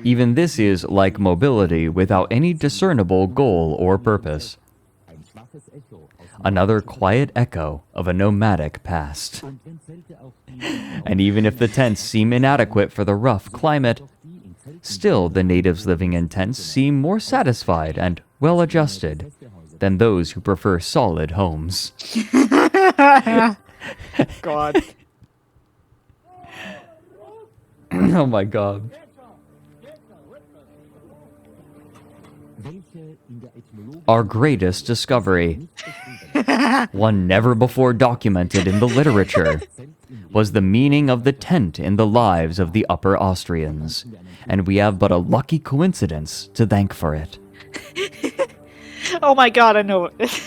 Even this is like mobility without any discernible goal or purpose. Another quiet echo of a nomadic past. And even if the tents seem inadequate for the rough climate, still the natives living in tents seem more satisfied and well-adjusted than those who prefer solid homes. God. Oh my god. Our greatest discovery, one never before documented in the literature, was the meaning of the tent in the lives of the Upper Austrians, and we have but a lucky coincidence to thank for it. Oh my god, I know it.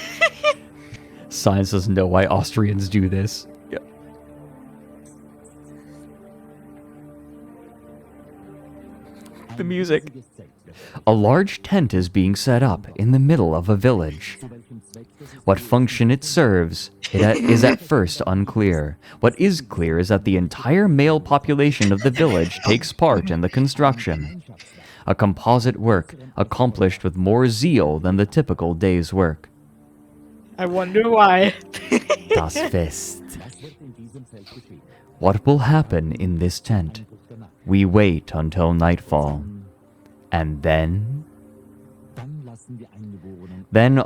Science doesn't know why Austrians do this. The music. A large tent is being set up in the middle of a village. What function it serves is at first unclear. What is clear is that the entire male population of the village takes part in the construction. A composite work accomplished with more zeal than the typical day's work. I wonder why. Das Fest. What will happen in this tent? We wait until nightfall. And then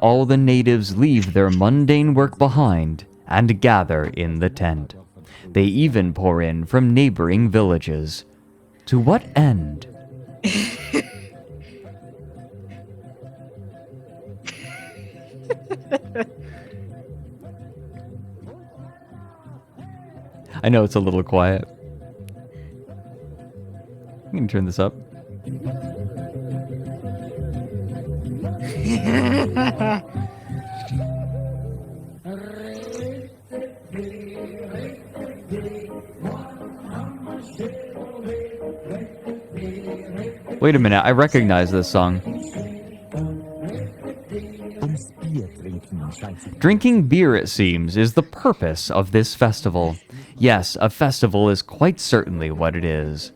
all the natives leave their mundane work behind and gather in the tent. They even pour in from neighboring villages. To what end? I know it's a little quiet. I'm gonna turn this up. Wait a minute, I recognize this song. Drinking beer, it seems, is the purpose of this festival. Yes, a festival is quite certainly what it is.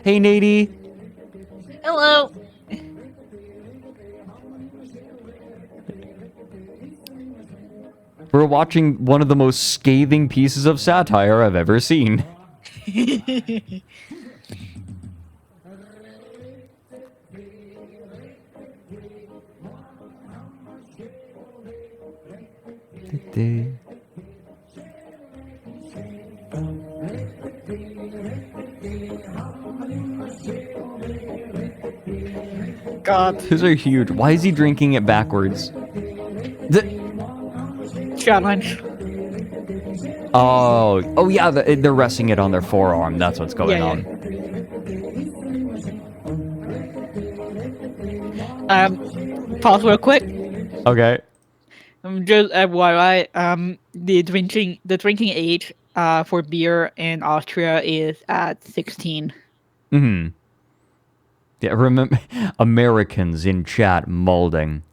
Hey, Nadie. Hello. We're watching one of the most scathing pieces of satire I've ever seen. God. Those are huge. Why is he drinking it backwards? Challenge. Oh yeah, they're resting it on their forearm. That's what's going on. Pause real quick. Okay. Just FYI, the drinking age for beer in Austria is at 16. Mm-hmm. Yeah, remember Americans in chat molding.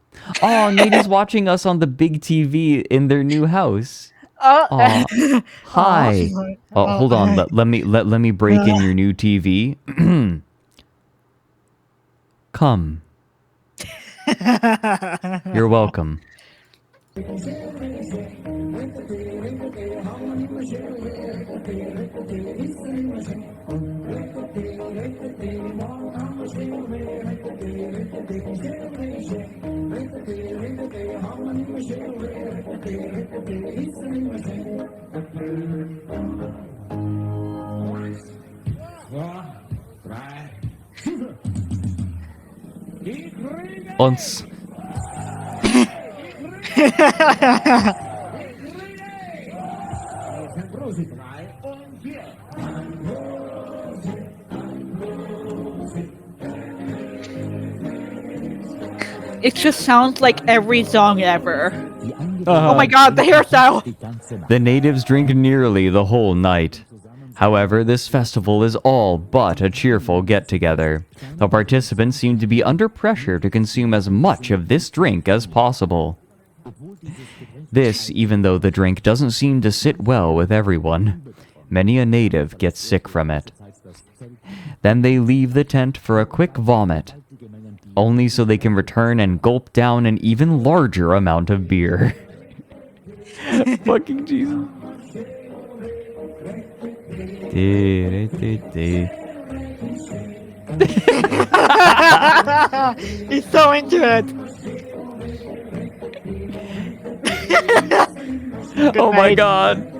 Oh, Nadie's watching us on the big TV in their new house. Hi. Oh, hold on. Let me break in your new TV. Come. You're welcome. Uns. It just sounds like every song ever. Oh my god, the hairstyle! The natives drink nearly the whole night. However, this festival is all but a cheerful get-together. The participants seem to be under pressure to consume as much of this drink as possible. This, even though the drink doesn't seem to sit well with everyone. Many a native gets sick from it. Then they leave the tent for a quick vomit, only so they can return and gulp down an even larger amount of beer. Fucking Jesus. He's so into it. Oh my night. god.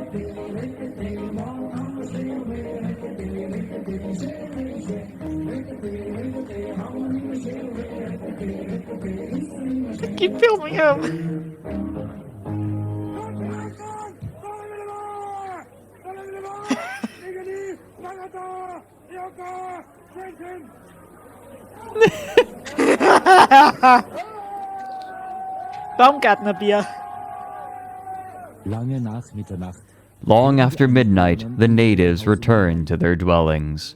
Keep filming him. Baumgartnerbier. Lange nach Mitternacht. Long after midnight, the natives return to their dwellings.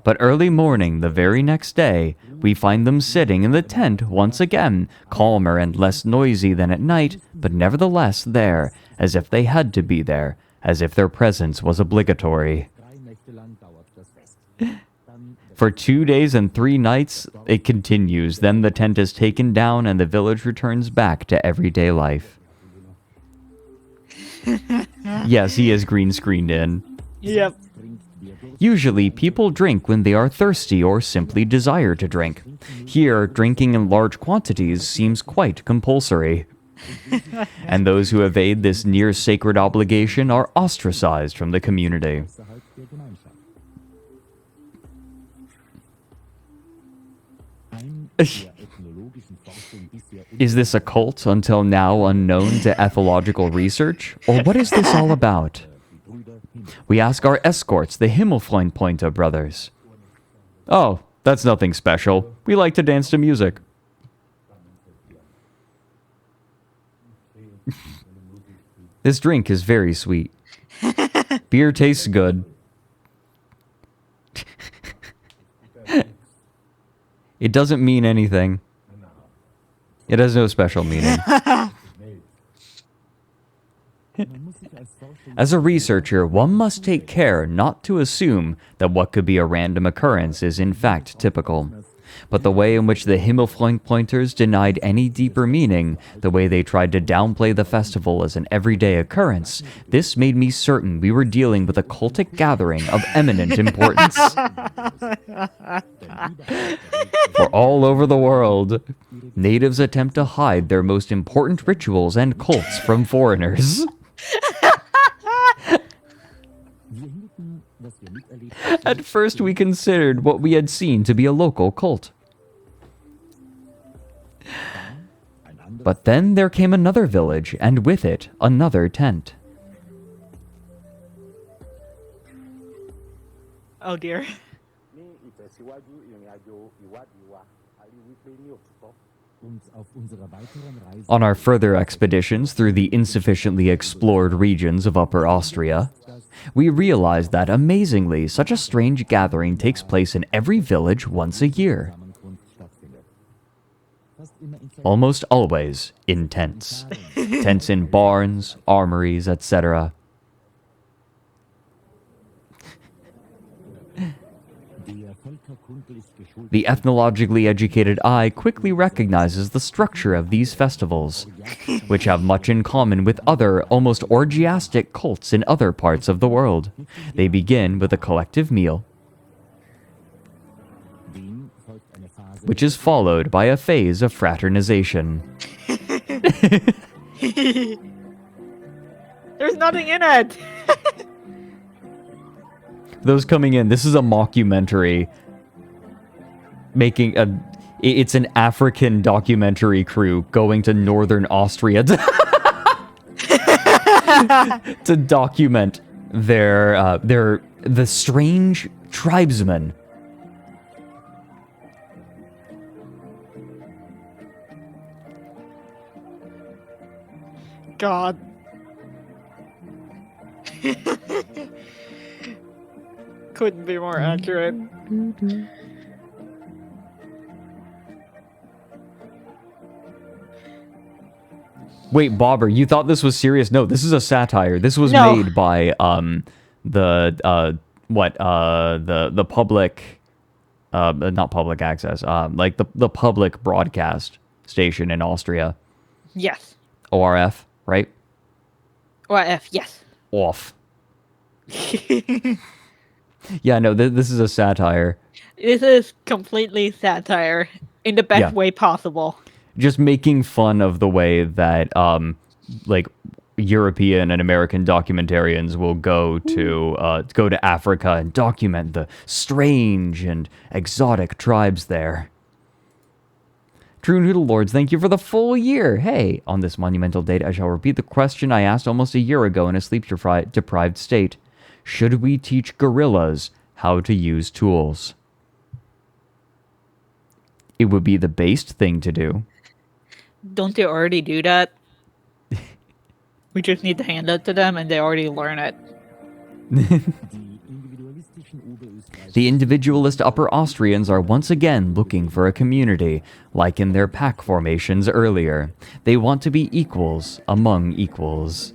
But early morning the very next day, we find them sitting in the tent once again, calmer and less noisy than at night, but nevertheless there, as if they had to be there, as if their presence was obligatory. 3 Nächte lang dauert das Fest. For 2 days and 3 nights, it continues. Then the tent is taken down and the village returns back to everyday life. Yes, he is green screened in. Yep. Usually, people drink when they are thirsty or simply desire to drink. Here, drinking in large quantities seems quite compulsory. And those who evade this near sacred obligation are ostracized from the community. Außerhalb der Gemeinschaft. Ein der ethnologischen Forschung bisher Is this a cult until now unknown to ethological research? Or what is this all about? We ask our escorts, the Himmelfreund brothers. Oh, that's nothing special. We like to dance to music. This drink is very sweet. Beer tastes good. It doesn't mean anything. It has no special meaning. As a researcher, one must take care not to assume that what could be a random occurrence is in fact typical. But the way in which the Himmelfreund denied any deeper meaning, the way they tried to downplay the festival as an everyday occurrence, this made me certain we were dealing with a cultic gathering of eminent importance. For all over the world, natives attempt to hide their most important rituals and cults from foreigners. At first, we considered what we had seen to be a local cult. But then there came another village, and with it, another tent. Oh dear. ní ìtẹ̀síwájú ìrìn àjò ìwádìí wa a rí wípé ní òtítọ́. Und auf unserer weiteren Reise On our further expeditions through the insufficiently explored regions of Upper Austria, we realized that, amazingly, such a strange gathering takes place in every village once a year. Zusammenkunft stattfindet. Fast immer in Almost always in tents. Tents in barns, armories, etc. der völkerkundlich geschulte The ethnologically educated eye quickly recognizes the structure of these festivals, which have much in common with other, almost orgiastic cults in other parts of the world. They begin with a collective meal, Dem folgt eine Phase which is followed by a phase of fraternization. There's nothing in it. Those coming in, this is a mockumentary. It's an African documentary crew going to northern Austria to, to document the strange tribesmen. God. Couldn't be more accurate. Wait, Bobber, you thought this was serious? No, this is a satire. This was No. made by the public not public access, like the public broadcast station in Austria. Yes. ORF, right? Or F, yes. Off. Yeah, no, this is a satire. This is completely satire in the best Yeah. way possible. Just making fun of the way that like European and American documentarians will go to Africa and document the strange and exotic tribes there. True Noodle Lords, thank you for the full year. Hey, on this monumental date, I shall repeat the question I asked almost a year ago in a sleep-deprived state. Should we teach gorillas how to use tools? It would be the based thing to do. Don't they already do that? We just need to hand it to them and they already learn it. The individualist Upper Austrians are once again looking for a community, like in their pack formations earlier. They want to be equals among equals.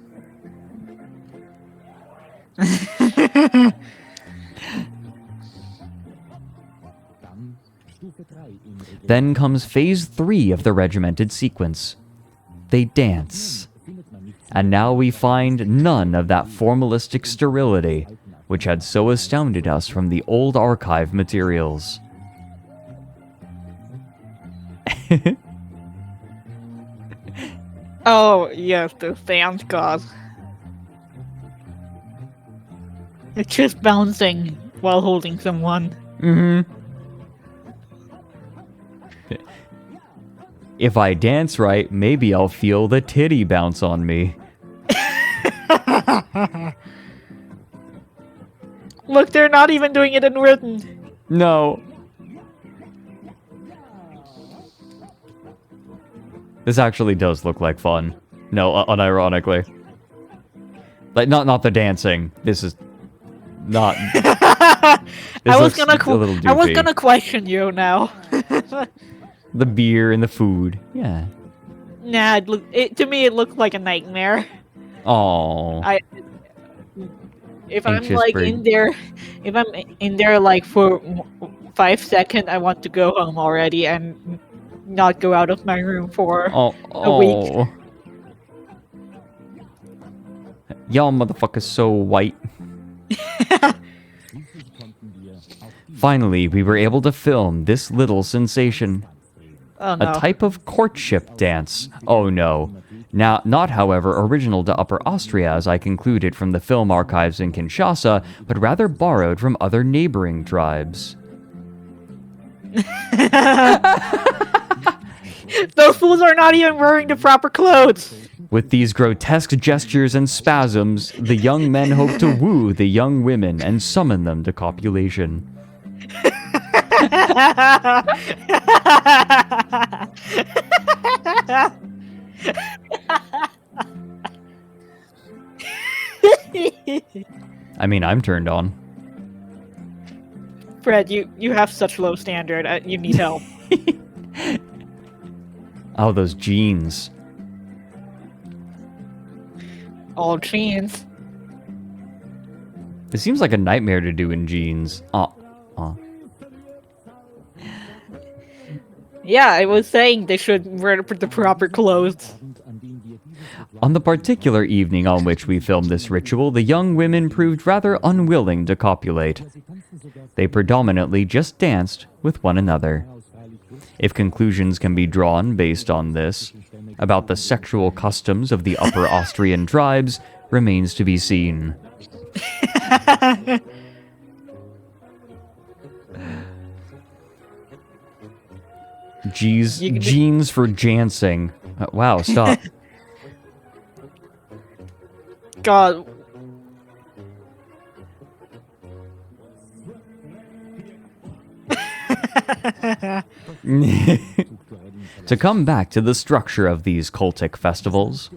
Then comes phase 3 of the regimented sequence. They dance. And now we find none of that formalistic sterility which had so astounded us from the old archive materials. Oh, yes, the dance god. It's just bouncing while holding someone. Mm-hmm. If I dance right, maybe I'll feel the titty bounce on me. Look, they're not even doing it in written. No. This actually does look like fun. No, unironically. Like, not the dancing. This is not... I was looks a little doofy. gonna question you now. The beer and the food. Yeah. Nah, to me it looked like a nightmare. Oh. If I'm Anxious like bird. in there, if I'm in there like for 5 seconds, I want to go home already and not go out of my room for a week. Y'all motherfuckers so white. Finally, we were able to film this little sensation. Oh no. A type of courtship dance. Oh no. Now, not however original to Upper Austria as I concluded from the film archives in Kinshasa, but rather borrowed from other neighboring tribes. Those fools are not even wearing the proper clothes. With these grotesque gestures and spasms, the young men hope to woo the young women and summon them to copulation. I mean, I'm turned on. Fred, you have such low standard. You need help. Oh, those jeans. All jeans. It seems like a nightmare to do in jeans. Yeah, I was saying they should wear the proper clothes. On the particular evening on which we filmed this ritual, the young women proved rather unwilling to copulate. They predominantly just danced with one another. If conclusions can be drawn based on this, about the sexual customs of the Upper Austrian tribes, remains to be seen. Jeans for Jansing. Wow, stop. God. To come back to the structure of these cultic festivals,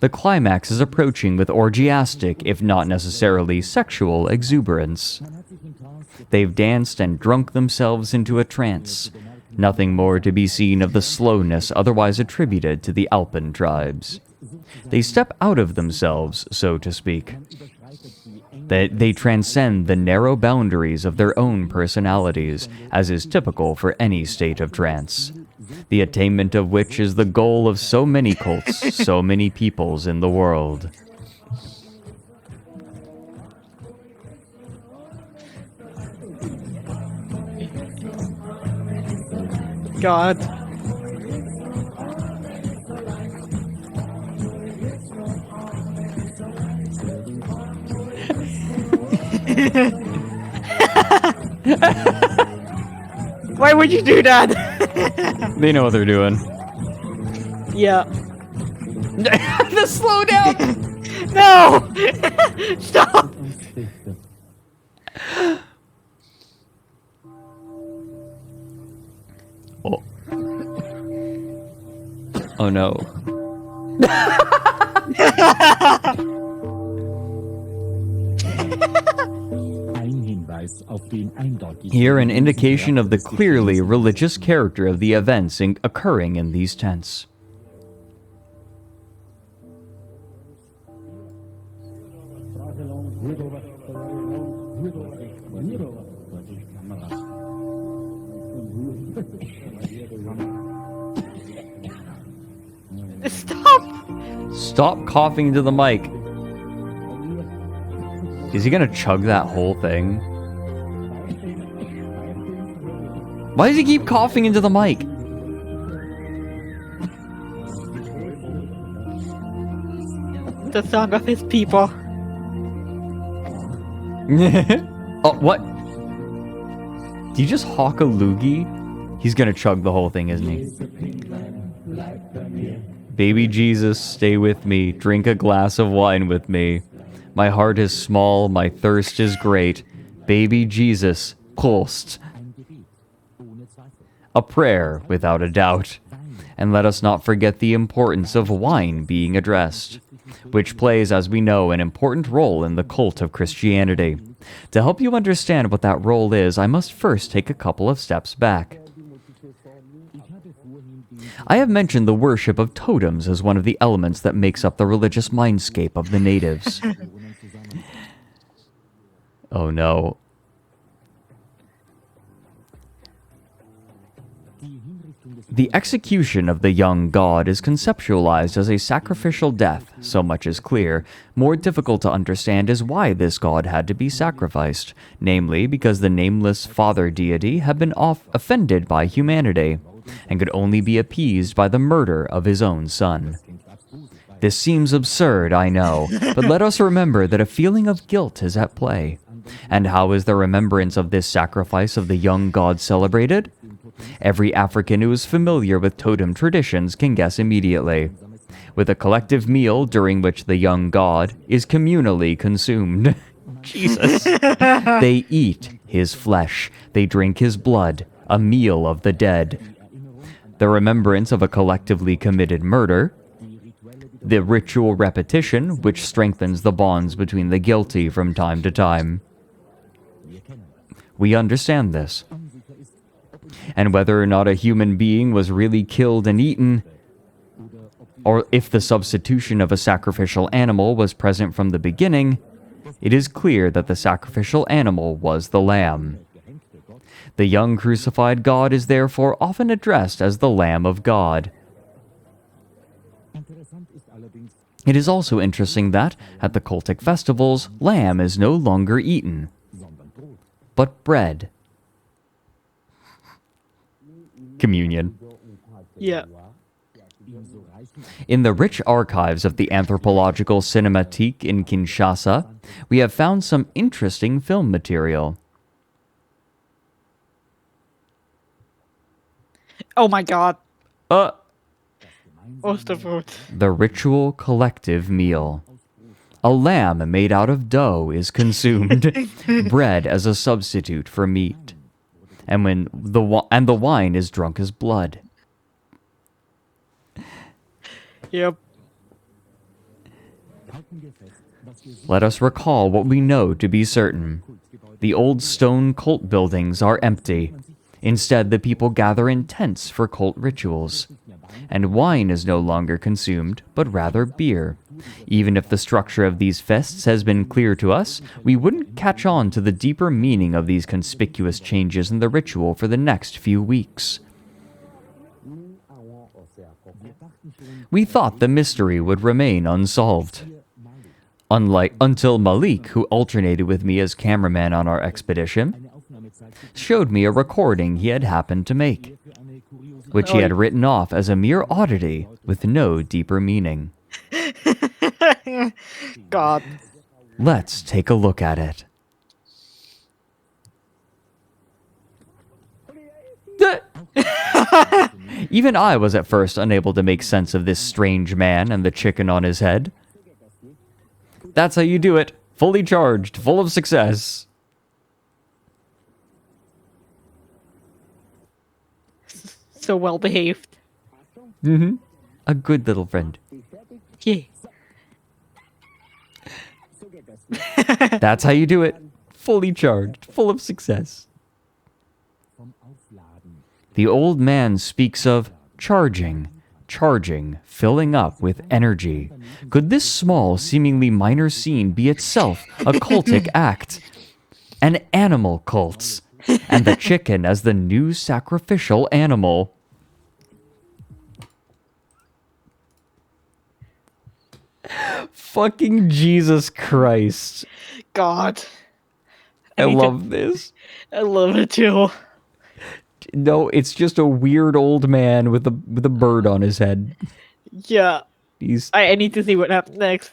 The climax is approaching with orgiastic, if not necessarily sexual, exuberance. They've danced and drunk themselves into a trance. Nothing more to be seen of the slowness otherwise attributed to the Alpine tribes. They step out of themselves, so to speak. They transcend the narrow boundaries of their own personalities, as is typical for any state of trance. The attainment of which is the goal of so many cults, so many peoples in the world. God. Why would you do that? They know what they're doing. Yeah. The slow down! No! Stop! Oh. Oh no. Here an indication of the clearly religious character of the events occurring in these tents. Stop! Stop coughing into the mic. Is he gonna chug that whole thing? Why does he keep coughing into the mic? The song of his people. Oh, what? Do you just hawk a loogie? He's gonna chug the whole thing, isn't he? Baby Jesus, stay with me. Drink a glass of wine with me. My heart is small, my thirst is great. Baby Jesus, Prost. A prayer, without a doubt. And let us not forget the importance of wine being addressed, which plays, as we know, an important role in the cult of Christianity. To help you understand what that role is, I must first take a couple of steps back. I have mentioned the worship of totems as one of the elements that makes up the religious mindscape of the natives. Oh no. The execution of the young god is conceptualized as a sacrificial death, so much is clear. More difficult to understand is why this god had to be sacrificed, namely because the nameless father deity had been offended by humanity, and could only be appeased by the murder of his own son. This seems absurd, I know, but let us remember that a feeling of guilt is at play. And how is the remembrance of this sacrifice of the young god celebrated? Every African who is familiar with totem traditions can guess immediately. With a collective meal during which the young god is communally consumed. Jesus. They eat his flesh. They drink his blood. A meal of the dead. The remembrance of a collectively committed murder. The ritual repetition, which strengthens the bonds between the guilty from time to time. We understand this. And whether or not a human being was really killed and eaten, or if the substitution of a sacrificial animal was present from the beginning, it is clear that the sacrificial animal was the lamb. The young crucified God is therefore often addressed as the Lamb of God. It is also interesting that, at the cultic festivals, lamb is no longer eaten, but bread. Communion. Yeah. In the rich archives of the Anthropological Cinematique in Kinshasa, we have found some interesting film material. Oh my god. The Osterbrot. ritual collective meal. A lamb made out of dough is consumed, bread as a substitute for meat, and the wine is drunk as blood. Yep. Let us recall what we know to be certain. The old stone cult buildings are empty. Instead, the people gather in tents for cult rituals. And wine is no longer consumed, but rather beer. Even if the structure of these fests has been clear to us, we wouldn't catch on to the deeper meaning of these conspicuous changes in the ritual for the next few weeks. We thought the mystery would remain unsolved. Until Malik, who alternated with me as cameraman on our expedition, showed me a recording he had happened to make, which he had written off as a mere oddity with no deeper meaning. God. Let's take a look at it. Even I was at first unable to make sense of this strange man and the chicken on his head. That's how you do it. Fully charged, full of success. So well behaved. A good little friend. Yeah. That's how you do it. Fully charged, full of success. The old man speaks of charging, filling up with energy. Could this small, seemingly minor scene be itself a cultic act? An animal cult, and the chicken as the new sacrificial animal. Fucking Jesus Christ. God. I need to- love this. I love it too. No, it's just a weird old man with a bird on his head. Yeah. He's I need to see what happens next.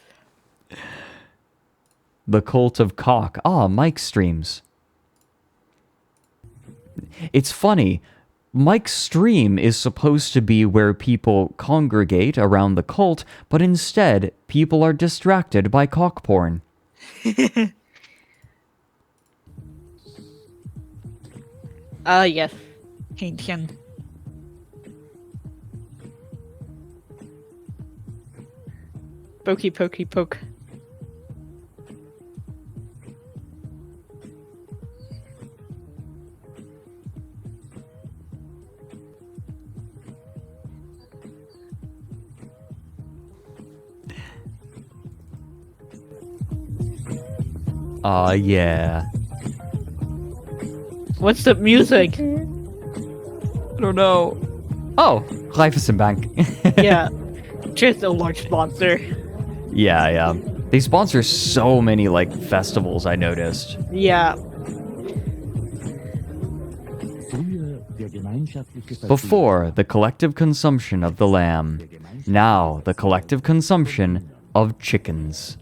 the cult of cock. Ah, Mike streams. It's funny. Mike's stream is supposed to be where people congregate around the cult, but instead, people are distracted by cock porn. Yes. Ancient. Pokey pokey poke. Ah, yeah. What's the music? I don't know. Oh, Bank. Yeah. Just a large sponsor. Yeah. They sponsor so many, like, festivals, I noticed. Yeah. Before, the collective consumption of the lamb. Now, the collective consumption of chickens.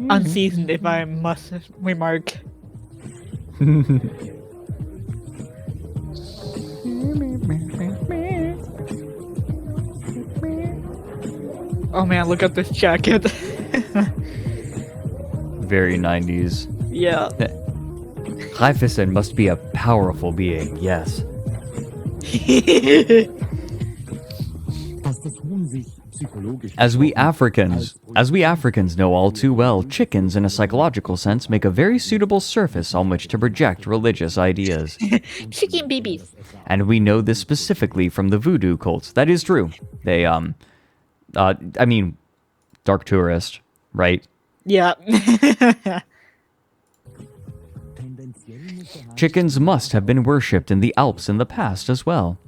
Unseasoned, if I must remark. Oh man, look at this jacket. Very 90s. Yeah. Haifusen must be a powerful being, yes. As we Africans know all too well, chickens in a psychological sense make a very suitable surface on which to project religious ideas. Chicken babies. And we know this specifically from the voodoo cults. That is true. They, Dark Tourist, right? Yeah. Chickens must have been worshipped in the Alps in the past as well.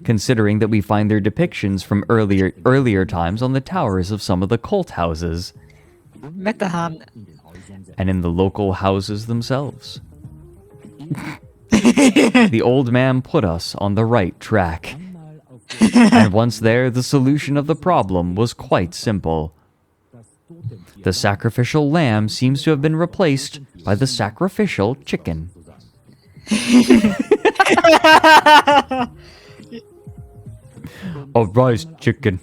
Considering that we find their depictions from earlier times on the towers of some of the cult houses. Metahan. And in the local houses themselves. The old man put us on the right track. And once there, the solution of the problem was quite simple. The sacrificial lamb seems to have been replaced by the sacrificial chicken. Arise, chicken.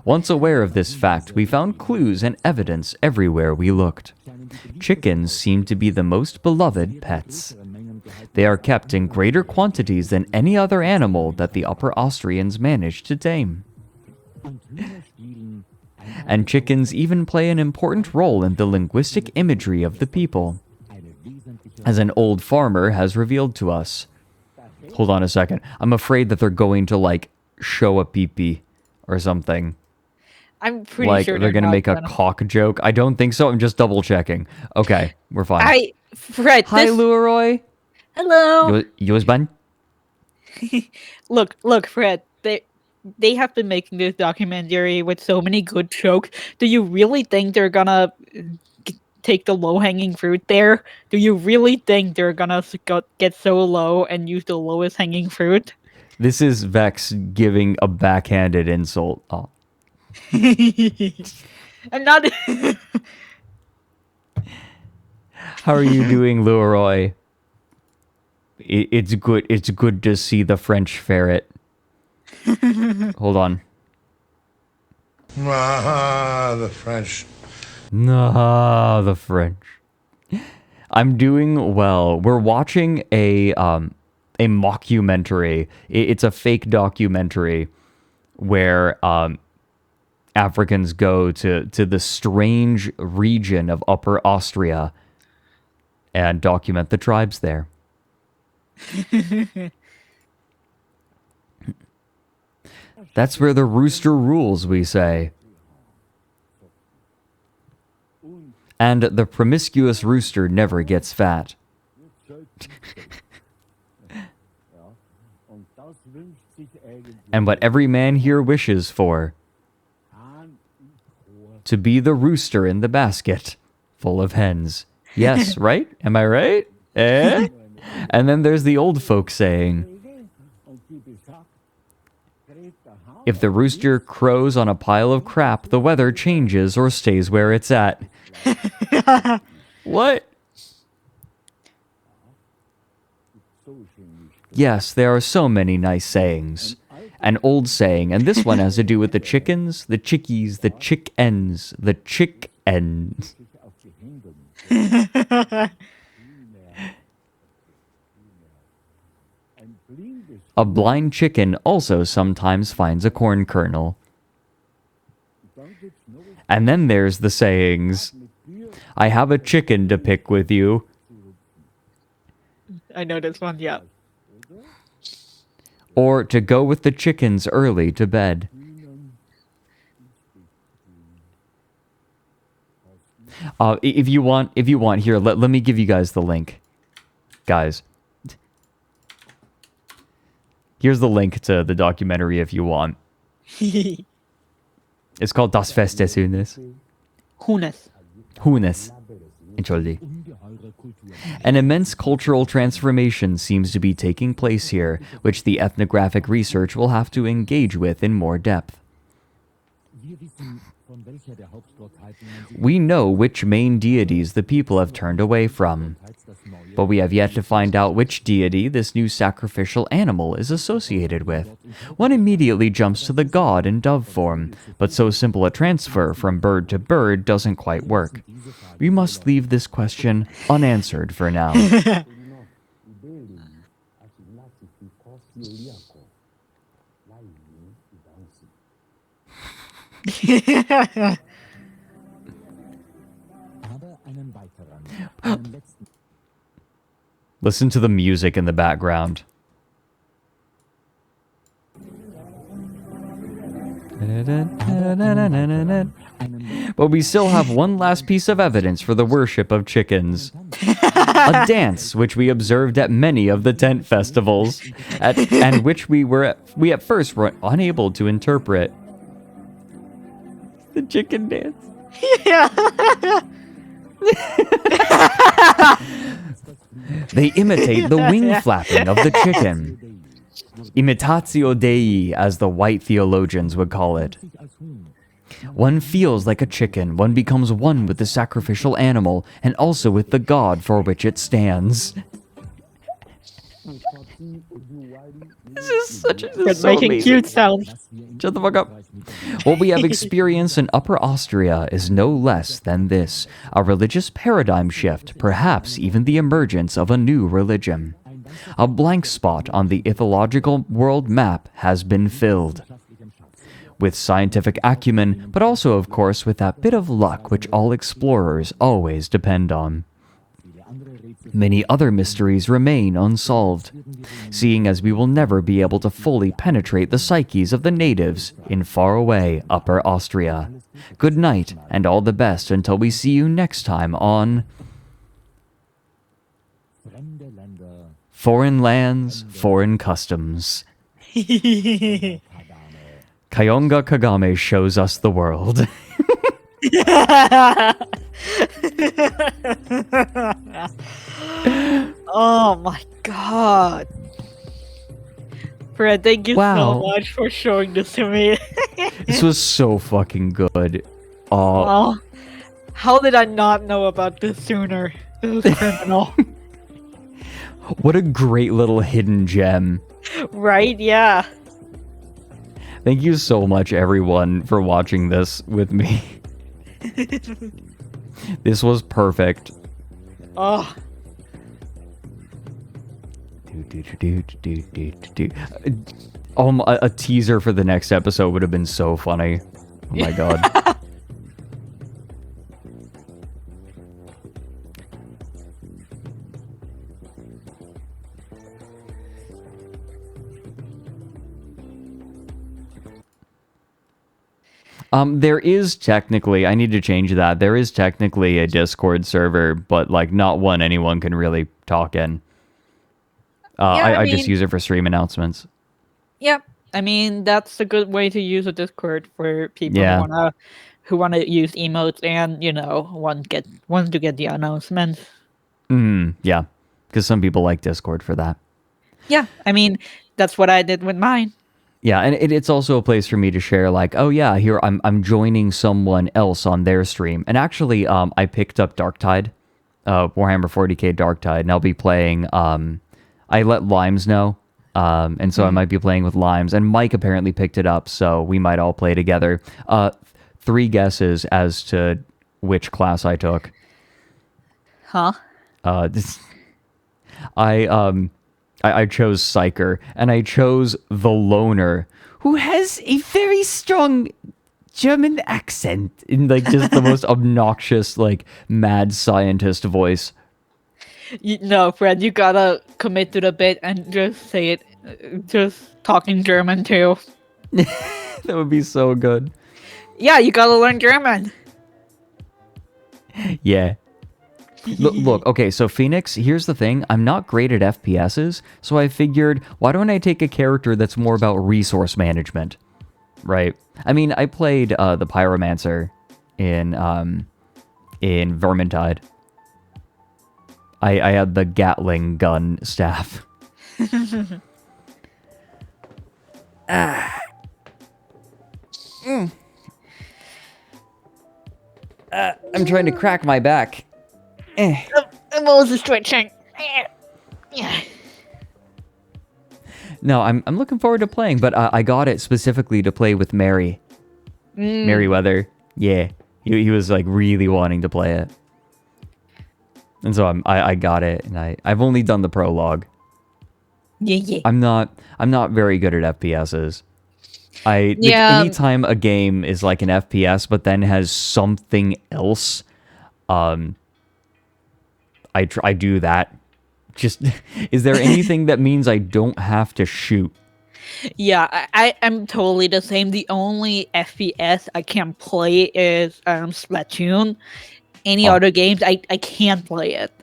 Once aware of this fact, we found clues and evidence everywhere we looked. Chickens seem to be the most beloved pets. They are kept in greater quantities than any other animal that the Upper Austrians managed to tame. And chickens even play an important role in the linguistic imagery of the people, as an old farmer has revealed to us. Hold on a second. I'm afraid that they're going to, like, show a pee-pee or something. I'm pretty Like, sure they're going to not make a gonna. cock joke. I don't think so. I'm just double-checking. Okay, we're fine. Fred, Hi, this... Leroy. Hello. You was ban? Look, Fred. They have been making this documentary with so many good jokes. Do you really think they're gonna take the low-hanging fruit there? Do you really think they're gonna get so low and use the lowest hanging fruit? This is Vex giving a backhanded insult. Oh. I'm not. How are you doing, Leroy? It's good. It's good to see the French ferret. Hold on. Ah, the French. Nah, the French. I'm doing well. We're watching a mockumentary. It's a fake documentary where Africans go to the strange region of Upper Austria and document the tribes there. That's where the rooster rules, we say. And the promiscuous rooster never gets fat. And what every man here wishes for: to be the rooster in the basket full of hens. Yes, right? Am I right? Eh? And then there's the old folk saying, if the rooster crows on a pile of crap, the weather changes or stays where it's at. What? Yes, there are so many nice sayings. An old saying, and this one has to do with the chickens, the chickies, the chickens, the chickens. A blind chicken also sometimes finds a corn kernel. And then there's the sayings, I have a chicken to pick with you. I know this one, yeah. Or to go with the chickens early to bed. If you want, here, let me give you guys the link. Guys. Here's the link to the documentary if you want. It's called Das Fest des Huhnes. Huhnes. Entschuldigung. An immense cultural transformation seems to be taking place here, which the ethnographic research will have to engage with in more depth. We know which main deities the people have turned away from, but we have yet to find out which deity this new sacrificial animal is associated with. One immediately jumps to the god in dove form, but so simple a transfer from bird to bird doesn't quite work. We must leave this question unanswered for now. Listen to the music in the background. But we still have one last piece of evidence for the worship of chickens. A dance which we observed at many of the tent festivals, and which we at first were unable to interpret. The chicken dance. They imitate the wing flapping of the chicken. Imitatio Dei, as the white theologians would call it. One feels like a chicken, one becomes one with the sacrificial animal, and also with the god for which it stands. This is so making amazing. cute sounds. Shut the fuck up. What we have experienced in Upper Austria is no less than this, a religious paradigm shift, perhaps even the emergence of a new religion. A blank spot on the ethological world map has been filled. with scientific acumen, but also, of course, with that bit of luck which all explorers always depend on. Many other mysteries remain unsolved, seeing as we will never be able to fully penetrate the psyches of the natives in faraway Upper Austria. Good night, and all the best until we see you next time on Foreign Lands, Foreign Customs. Kayonga Kagame shows us the world. Oh my god. Fred, thank you Wow. so much for showing this to me. This was so fucking good. Oh, how did I not know about this sooner? This is criminal. What a great little hidden gem. Right? Yeah. Thank you so much, everyone, for watching this with me. This was perfect. Oh. A teaser for the next episode would have been so funny. Oh my god. There is technically, I need to change that. There is technically a Discord server, but like not one anyone can really talk in. I just use it for stream announcements. Yep. I mean, that's a good way to use a Discord for people Yeah. who wanna use emotes and want to get the announcements. Yeah, because some people like Discord for that. Yeah. I mean, that's what I did with mine. Yeah, and it's also a place for me to share, like, oh yeah, here I'm joining someone else on their stream. And actually, I picked up Darktide, Warhammer 40k Darktide, and I'll be playing. I let Limes know, and so I might be playing with Limes. And Mike apparently picked it up, so we might all play together. 3 guesses as to which class I took. Huh? I chose Psyker, and I chose the Loner, who has a very strong German accent in like just the most obnoxious, like mad scientist voice. No, Fred, you gotta commit to the bit and just say it. Just talking German too. That would be so good. Yeah, you gotta learn German. Yeah. Look, okay, so Phoenix, here's the thing. I'm not great at FPSs, so I figured, why don't I take a character that's more about resource management? Right? I mean, I played the Pyromancer in Vermintide. I had the Gatling gun staff. I'm trying to crack my back. I'm also stretching. Yeah. No, I'm looking forward to playing, but I got it specifically to play with Mary. Merryweather. Yeah. He was like really wanting to play it. And so I got it, and I've only done the prologue. Yeah. I'm not very good at FPSs. Anytime a game is like an FPS but then has something else, I do that. Just, is there anything that means I don't have to shoot? Yeah, I'm totally the same. The only FPS I can play is Splatoon. Any other games, I can't play it.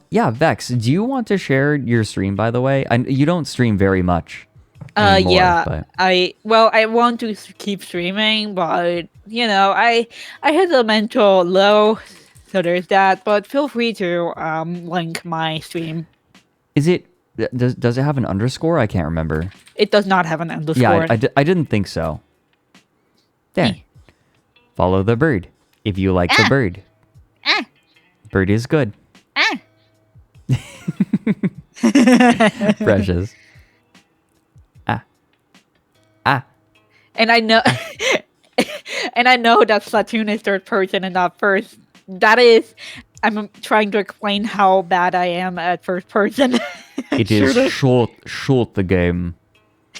Yeah, Vex, do you want to share your stream, by the way? You don't stream very much anymore, Yeah. but... I want to keep streaming, but I hit a mental low, so there's that. But feel free to link my stream. Is it... Does it have an underscore? I can't remember. It does not have an underscore. Yeah, I didn't think so. There. Follow the bird. If you like the bird. Bird is good. Precious. And I know, and I know that Splatoon is third person and not first. That is, I'm trying to explain how bad I am at first person. It is short the game.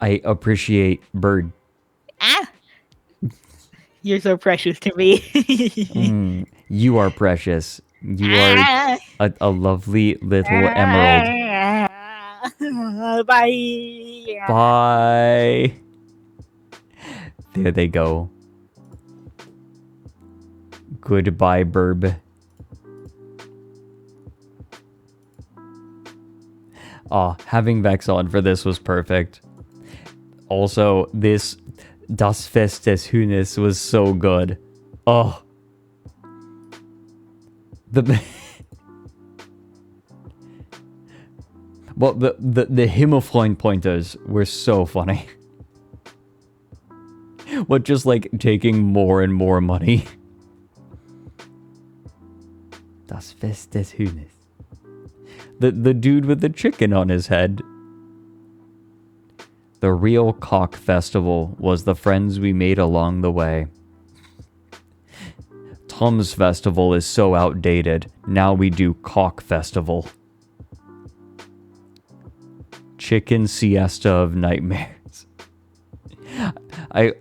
I appreciate Bird. Ah! You're so precious to me. You are precious. You are Ah! a lovely little emerald. Bye. Bye. There they go. Goodbye, Burb. Ah, having Vex on for this was perfect. Also, this Das Fest des Huhnes was so good. Oh. Well, the Himmelfreund pointers were so funny. But just like taking more and more money. Das Fest des Huhnes. The dude with the chicken on his head. The real cock festival was the friends we made along the way. Tom's festival is so outdated. Now we do cock festival. Chicken siesta of nightmares.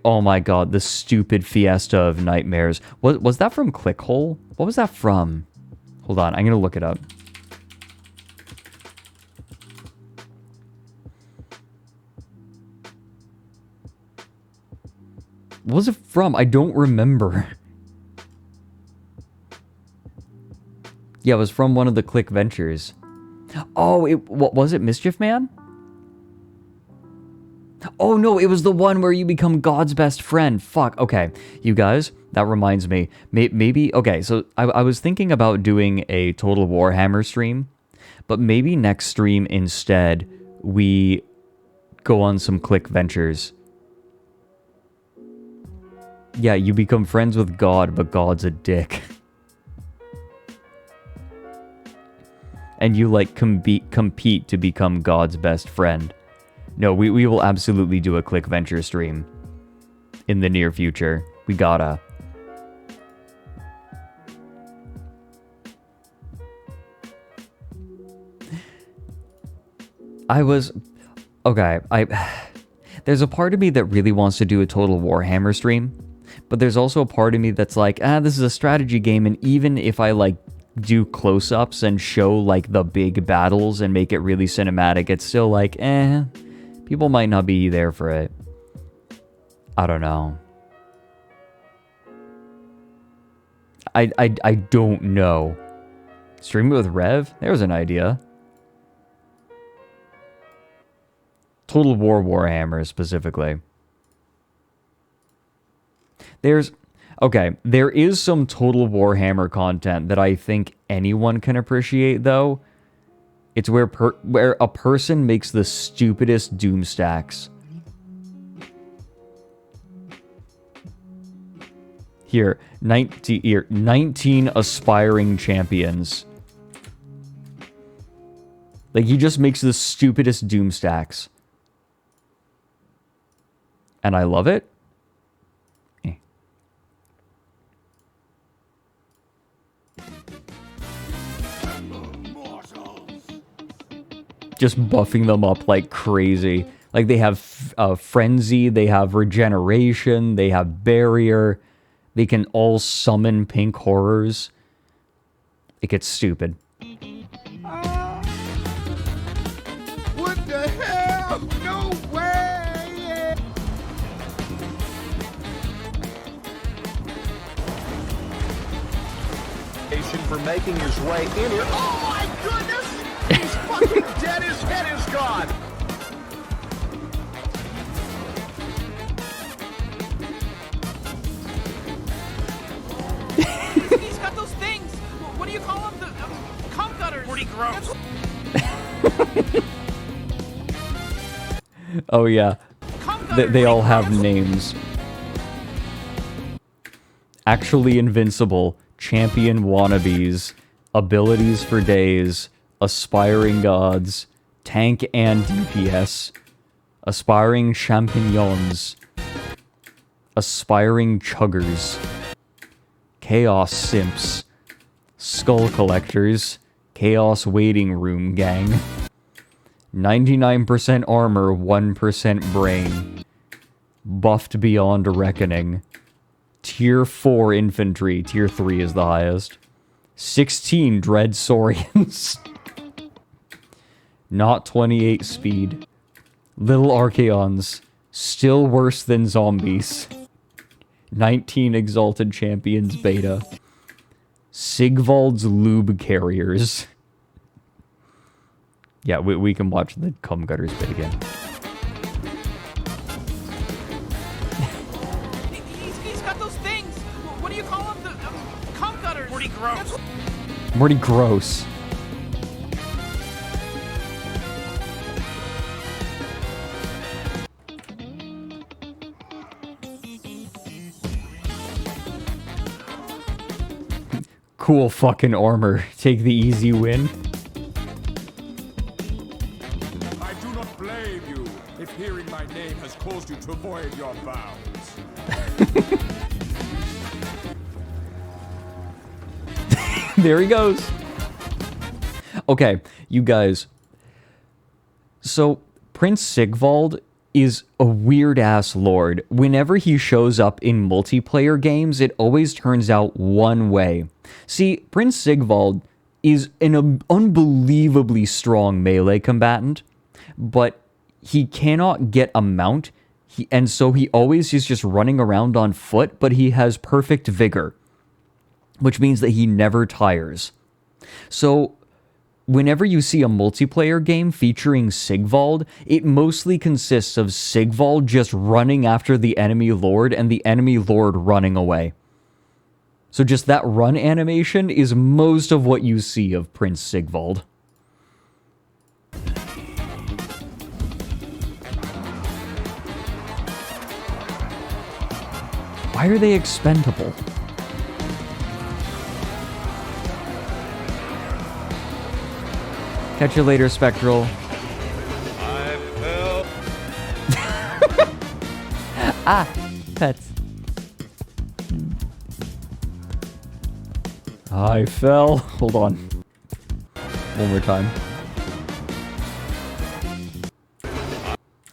Oh my god, the stupid fiesta of nightmares. Was that from Clickhole? What was that from? Hold on, I'm gonna look it up. What was it from? I don't remember. Yeah, it was from one of the Click Ventures. Oh, what was it? Mischief Man? Oh no, it was the one where you become God's best friend. Fuck. Okay, you guys, that reminds me. Maybe, okay, so I was thinking about doing a Total Warhammer stream, but maybe next stream instead, we go on some Click Ventures. Yeah, you become friends with God, but God's a dick. And you, like, compete to become God's best friend. No, we will absolutely do a Click Venture stream. In the near future. We gotta. Okay, there's a part of me that really wants to do a Total Warhammer stream. But there's also a part of me that's like, this is a strategy game, and even if I, like, do close-ups and show, like, the big battles and make it really cinematic, it's still like, people might not be there for it. I don't know. I don't know. Stream it with Rev? There's an idea. Total War Warhammer, specifically. There is some Total Warhammer content that I think anyone can appreciate, though. It's where a person makes the stupidest doom stacks. Here, 19 aspiring champions. Like, he just makes the stupidest doom stacks. And I love it. Just buffing them up like crazy. Like, they have Frenzy, they have Regeneration, they have Barrier. They can all summon pink horrors. It gets stupid. What the hell? No way! For making his way in here. Oh my goodness! He's fucking dead. His head is gone. He's got those things. What do you call them? The cum gutters. Pretty gross. Oh yeah, they all have names. Actually invincible. Champion wannabes, abilities for days, aspiring gods, tank and DPS, aspiring champignons, aspiring chuggers, chaos simps, skull collectors, chaos waiting room gang, 99% armor, 1% brain. Buffed beyond reckoning. Tier 4 infantry. Tier 3 is the highest. 16 dread saurians. Not 28 speed. Little archaeons. Still worse than zombies. 19 exalted champions beta. Sigvald's lube carriers. Yeah, we can watch the cum gutters bit again. He's got those things. What do you call them? The cum gutters. Pretty gross. Morty gross. Cool fucking armor. Take the easy win. I do not blame you if hearing my name has caused you to void your vows. There he goes. Okay, you guys. So, Prince Sigvald is a weird-ass lord. Whenever he shows up in multiplayer games, it always turns out one way. See, Prince Sigvald is an unbelievably strong melee combatant, but he cannot get a mount, and so he always is just running around on foot, but he has perfect vigor, which means that he never tires. So, whenever you see a multiplayer game featuring Sigvald, it mostly consists of Sigvald just running after the enemy lord and the enemy lord running away. So just that run animation is most of what you see of Prince Sigvald. Why are they expendable? Catch you later, Spectral. I fell. Ah, pets. I fell. Hold on. One more time.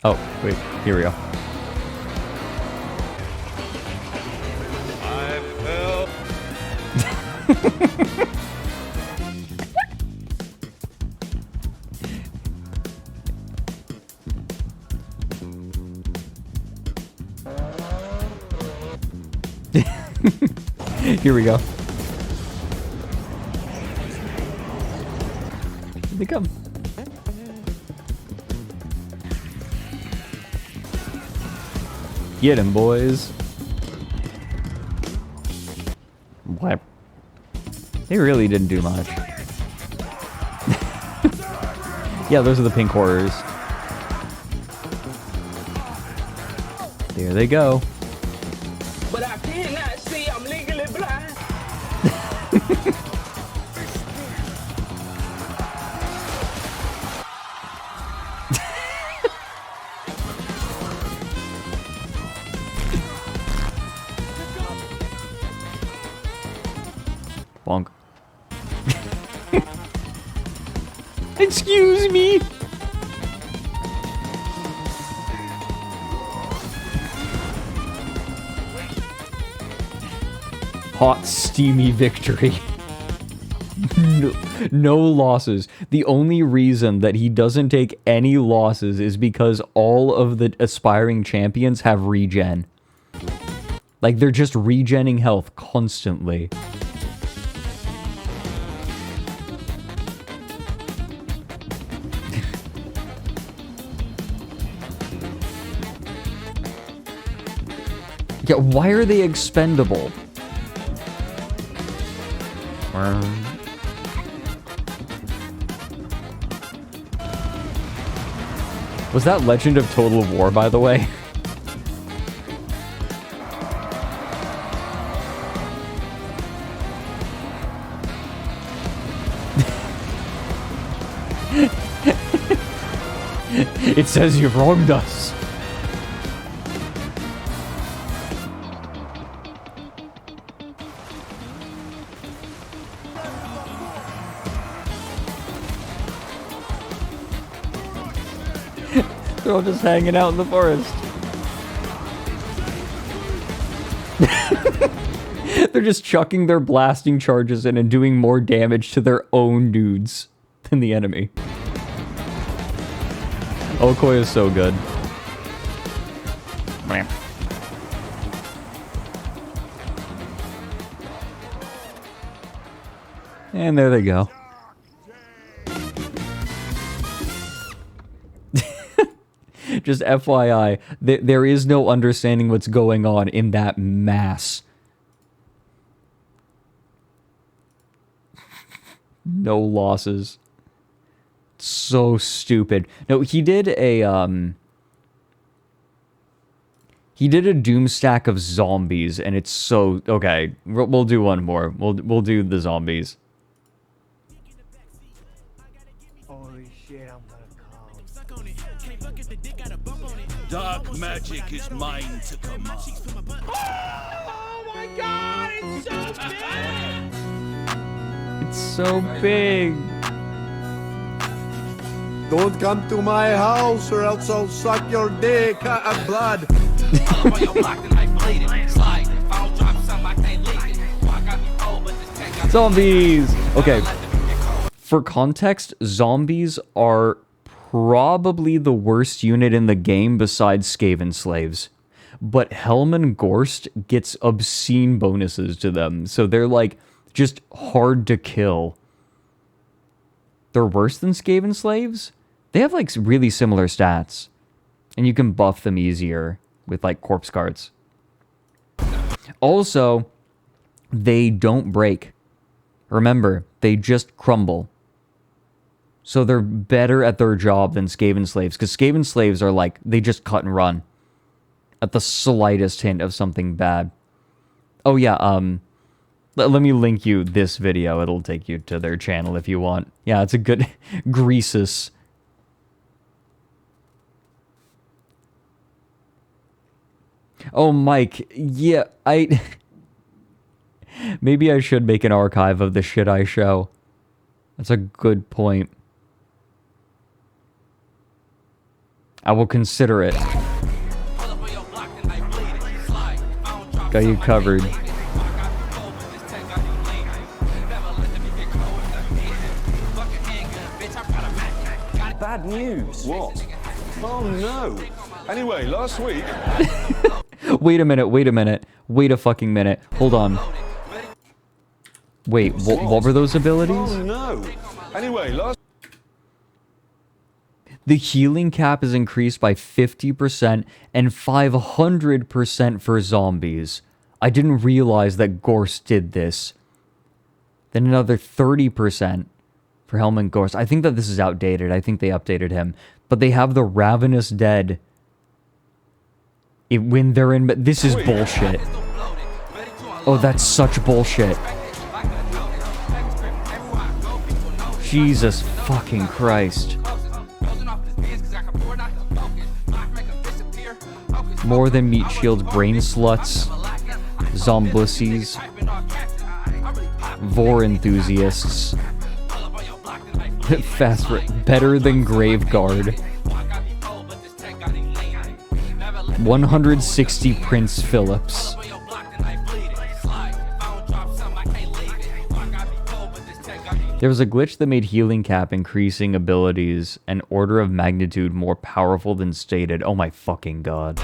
Oh, wait. Here we go. I fell. Here we go. Here they come. Get 'em, boys. What? They really didn't do much. Yeah, those are the pink horrors. There they go. But I cannot see, I'm legally blind. Bonk. Excuse me. Hot, steamy victory. No losses. The only reason that he doesn't take any losses is because all of the aspiring champions have regen. Like, they're just regenning health constantly. Yeah, why are they expendable? Was that Legend of Total War, by the way? It says you've wronged us. They're all just hanging out in the forest. They're just chucking their blasting charges in and doing more damage to their own dudes than the enemy. Okoi is so good. And there they go. Just FYI, there is no understanding what's going on in that mass. No losses. So stupid. No, he did a doom stack of zombies, and it's so okay. We'll do one more. We'll do the zombies. Holy shit, I'm gonna call. Dark magic is mine to command. Oh my god, it's so big! It's so big. Don't come to my house or else I'll suck your dick at blood. Zombies! Okay. For context, zombies are probably the worst unit in the game besides Skaven Slaves. But Helm and Gorst gets obscene bonuses to them, so they're like just hard to kill. They're worse than Skaven Slaves? They have like really similar stats. And you can buff them easier with like corpse cards. Also, they don't break. Remember, they just crumble. So they're better at their job than Skaven Slaves, because Skaven Slaves are like, they just cut and run at the slightest hint of something bad. Oh yeah, let me link you this video. It'll take you to their channel if you want. Yeah, it's a good Greasus. Oh, Mike, yeah, maybe I should make an archive of the shit I show. That's a good point. I will consider it. Got you covered. Bad news. What? Oh no. Anyway, last week... Wait a minute, wait a minute. Wait a fucking minute. Hold on. Wait, what were those abilities? Oh no. Anyway, last... The healing cap is increased by 50% and 500% for zombies. I didn't realize that Gorst did this. Then another 30% for Helm and Gorst. I think that this is outdated. I think they updated him. But they have the Ravenous Dead. When they're in... This is bullshit. Oh, that's such bullshit. Jesus fucking Christ. More than meat shields, brain sluts, zombussies, vor enthusiasts. Fast, better than Graveguard. 160 Prince Phillips. There was a glitch that made healing cap increasing abilities an order of magnitude more powerful than stated. Oh my fucking god.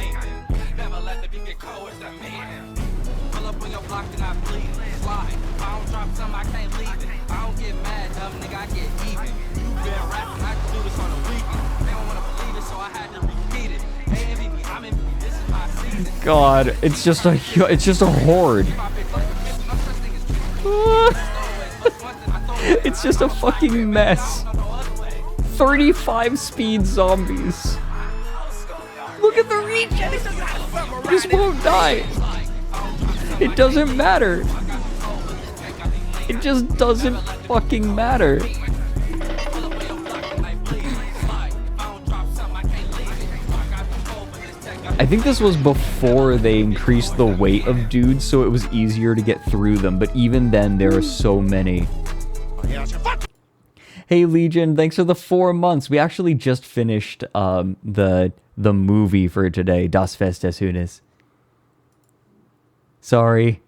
God, it's just a horde. It's just a fucking mess. 35 speed zombies. Look at the regen. This won't die. It doesn't matter. It just doesn't fucking matter. I think this was before they increased the weight of dudes, so it was easier to get through them. But even then, there are so many. Hey Legion, thanks for the 4 months. We actually just finished the movie for today, Das Fest des Huhnes. Sorry.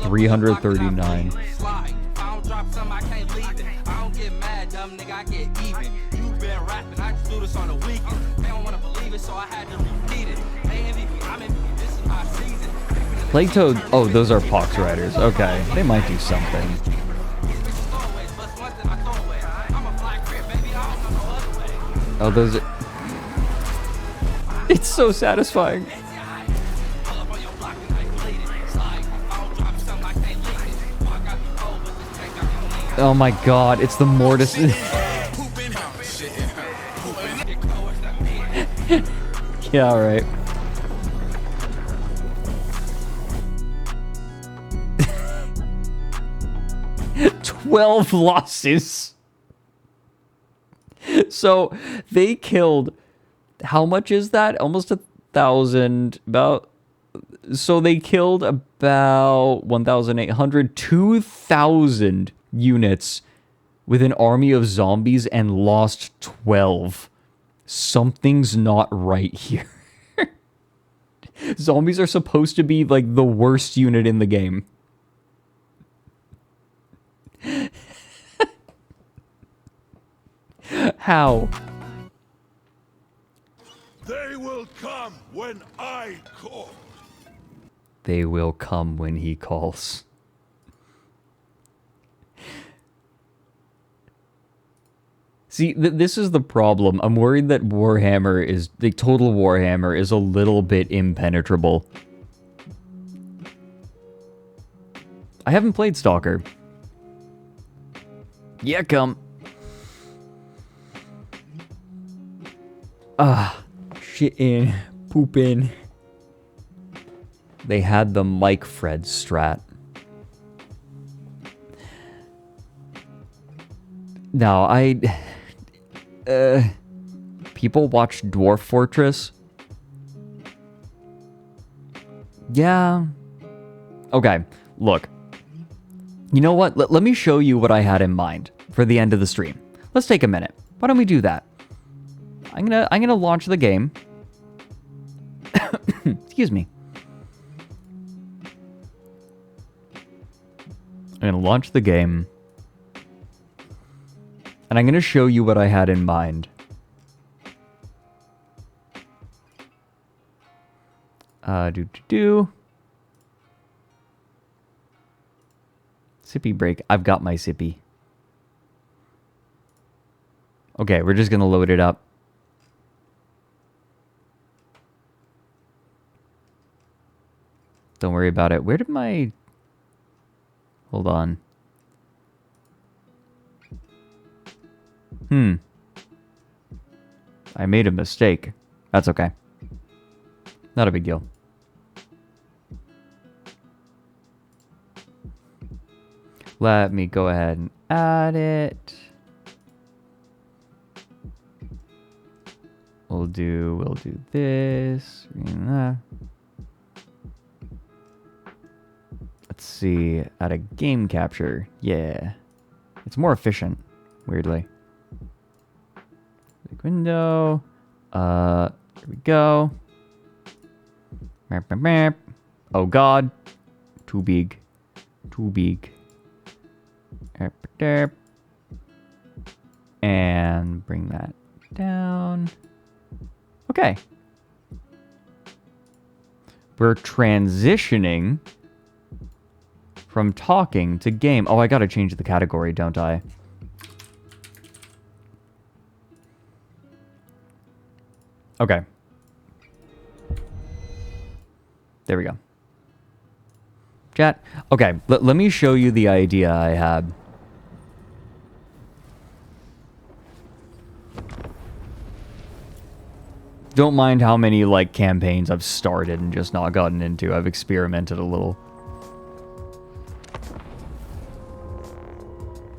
339. Plague Toad. Oh, those are Pox Riders. Okay, they might do something. Oh, those are... It's so satisfying. Oh my god, it's the Mortis. Yeah, alright. $12 losses. So they killed, how much is that? Almost 1,000. About, so they killed about 1,800, 2,000 units with an army of zombies and lost 12. Something's not right here. Zombies are supposed to be like the worst unit in the game. How? They will come when I call. They will come when he calls. See, this is the problem. I'm worried that Warhammer is... The Total Warhammer is a little bit impenetrable. I haven't played Stalker. Yeah, come. Shitting, pooping. They had the Mike Fred strat. Now, people watch Dwarf Fortress? Yeah. Okay, look. You know what? Let me show you what I had in mind for the end of the stream. Let's take a minute. Why don't we do that? I'm gonna launch the game. Excuse me. I'm gonna launch the game. And I'm gonna show you what I had in mind. Sippy break. I've got my sippy. Okay, we're just gonna load it up. Don't worry about it. Where did my... Hold on. I made a mistake. That's okay. Not a big deal. Let me go ahead and add it. We'll do this. Let's see. Add a game capture. Yeah. It's more efficient, weirdly. Big window. Here we go. Oh god. Too big. Too big. And bring that down. Okay. We're transitioning from talking to game. Oh, I gotta change the category, don't I? Okay. There we go. Chat. Okay, let me show you the idea I had. Don't mind how many, like, campaigns I've started and just not gotten into. I've experimented a little.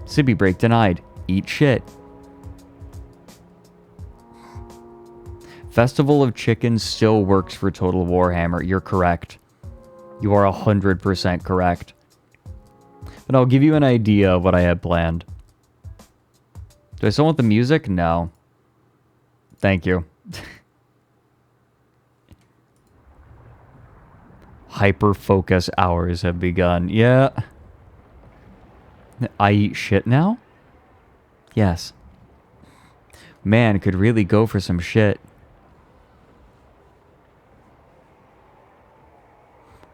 Sippy break denied. Eat shit. Festival of Chickens still works for Total Warhammer. You're correct. You are 100% correct. But I'll give you an idea of what I had planned. Do I still want the music? No. Thank you. Hyper-focus hours have begun. Yeah. I eat shit now? Yes. Man, could really go for some shit.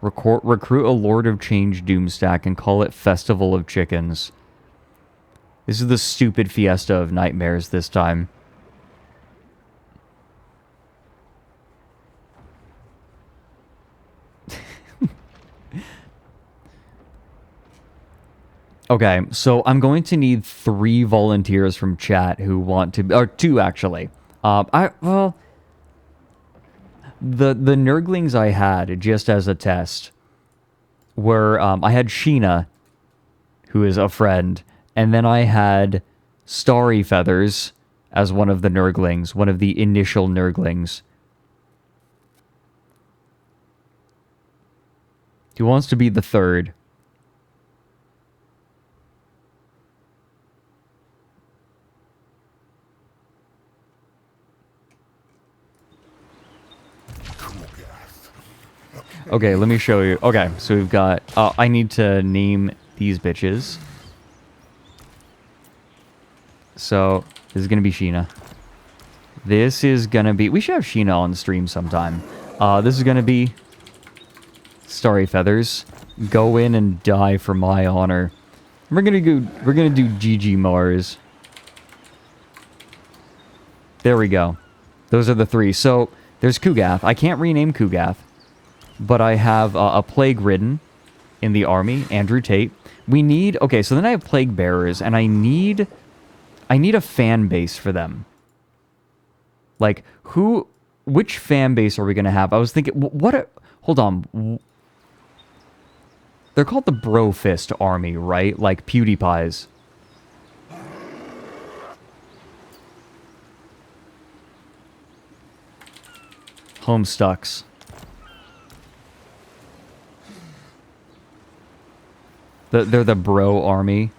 Recruit a Lord of Change Doomstack and call it Festival of Chickens. This is the stupid fiesta of nightmares this time. Okay, so I'm going to need 3 volunteers from chat who want to, or 2 actually. The Nurglings I had just as a test were I had Sheena, who is a friend, and then I had Starry Feathers as one of the Nurglings, one of the initial Nurglings. Who wants to be the 3rd? Okay, let me show you. Okay, so we've got... I need to name these bitches. So, this is going to be Sheena. This is going to be... We should have Sheena on stream sometime. This is going to be... Starry Feathers. Go in and die for my honor. We're going to do GG Mars. There we go. Those are the 3. So, there's Kugath. I can't rename Kugath. But I have a Plague Ridden in the army, Andrew Tate. We need... Okay, so then I have Plague Bearers, and I need a fan base for them. Like, which fan base are we going to have? I was thinking... Hold on. They're called the Bro Fist Army, right? Like PewDiePie's. Homestucks. They're the Bro Army.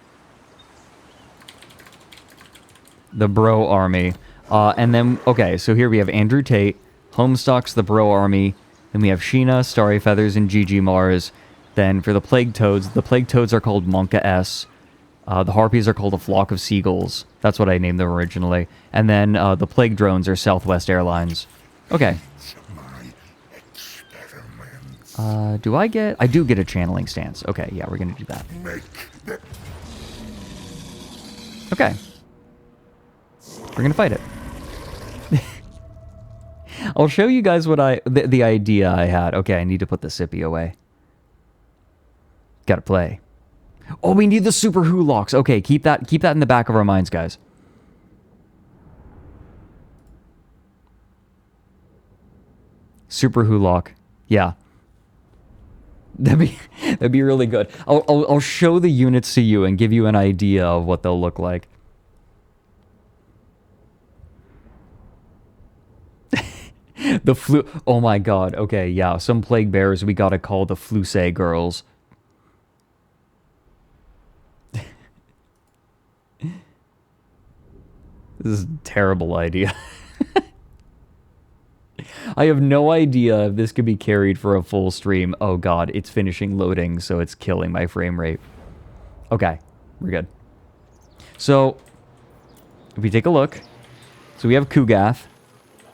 The Bro Army. And then, okay, so here we have Andrew Tate, Homestucks, the Bro Army. Then we have Sheena, Starry Feathers, and GG Mars. Then for the Plague Toads are called Monka S. The Harpies are called a Flock of Seagulls. That's what I named them originally. And then the Plague Drones are Southwest Airlines. Okay. Do I get... I do get a channeling stance. Okay, yeah, we're going to do that. Okay. We're going to fight it. I'll show you guys what the idea I had. Okay, I need to put the sippy away. Gotta play. Oh, we need the super Hulocks. Okay, keep that in the back of our minds, guys. Super Hulock. Yeah. That'd be really good. I'll show the units to you and give you an idea of what they'll look like. The flu... Oh my god. Okay, yeah. Some Plague Bearers we gotta call the Flusay Girls. This is a terrible idea. I have no idea if this could be carried for a full stream. Oh god, it's finishing loading, so it's killing my frame rate. Okay, we're good. So, if we take a look, so we have Kugath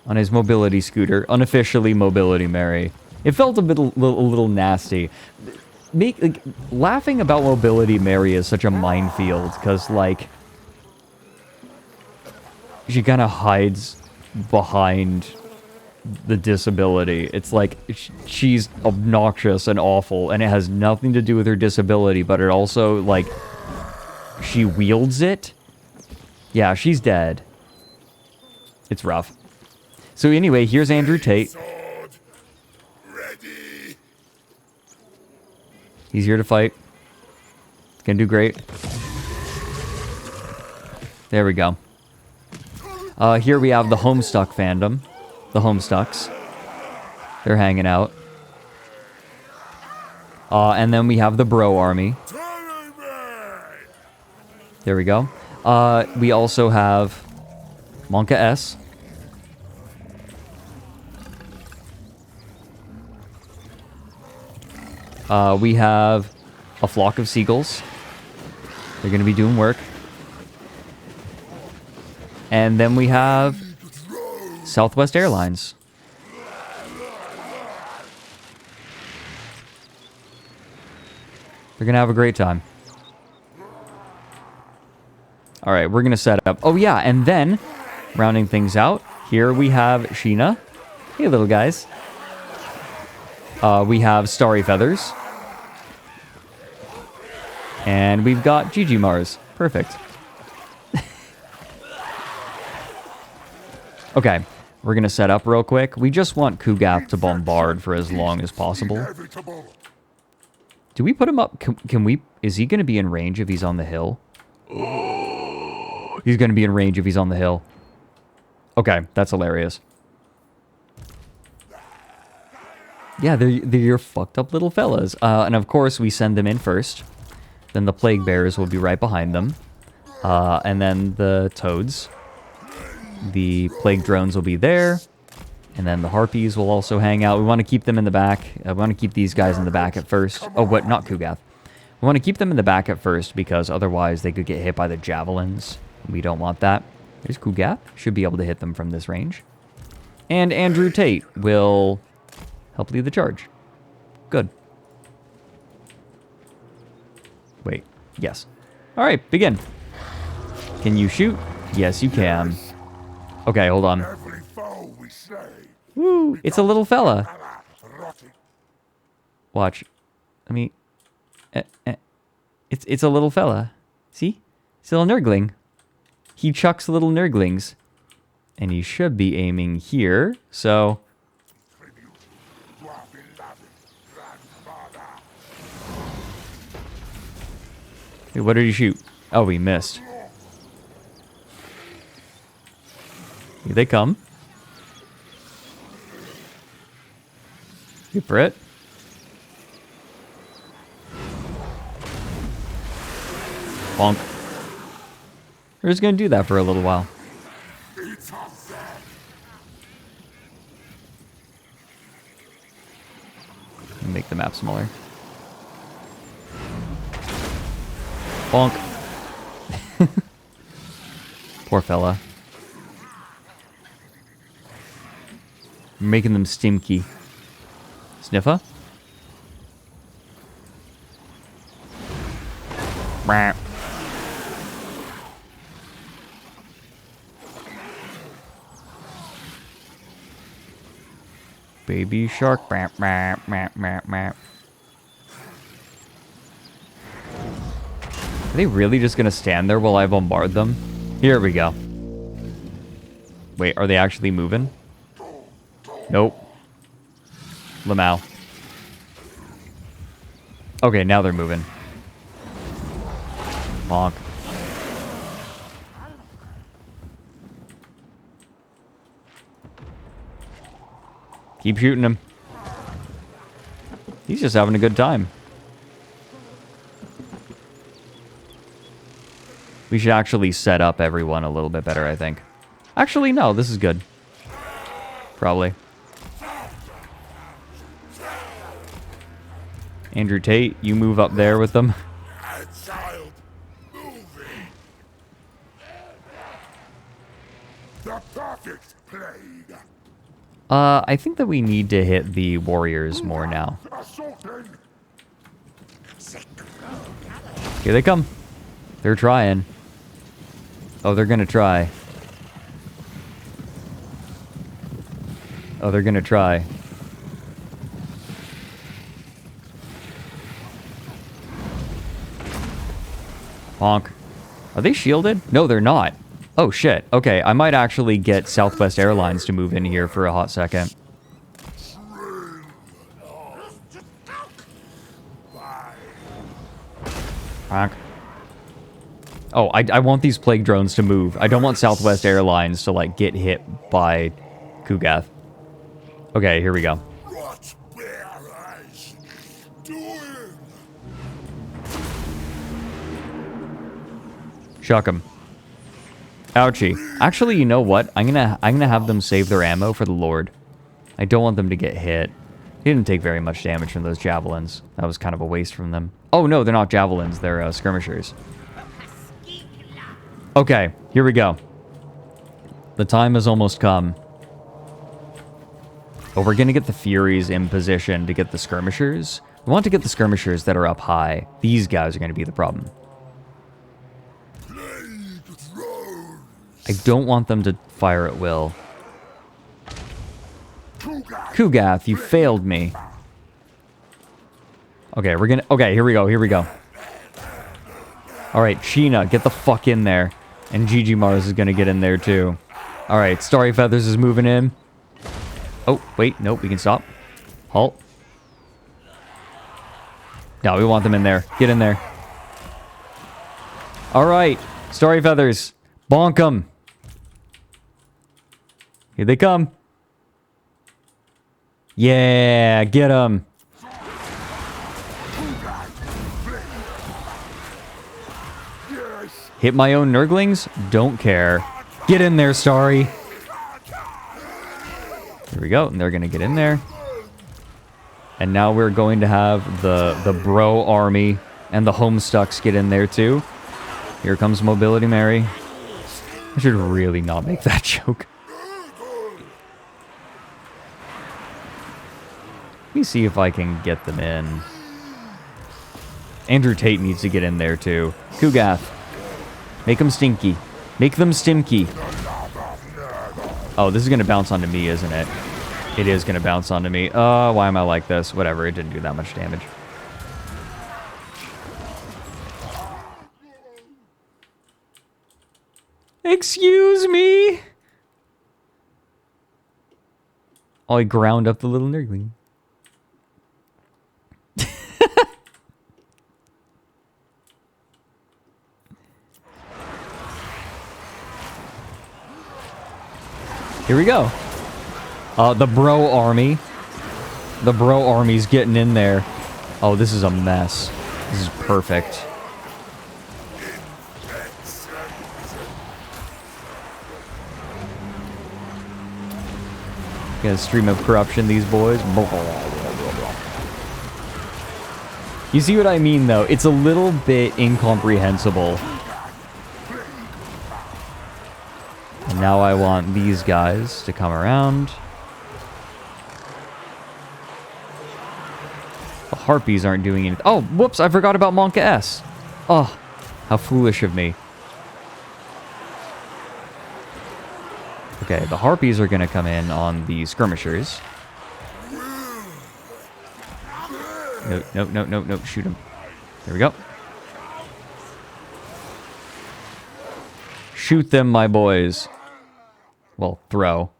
on his mobility scooter, unofficially Mobility Mary. It felt a little nasty. Laughing about Mobility Mary is such a minefield, because, like, she kind of hides behind the disability. It's like she's obnoxious and awful, and it has nothing to do with her disability, but it also, like, she wields it. Yeah, she's dead. It's rough. So anyway, here's Andrew Tate. He's here to fight. Gonna do great. There we go. Here we have the Homestuck fandom. The Homestucks. They're hanging out. And then we have the Bro Army. There we go. We also have Monka S. We have a flock of seagulls. They're going to be doing work. And then we have Southwest Airlines. They're going to have a great time. All right, we're going to set up. Oh, yeah, and then, rounding things out, here we have Sheena. Hey, little guys. We have Starry Feathers. And we've got Gigi Mars. Perfect. Okay, we're going to set up real quick. We just want Kugath to bombard for as long as possible. Do we put him up? Can we? Is he going to be in range if he's on the hill? He's going to be in range if he's on the hill. Okay, that's hilarious. Yeah, they're your fucked up little fellas. And of course, we send them in first. Then the plague bears will be right behind them. And then the toads. The plague drones will be there. And then the harpies will also hang out. We want to keep them in the back. We want to keep these guys in the back at first. Oh, what? Not Kugath. We want to keep them in the back at first because otherwise they could get hit by the javelins. We don't want that. There's Kugath. Should be able to hit them from this range. And Andrew Tate will help lead the charge. Good. Wait. Yes. All right, begin. Can you shoot? Yes, you can. Okay, hold on. Woo! It's a little fella. Watch. Let me... It's a little fella. See? It's a little nurgling. He chucks little nurglings. And he should be aiming here, so... Wait, what did he shoot? Oh, he missed. Here they come. Wait for it. Bonk. We're just going to do that for a little while. Make the map smaller. Bonk. Poor fella. We're making them stinky. Sniffer? Brap. Baby shark. Brap, brap, brap, brap, brap. Are they really just gonna stand there while I bombard them? Here we go. Wait, are they actually moving? Nope. Lamau. Okay, now they're moving. Bonk. Keep shooting him. He's just having a good time. We should actually set up everyone a little bit better, I think. Actually, no, this is good. Probably. Andrew Tate, you move up there with them. I think that we need to hit the warriors more now. Here they come. They're trying. Oh, they're gonna try. Oh, they're gonna try. Honk. Are they shielded? No, they're not. Oh, shit. Okay, I might actually get Southwest Airlines to move in here for a hot second. Honk. Oh, I want these plague drones to move. I don't want Southwest Airlines to, like, get hit by Kugath. Okay, here we go. Shuck him. Ouchie. Actually, you know what? I'm gonna have them save their ammo for the Lord. I don't want them to get hit. He didn't take very much damage from those javelins. That was kind of a waste from them. Oh, no, they're not javelins. They're skirmishers. Okay, here we go. The time has almost come. But we're going to get the Furies in position to get the skirmishers. We want to get the skirmishers that are up high. These guys are going to be the problem. I don't want them to fire at will. Kugath, you failed me. Okay, we're gonna... Okay, here we go, here we go. Alright, Sheena, get the fuck in there. And Gigi Mars is gonna get in there, too. Alright, Starry Feathers is moving in. Oh, wait, nope, we can stop. Halt. No, we want them in there. Get in there. Alright, Starry Feathers. Bonk them. Here they come. Yeah, get them. Hit my own Nurglings? Don't care. Get in there, Starry. Here we go, and they're going to get in there. And now we're going to have the bro army and the Homestucks get in there too. Here comes Mobility Mary. I should really not make that joke. Let me see if I can get them in. Andrew Tate needs to get in there too. Kugath. Make them stinky. Make them stimky. Oh, this is going to bounce onto me, isn't it? It is going to bounce onto me. Why am I like this? Whatever, it didn't do that much damage. Excuse me? Oh, I ground up the little Nurgling. Here we go. The bro army. The bro army's getting in there. Oh, this is a mess. This is perfect. Get a stream of corruption, these boys. You see what I mean, though? It's a little bit incomprehensible. And now I want these guys to come around. The Harpies aren't doing anything. Oh, whoops, I forgot about Monka S. Oh, how foolish of me. Okay, the Harpies are going to come in on the skirmishers. No, shoot them. There we go. Shoot them, my boys. Well, throw.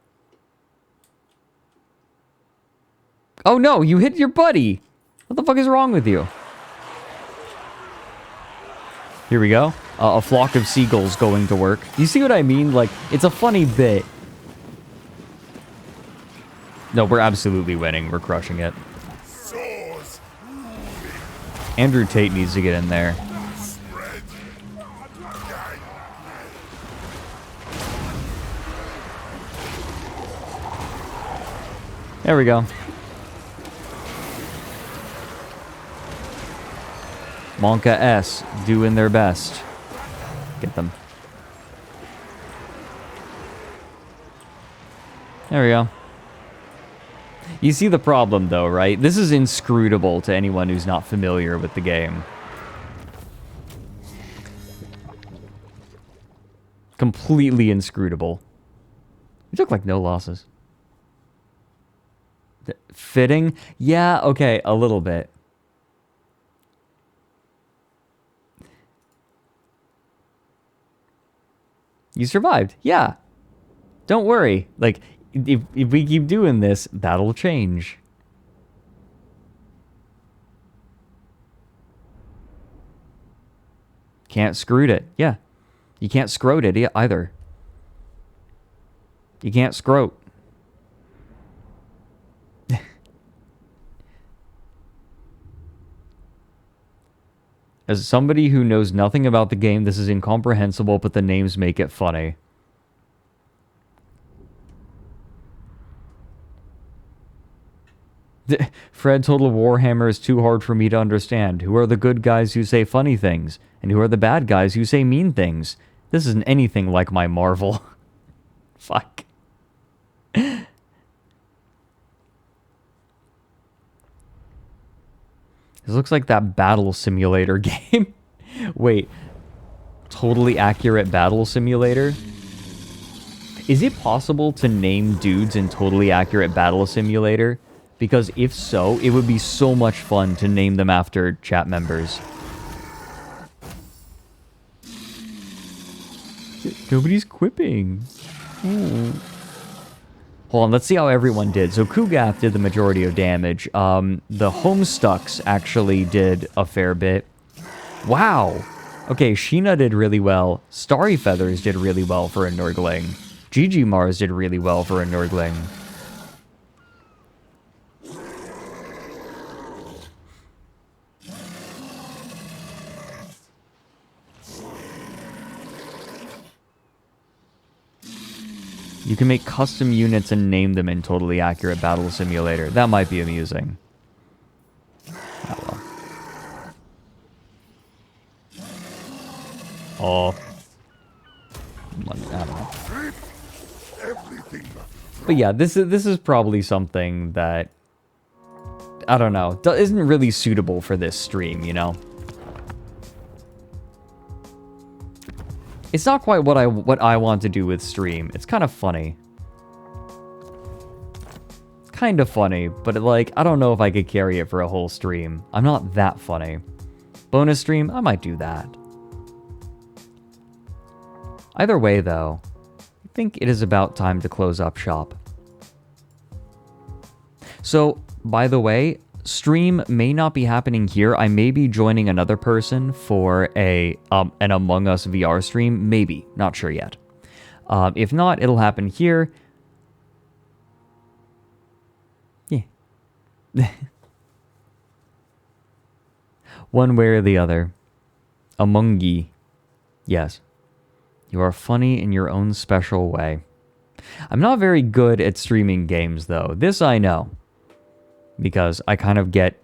Oh no, you hit your buddy. What the fuck is wrong with you? Here we go. A flock of seagulls going to work. You see what I mean? Like, it's a funny bit. No, we're absolutely winning. We're crushing it. Andrew Tate needs to get in there. There we go. Monka S doing their best. Get them. There we go. You see the problem, though, right? This is inscrutable to anyone who's not familiar with the game. Completely inscrutable. We took, like, no losses. Fitting? Yeah, okay, a little bit. You survived. Yeah. Don't worry. Like, if we keep doing this, that'll change. Can't scroot it. Yeah. You can't scrote it either. You can't scrote. As somebody who knows nothing about the game, this is incomprehensible, but the names make it funny. Fred, Total Warhammer is too hard for me to understand. Who are the good guys who say funny things? And who are the bad guys who say mean things? This isn't anything like my Marvel. Fuck. This looks like that battle simulator game. Wait. Totally accurate battle simulator? Is it possible to name dudes in Totally Accurate Battle Simulator? Because if so, it would be so much fun to name them after chat members. Nobody's quipping. Hold on, let's see how everyone did. So Kugath did the majority of damage. The Homestucks actually did a fair bit. Wow! Okay, Sheena did really well. Starry Feathers did really well for a Nurgling. GG Mars did really well for a Nurgling. You can make custom units and name them in Totally Accurate Battle Simulator. That might be amusing. Oh, well. Oh. I don't know. But yeah, this is probably something that, I don't know, isn't really suitable for this stream, you know? It's not quite what I want to do with stream. It's kind of funny. Kind of funny, but like, I don't know if I could carry it for a whole stream. I'm not that funny. Bonus stream, I might do that. Either way, though, I think it is about time to close up shop. So, by the way, stream may not be happening here. I may be joining another person for an Among Us VR stream. Maybe. Not sure yet. If not, it'll happen here. Yeah. One way or the other. Among ye. Yes. You are funny in your own special way. I'm not very good at streaming games, though. This I know. Because I kind of get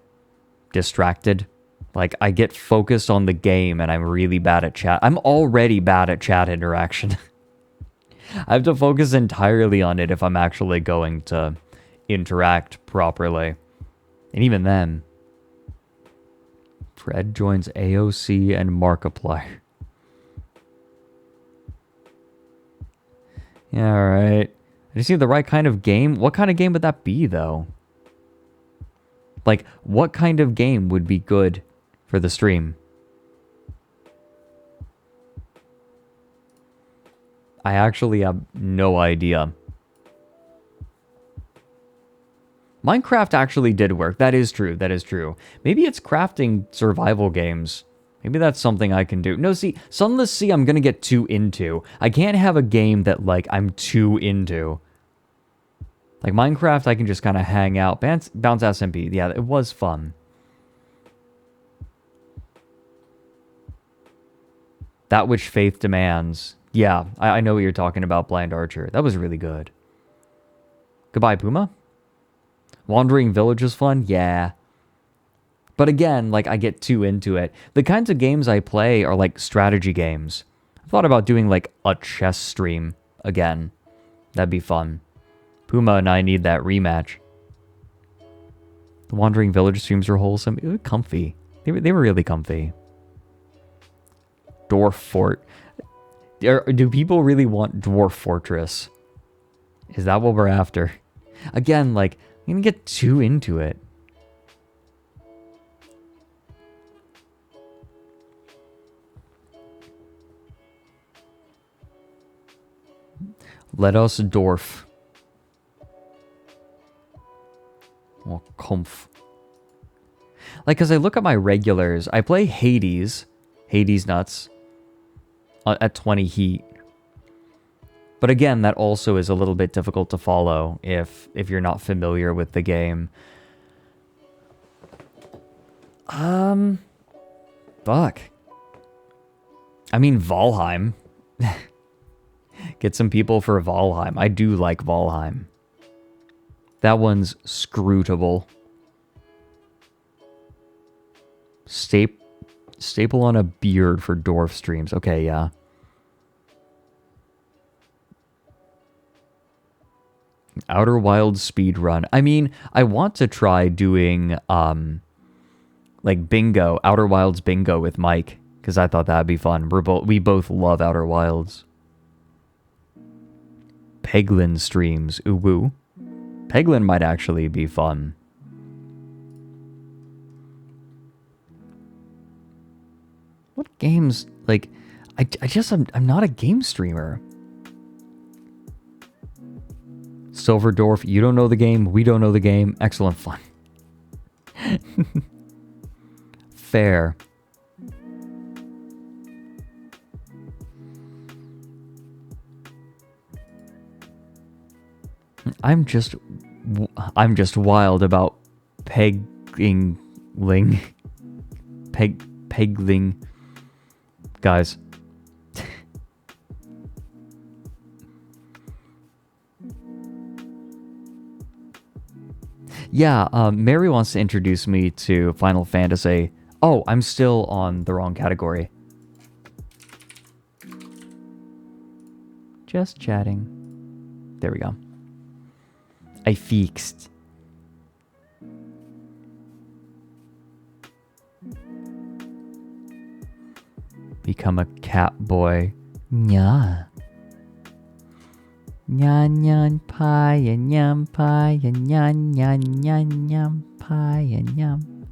distracted. Like, I get focused on the game and I'm really bad at chat. I'm already bad at chat interaction. I have to focus entirely on it if I'm actually going to interact properly. And even then, Fred joins AOC and Markiplier. Yeah, alright. I just need the right kind of game. What kind of game would that be, though? Like, what kind of game would be good for the stream? I actually have no idea. Minecraft actually did work. That is true. That is true. Maybe it's crafting survival games. Maybe that's something I can do. No, see, Sunless Sea I'm going to get too into. I can't have a game that, like, I'm too into. Like, Minecraft, I can just kind of hang out. Bounce SMP, yeah, it was fun. That Which Faith Demands. Yeah, I know what you're talking about, Blind Archer. That was really good. Goodbye, Puma. Wandering Village is fun? Yeah. But again, like, I get too into it. The kinds of games I play are, like, strategy games. I thought about doing, like, a chess stream again. That'd be fun. Puma and I need that rematch. The Wandering Village streams were wholesome. It was comfy. They were really comfy. Dwarf Fort. Do people really want Dwarf Fortress? Is that what we're after? Again, like, I'm gonna get too into it. Let us dwarf. Oh, comf. Like, as I look at my regulars, I play Hades. Hades nuts. At 20 heat. But again, that also is a little bit difficult to follow if you're not familiar with the game. But Fuck. I mean, Valheim. Get some people for Valheim. I do like Valheim. That one's scrutable. Staple on a beard for dwarf streams. Okay, yeah. Outer Wilds speed run. I mean, I want to try doing like bingo, Outer Wilds bingo with Mike, because I thought that'd be fun. We both love Outer Wilds. Peglin streams. Ooh woo. Peglin might actually be fun. What games, like, I'm not a game streamer. Silverdorf, you don't know the game, we don't know the game. Excellent fun. Fair. I'm just wild about pegling. Guys. Yeah, Mary wants to introduce me to Final Fantasy. Oh, I'm still on the wrong category. Just chatting. There we go. I fixed. Become a cat boy. Nya. Nyan nyan pie and yum pie and nyan nyan nyan yum pie and yum.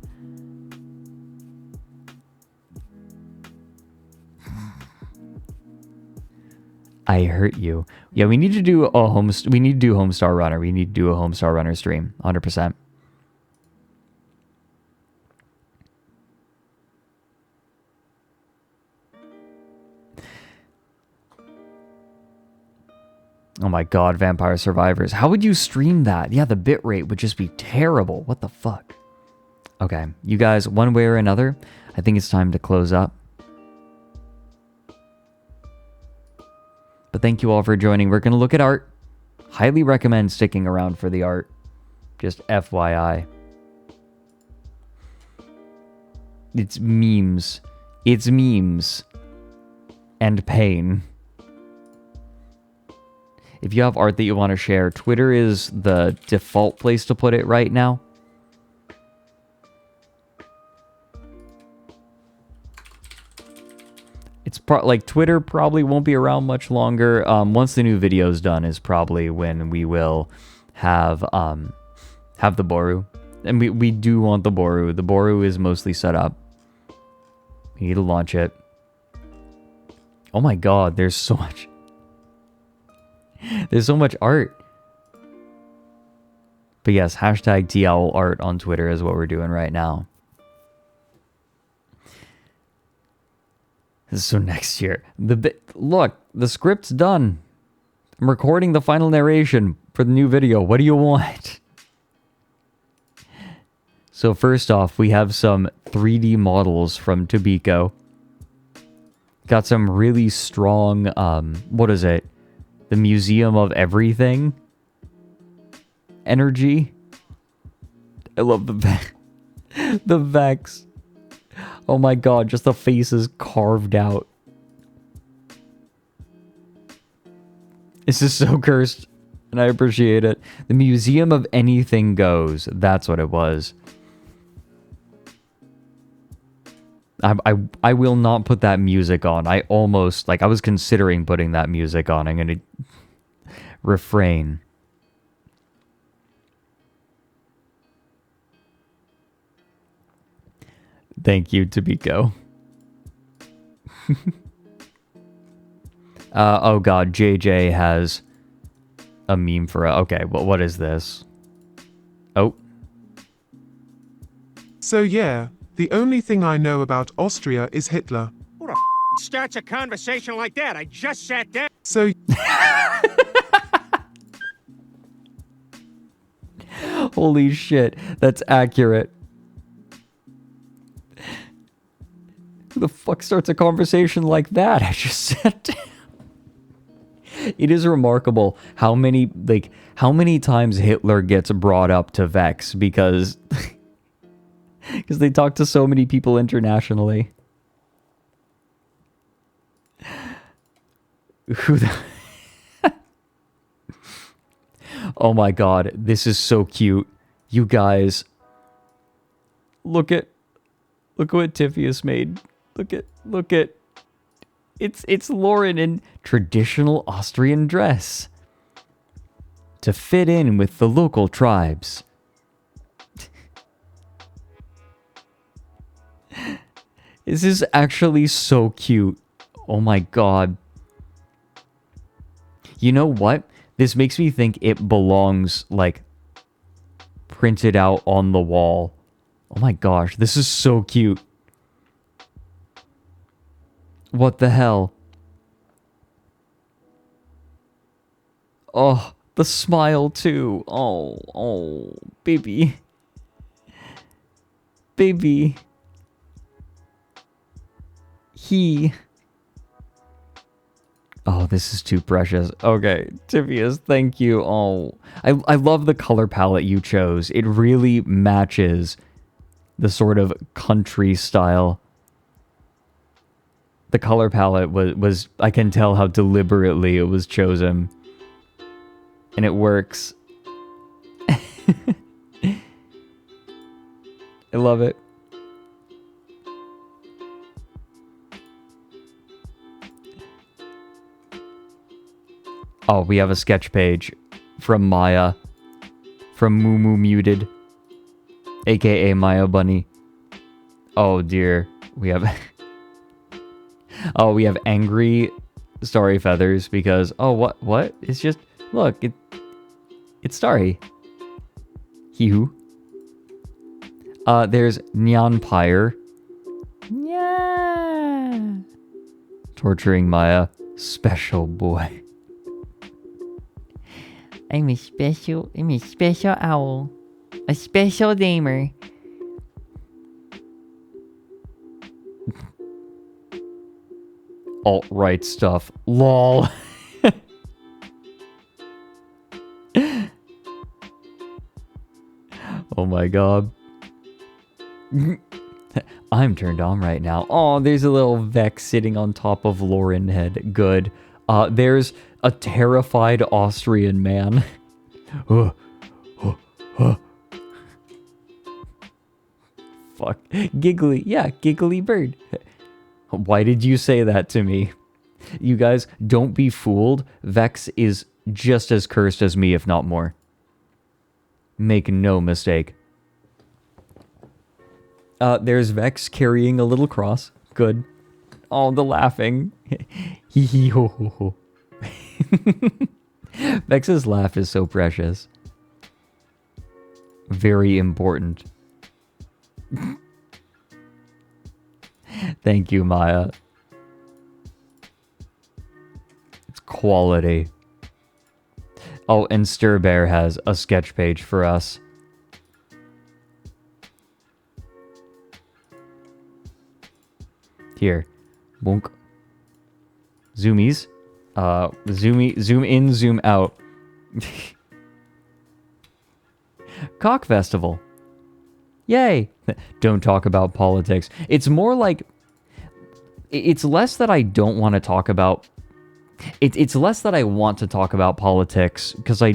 I hurt you. Yeah, we need to do a Homestar Runner. We need to do a Homestar Runner stream. 100%. Oh my god, Vampire Survivors. How would you stream that? Yeah, the bitrate would just be terrible. What the fuck? Okay, you guys, one way or another, I think it's time to close up. But thank you all for joining. We're going to look at art. Highly recommend sticking around for the art. Just FYI. It's memes. It's memes. And pain. If you have art that you want to share, Twitter is the default place to put it right now. It's like Twitter probably won't be around much longer. Once the new video's done is probably when we will have the Boru. And we do want the Boru. The Boru is mostly set up. We need to launch it. Oh my god, there's so much. There's so much art. But yes, hashtag TOWLArt on Twitter is what we're doing right now. So next year, look, the script's done. I'm recording the final narration for the new video. What do you want? So first off, we have some 3D models from Tobiko. Got some really strong, what is it? The Museum of Everything energy. I love the Vex. Oh my god, just the faces carved out. This is so cursed, and I appreciate it. The Museum of Anything Goes. That's what it was. I will not put that music on. I was considering putting that music on. I'm going to refrain. Thank you, Tobiko. Oh god, JJ has a meme for okay, what is this? Oh. So yeah, the only thing I know about Austria is Hitler. Who the starts a conversation like that? I just sat down. So holy shit, that's accurate. Who the fuck starts a conversation like that? I just said. It is remarkable how many times Hitler gets brought up to Vex because they talk to so many people internationally. Who the Oh my god, this is so cute. You guys, look what Tiffy made. Look at it's Loren in traditional Austrian dress to fit in with the local tribes. This is actually so cute. Oh my god. You know what? This makes me think it belongs, like, printed out on the wall. Oh my gosh, this is so cute. What the hell? Oh, the smile too. Oh, baby. Baby. Oh, this is too precious. Okay, Tivius, thank you. Oh, I love the color palette you chose. It really matches the sort of country style. The color palette was I can tell how deliberately it was chosen. And it works. I love it. Oh, we have a sketch page from Maya. From Moo Moo Muted. AKA Maya Bunny. Oh dear. We have... oh, we have angry Starry Feathers because... oh, what? It's just... look, it's Starry. Hee-hoo. There's Nyan Pyre. Yeah. Torturing Maya. Special boy. I'm a special owl. A special gamer. Alt-right stuff. LOL. Oh my god. I'm turned on right now. Oh, there's a little Vex sitting on top of Loren head. Good. There's a terrified Austrian man. Fuck. Giggly. Yeah, giggly bird. Why did you say that to me? You guys, don't be fooled. Vex is just as cursed as me, if not more. Make no mistake. There's Vex carrying a little cross. Good. Oh, the laughing. Hee hee ho ho ho. Vex's laugh is so precious. Very important. Thank you, Maya. It's quality. Oh, and Stir Bear has a sketch page for us. Here. Bonk. Zoomies. Zoom in, zoom out. Cock Festival. Yay! Don't talk about politics. It's more like... it's less that I don't want to talk about... It's less that I want to talk about politics, because I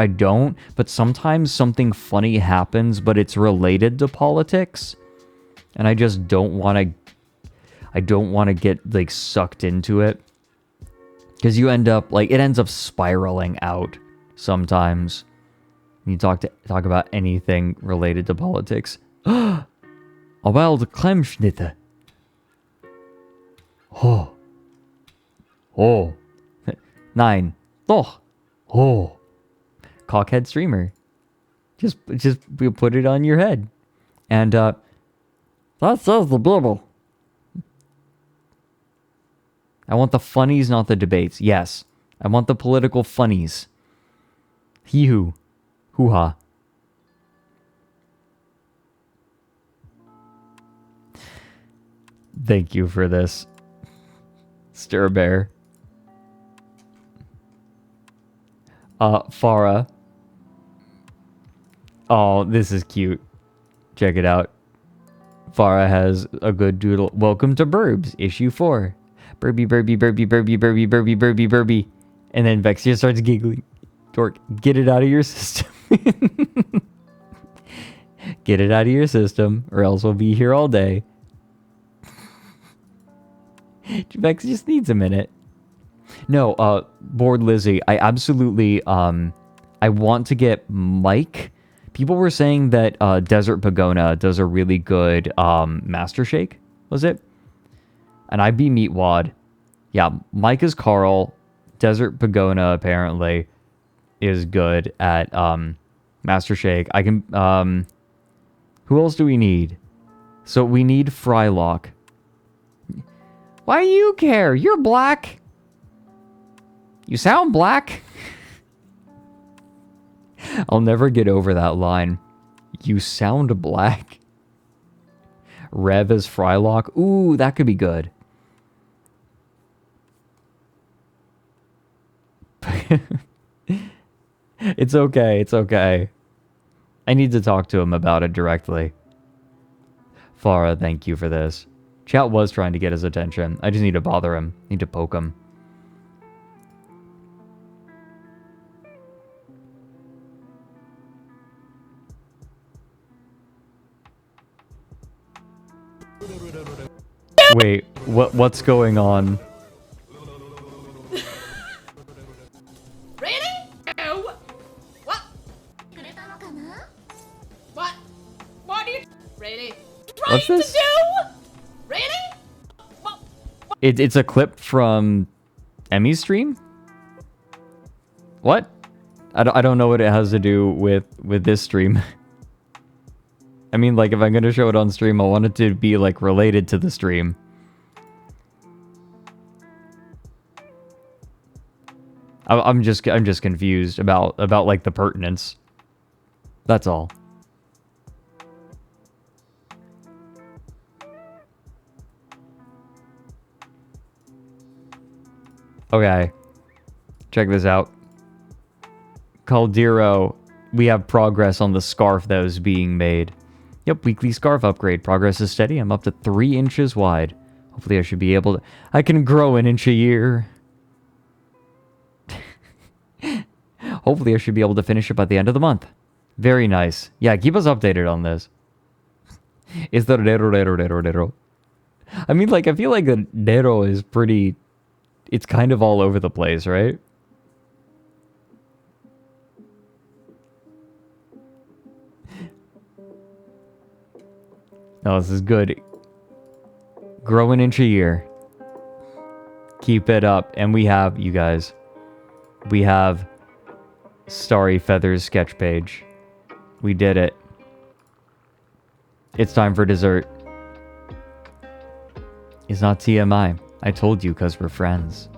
don't, but sometimes something funny happens, but it's related to politics, and I just don't want to... I don't want to get, like, sucked into it. Because you end up, like, it ends up spiraling out sometimes. You talk about anything related to politics. A wild Klemmschnitte. Oh. Oh. Nein. Doch. Oh. Cockhead streamer. Just put it on your head. And, that says the Bible. I want the funnies, not the debates. Yes. I want the political funnies. Hee-hoo. Hoo-ha. Thank you for this. Stir Bear. Farah. Oh, this is cute. Check it out. Farah has a good doodle. Welcome to Burbs, issue 4. Burby, burby, burby, burby, burby, burby, burby, burby. And then Vex just starts giggling. Dork, get it out of your system. Get it out of your system, or else we'll be here all day. Vex just needs a minute. No, Bored Lizzie, I absolutely, I want to get Mike. People were saying that Desert Pagona does a really good Master Shake, was it? And I beat Meatwad. Yeah, Mike is Carl. Desert Pagona apparently is good at Master Shake. I can, who else do we need? So we need Frylock. Why do you care? You're black. You sound black. I'll never get over that line. You sound black. Rev as Frylock. Ooh, that could be good. It's okay. It's okay. I need to talk to him about it directly. Farah, thank you for this. Chat was trying to get his attention. I just need to bother him. Need to poke him. Wait, what's going on? Really? No. What? What? What are you really trying What's this? to do? Really? What? It's a clip from Emmy's stream? What? I don't know what it has to do with this stream. I mean, like, if I'm gonna show it on stream, I want it to be, like, related to the stream. I'm just confused about like the pertinence. That's all. Okay. Check this out. Caldero, we have progress on the scarf that was being made. Yep, weekly scarf upgrade. Progress is steady. I'm up to 3 inches wide. Hopefully I should be able to... I can grow an inch a year. Hopefully I should be able to finish it by the end of the month. Very nice. Yeah, keep us updated on this. It's the Dero. I mean, like, I feel like the Dero is pretty... It's kind of all over the place, right? No, this is good. Grow an inch a year. Keep it up. And we have, you guys, we have Starry Feathers sketch page. We did it. It's time for dessert. It's not TMI. I told you because we're friends.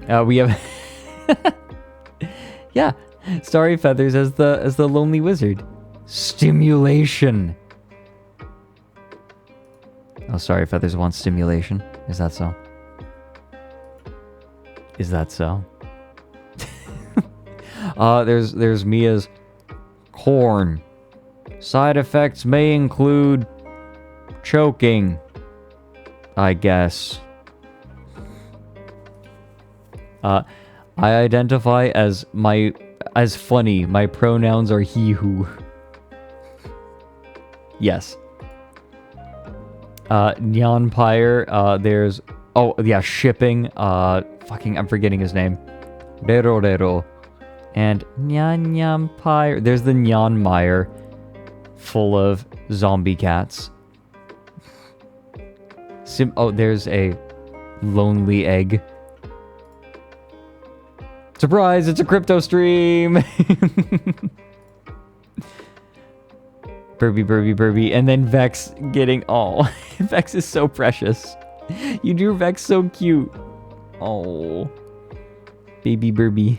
We have... Yeah. Starry Feathers as the lonely wizard. Stimulation. Oh, Starry Feathers wants stimulation. Is that so? Is that so? There's Mia's corn. Side effects may include choking, I guess. I identify as funny. My pronouns are he, who. Yes. Nyanpire, there's... Oh, yeah, shipping. I'm forgetting his name. Dero. And Nyanpire. There's the Nyanmire, full of zombie cats. There's a lonely egg. Surprise, it's a crypto stream! Burby. And then Vex getting... Oh, Vex is so precious. You drew Vex so cute. Oh. Baby Burby.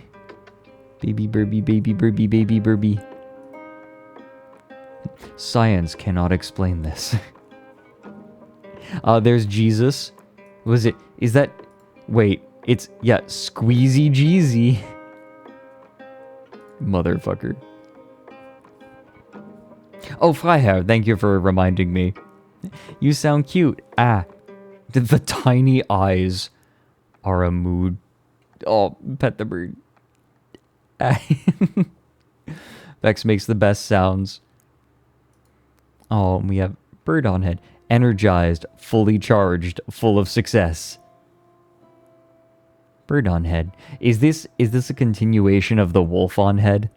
Baby Burby. Science cannot explain this. There's Jesus. Was it? Is that? Wait, it's yeah, Squeezy Jeezy. Motherfucker. Oh, Freiherr, thank you for reminding me. You sound cute. Ah, the tiny eyes are a mood. Oh, pet the bird. Ah. Vex makes the best sounds. Oh, and we have bird on head. Energized, fully charged, full of success. Bird on head. Is this a continuation of the wolf on head?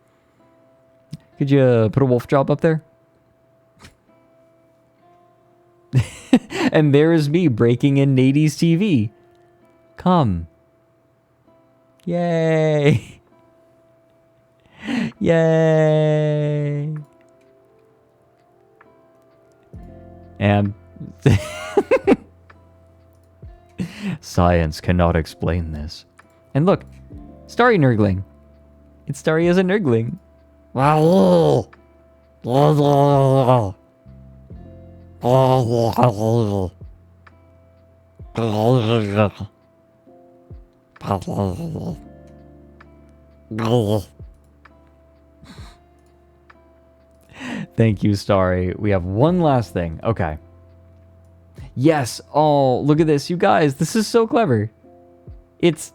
Could you put a wolf job up there? And there is me breaking in Nady's TV. Come. Yay. Yay. And science cannot explain this. And look, Starry Nurgling. It's Starry as a Nurgling. Wow. Thank you, Starry. We have one last thing. Okay. Yes. Oh, look at this, you guys. This is so clever. It's...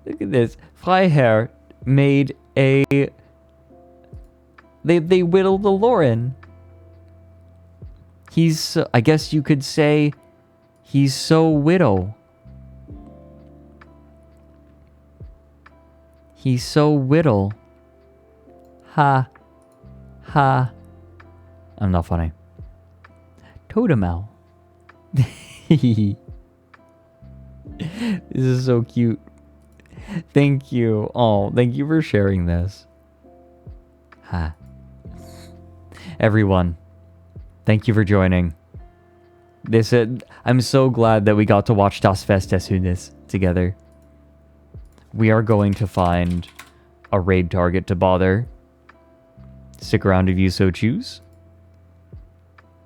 Look at this. Freiherr made a... They whittled the Loren. He's... I guess you could say... He's so widow. He's so whittle. Ha. Ha. I'm not funny. Totemow. This is so cute. Thank you. Oh, thank you for sharing this. Ha. Everyone, thank you for joining. I'm so glad that we got to watch Das Fest des Hundes together. We are going to find a raid target to bother. Stick around if you so choose.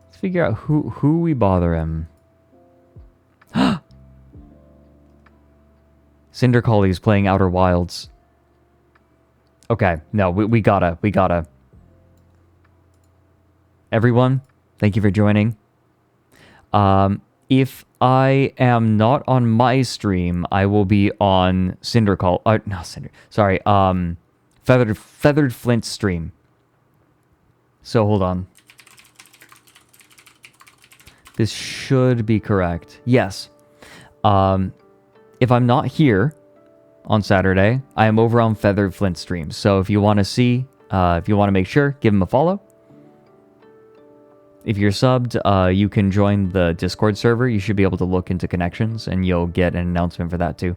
Let's figure out who we bother him. Cinder Collie's playing Outer Wilds. Okay, no, we gotta. Everyone, thank you for joining. If I am not on my stream, I will be on Feathered Flint's stream. So hold on. This should be correct. Yes. If I'm not here on Saturday, I am over on Feathered Flint stream. So if you want to see, if you want to make sure, give him a follow. If you're subbed, you can join the Discord server. You should be able to look into connections, and you'll get an announcement for that too.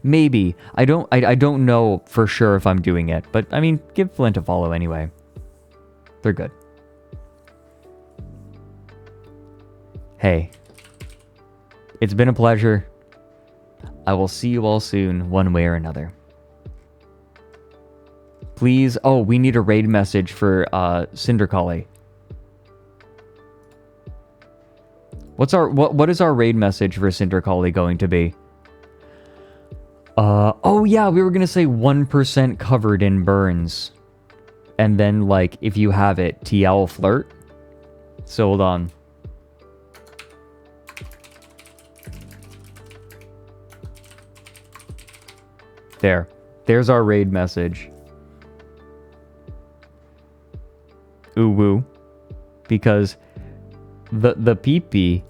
Maybe. I don't know for sure if I'm doing it, but I mean, give Flint a follow anyway. They're good. Hey. It's been a pleasure. I will see you all soon, one way or another. Please... Oh, we need a raid message for Cinder Collie. What is our raid message for Cinder Collie going to be? Oh yeah, we were gonna say 1% covered in burns. And then, like, if you have it, TL flirt. So hold on. There's our raid message. Ooh woo. Because the pee-pee,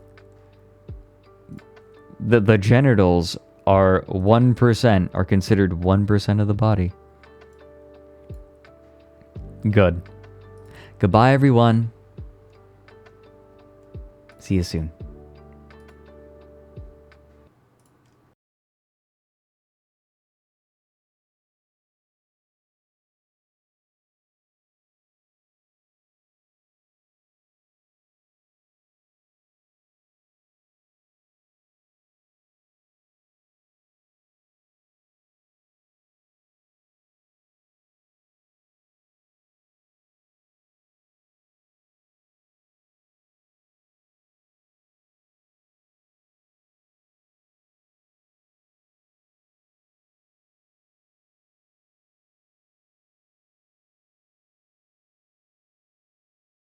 the genitals are 1%, are considered 1% of the body. Good. Goodbye, everyone. See you soon.